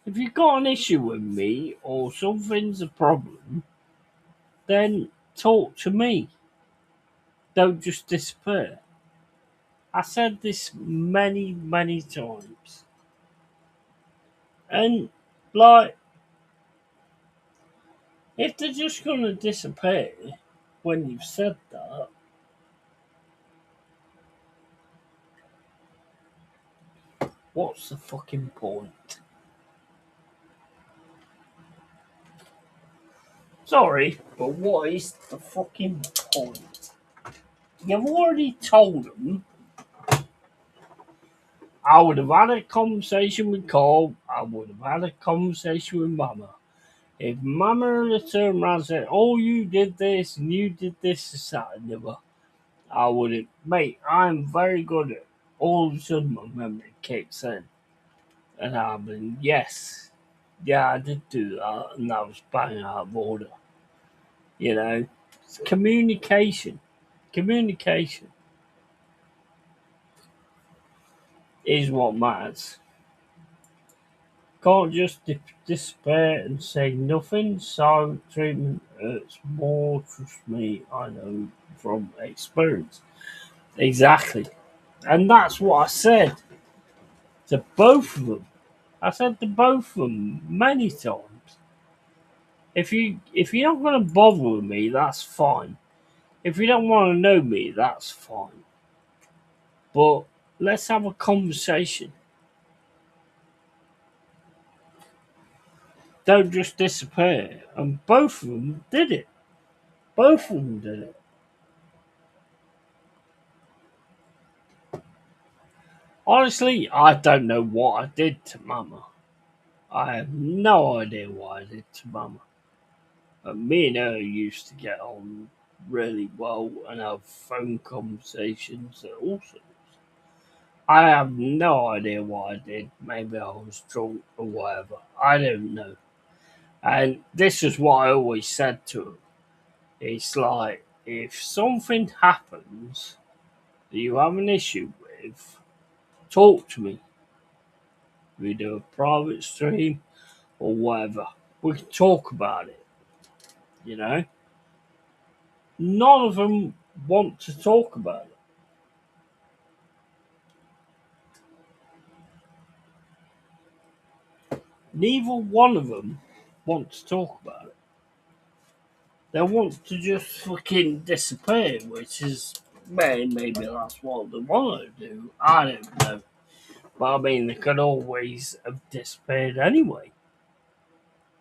if you've got an issue with me or something's a problem, then talk to me. Don't just disappear. I said this many, many times. And, like, if they're just going to disappear when you've said that, what's the fucking point? Sorry, but what is the fucking point? You've already told them. I would have had a conversation with Cole. I would have had a conversation with Mama. If Mama had turned around and said, "Oh, you did this and you did this, that, and the other," I would have, mate, I'm very good at all of a sudden my memory kicks in. And I've been, yes, yeah, I did do that, and that was bang out of order. You know, it's communication. Communication is what matters. Can't just despair and say nothing. Silent treatment hurts more. Trust me, I know from experience. Exactly. And that's what I said to both of them. I said to both of them many times. If you're not going to bother with me, that's fine. If you don't want to know me, that's fine. But let's have a conversation. Don't just disappear. And both of them did it. Both of them did it. Honestly, I don't know what I did to Mama. I have no idea what I did to Mama. But me and her used to get on really well and have phone conversations and all sorts. I have no idea what I did. Maybe I was drunk or whatever. I don't know. And this is what I always said to him. It's like, if something happens that you have an issue with, talk to me. We do a private stream or whatever. We can talk about it, you know? None of them want to talk about it. Neither one of them want to talk about it. They want to just fucking disappear, which is maybe that's what they want to do. I don't know. But I mean, they could always have disappeared anyway.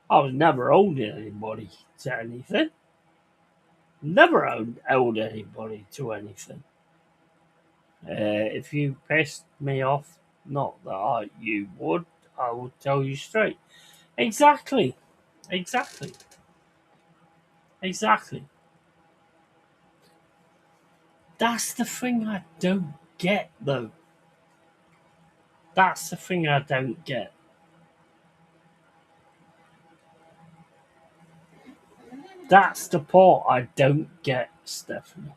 I was never holding anybody to anything. Never held anybody to anything. If you pissed me off, not that you would, I would tell you straight. Exactly. Exactly. Exactly. That's the thing I don't get, though. That's the thing I don't get. That's the part I don't get, Stephanie.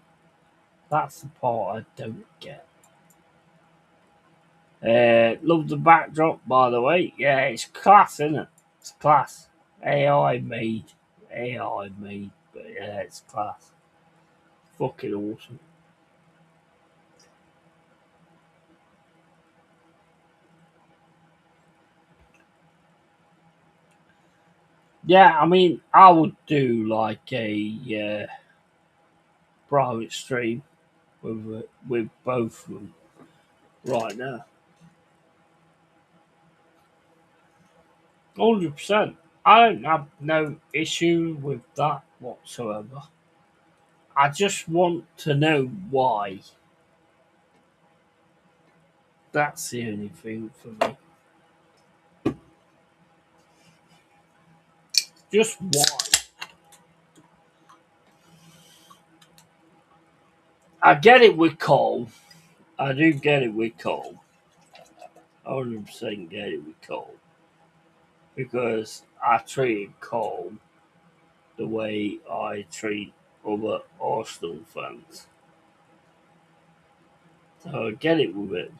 That's the part I don't get. Love the backdrop, by the way. Yeah, it's class, isn't it? It's class. AI made. AI made. But yeah, it's class. Fucking awesome. Yeah, I mean, I would do like a private stream with both of them right now. 100%. I don't have no issue with that whatsoever. I just want to know why. That's the only thing for me. Just why. I get it with Cole. I do get it with Cole. 100% get it with Cole. Because I treated Cole the way I treat other Arsenal fans. So I get it with it.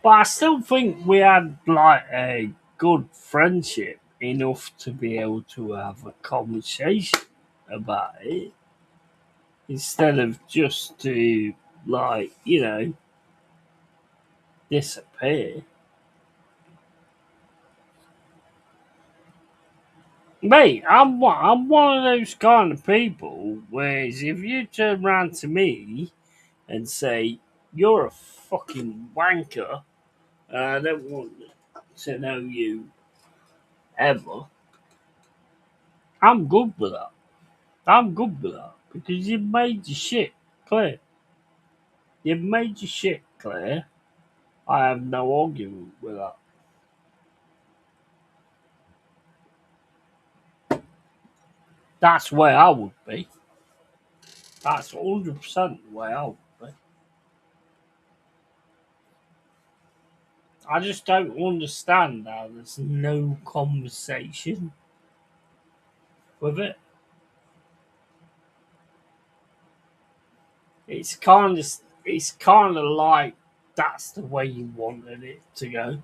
But I still think we had like a good friendship enough to be able to have a conversation about it instead of just to like, disappear. Mate, I'm one of those kind of people. Whereas if you turn around to me and say you're a fucking wanker, and I don't want to know you ever, I'm good with that. I'm good with that because you've made your shit clear. You've made your shit clear. I have no argument with that. That's where I would be. That's 100% where I would be. I just don't understand how there's no conversation with it. It's kind of like that's the way you wanted it to go.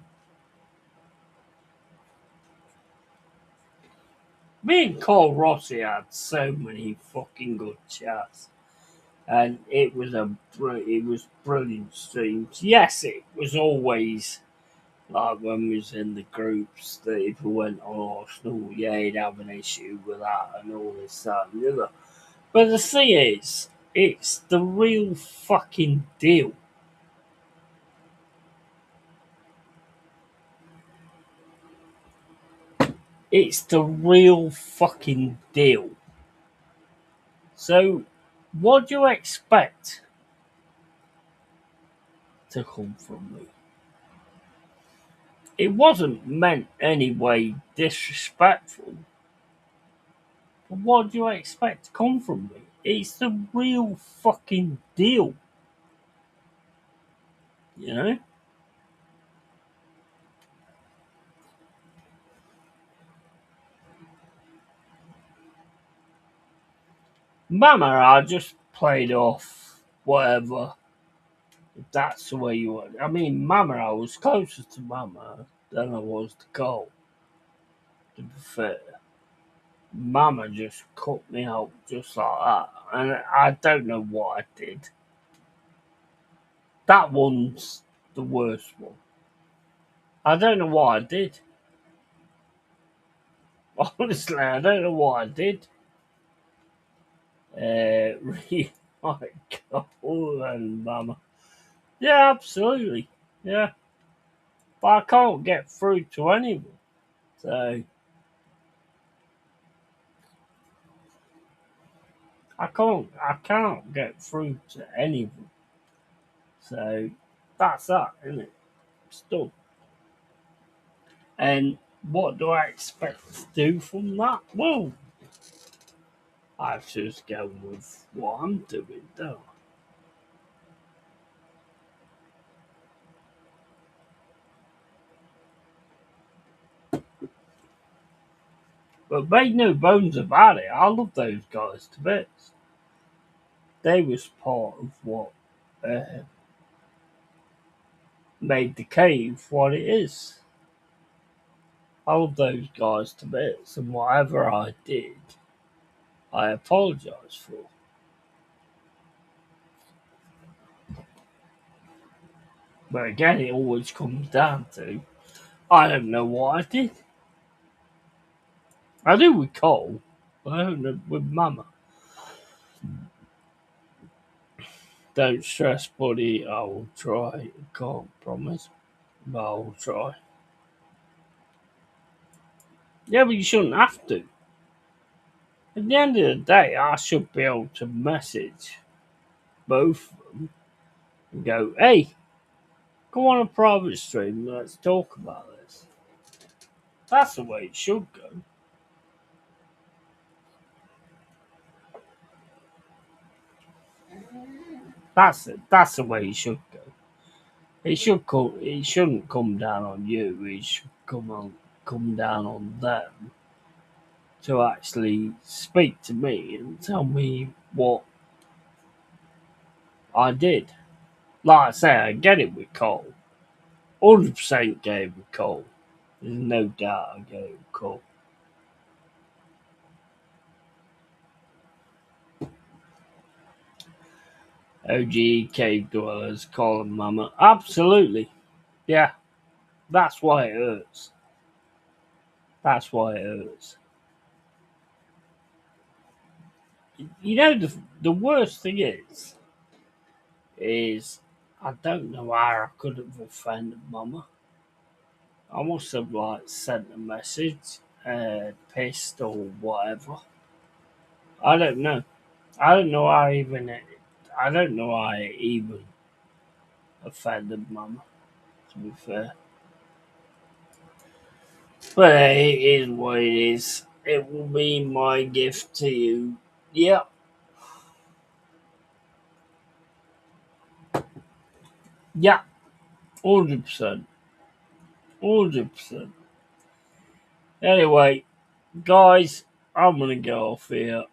Me and Cole Rossi had so many fucking good chats, and it was brilliant streams. Yes, it was always like when we was in the groups that if we went on Arsenal, yeah, he'd have an issue with that and all this, that, and the other. But the thing is, it's the real fucking deal. It's the real fucking deal. So, what do you expect to come from me? It wasn't meant any way disrespectful. But what do you expect to come from me? It's the real fucking deal. You know? Mama, I just played off whatever. If that's the way you want. I mean, Mama, I was closer to Mama than I was to Cole, to be fair. Mama just cut me out just like that. And I don't know what I did. That one's the worst one. I don't know what I did. Honestly, I don't know what I did. Really, like, oh, and mama. Yeah, absolutely. Yeah. But I can't get through to anyone. So I can't get through to anyone. So that's that, isn't it? Still. And what do I expect to do from that? Well, I have to just go with what I'm doing, don't I? But make no bones about it, I love those guys to bits. They was part of what uh, made the cave what it is. I love those guys to bits, and whatever I did, I apologise for. But again, it always comes down to I don't know what I did. I do with Cole, but I don't know with Mama. Don't stress, buddy. I will try. Can't promise, but I will try. Yeah, but you shouldn't have to. At the end of the day, I should be able to message both of them and go, hey, go on a private stream and let's talk about this. That's the way it should go. That's the way it should go. It shouldn't come down on you. It should come down on them to actually speak to me and tell me what I did. Like I say, I get it with Cole. 100% get it with Cole. There's no doubt I get it with Cole. OG cave dwellers, call them mama. Absolutely. Yeah, that's why it hurts. That's why it hurts. You know, the worst thing is I don't know how I could have offended mama. I must have like sent a message, pissed or whatever. I don't know. I don't know how even. I don't know how I even offended mama. To be fair, but hey, it is what it is. It will be my gift to you. Yeah, yeah, 100%, 100%. Anyway, guys, I'm gonna go off here.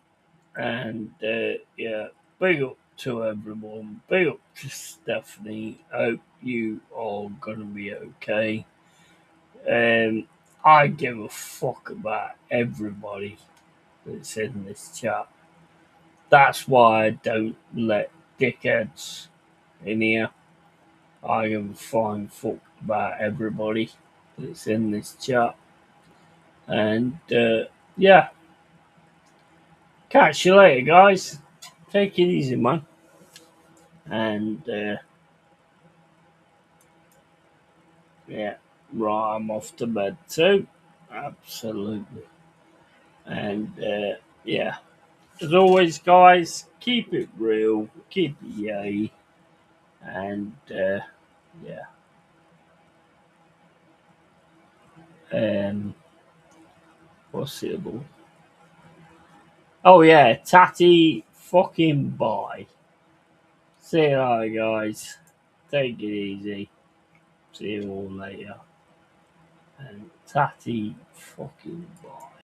And yeah, big up to everyone. Big up to Stephanie. Hope you all gonna be okay. Um, I give a fuck about everybody that's in this chat. That's why I don't let dickheads in here. I give a flying fuck about everybody that's in this chat. And yeah, catch you later, guys. Take it easy, man. And yeah, right, I'm off to bed too. Absolutely. And yeah, as always, guys, keep it real, keep it yay, and yeah. Um, what's it about? Oh yeah, tatty fucking bye. See you later, guys. Take it easy. See you all later. And tatty fucking bye.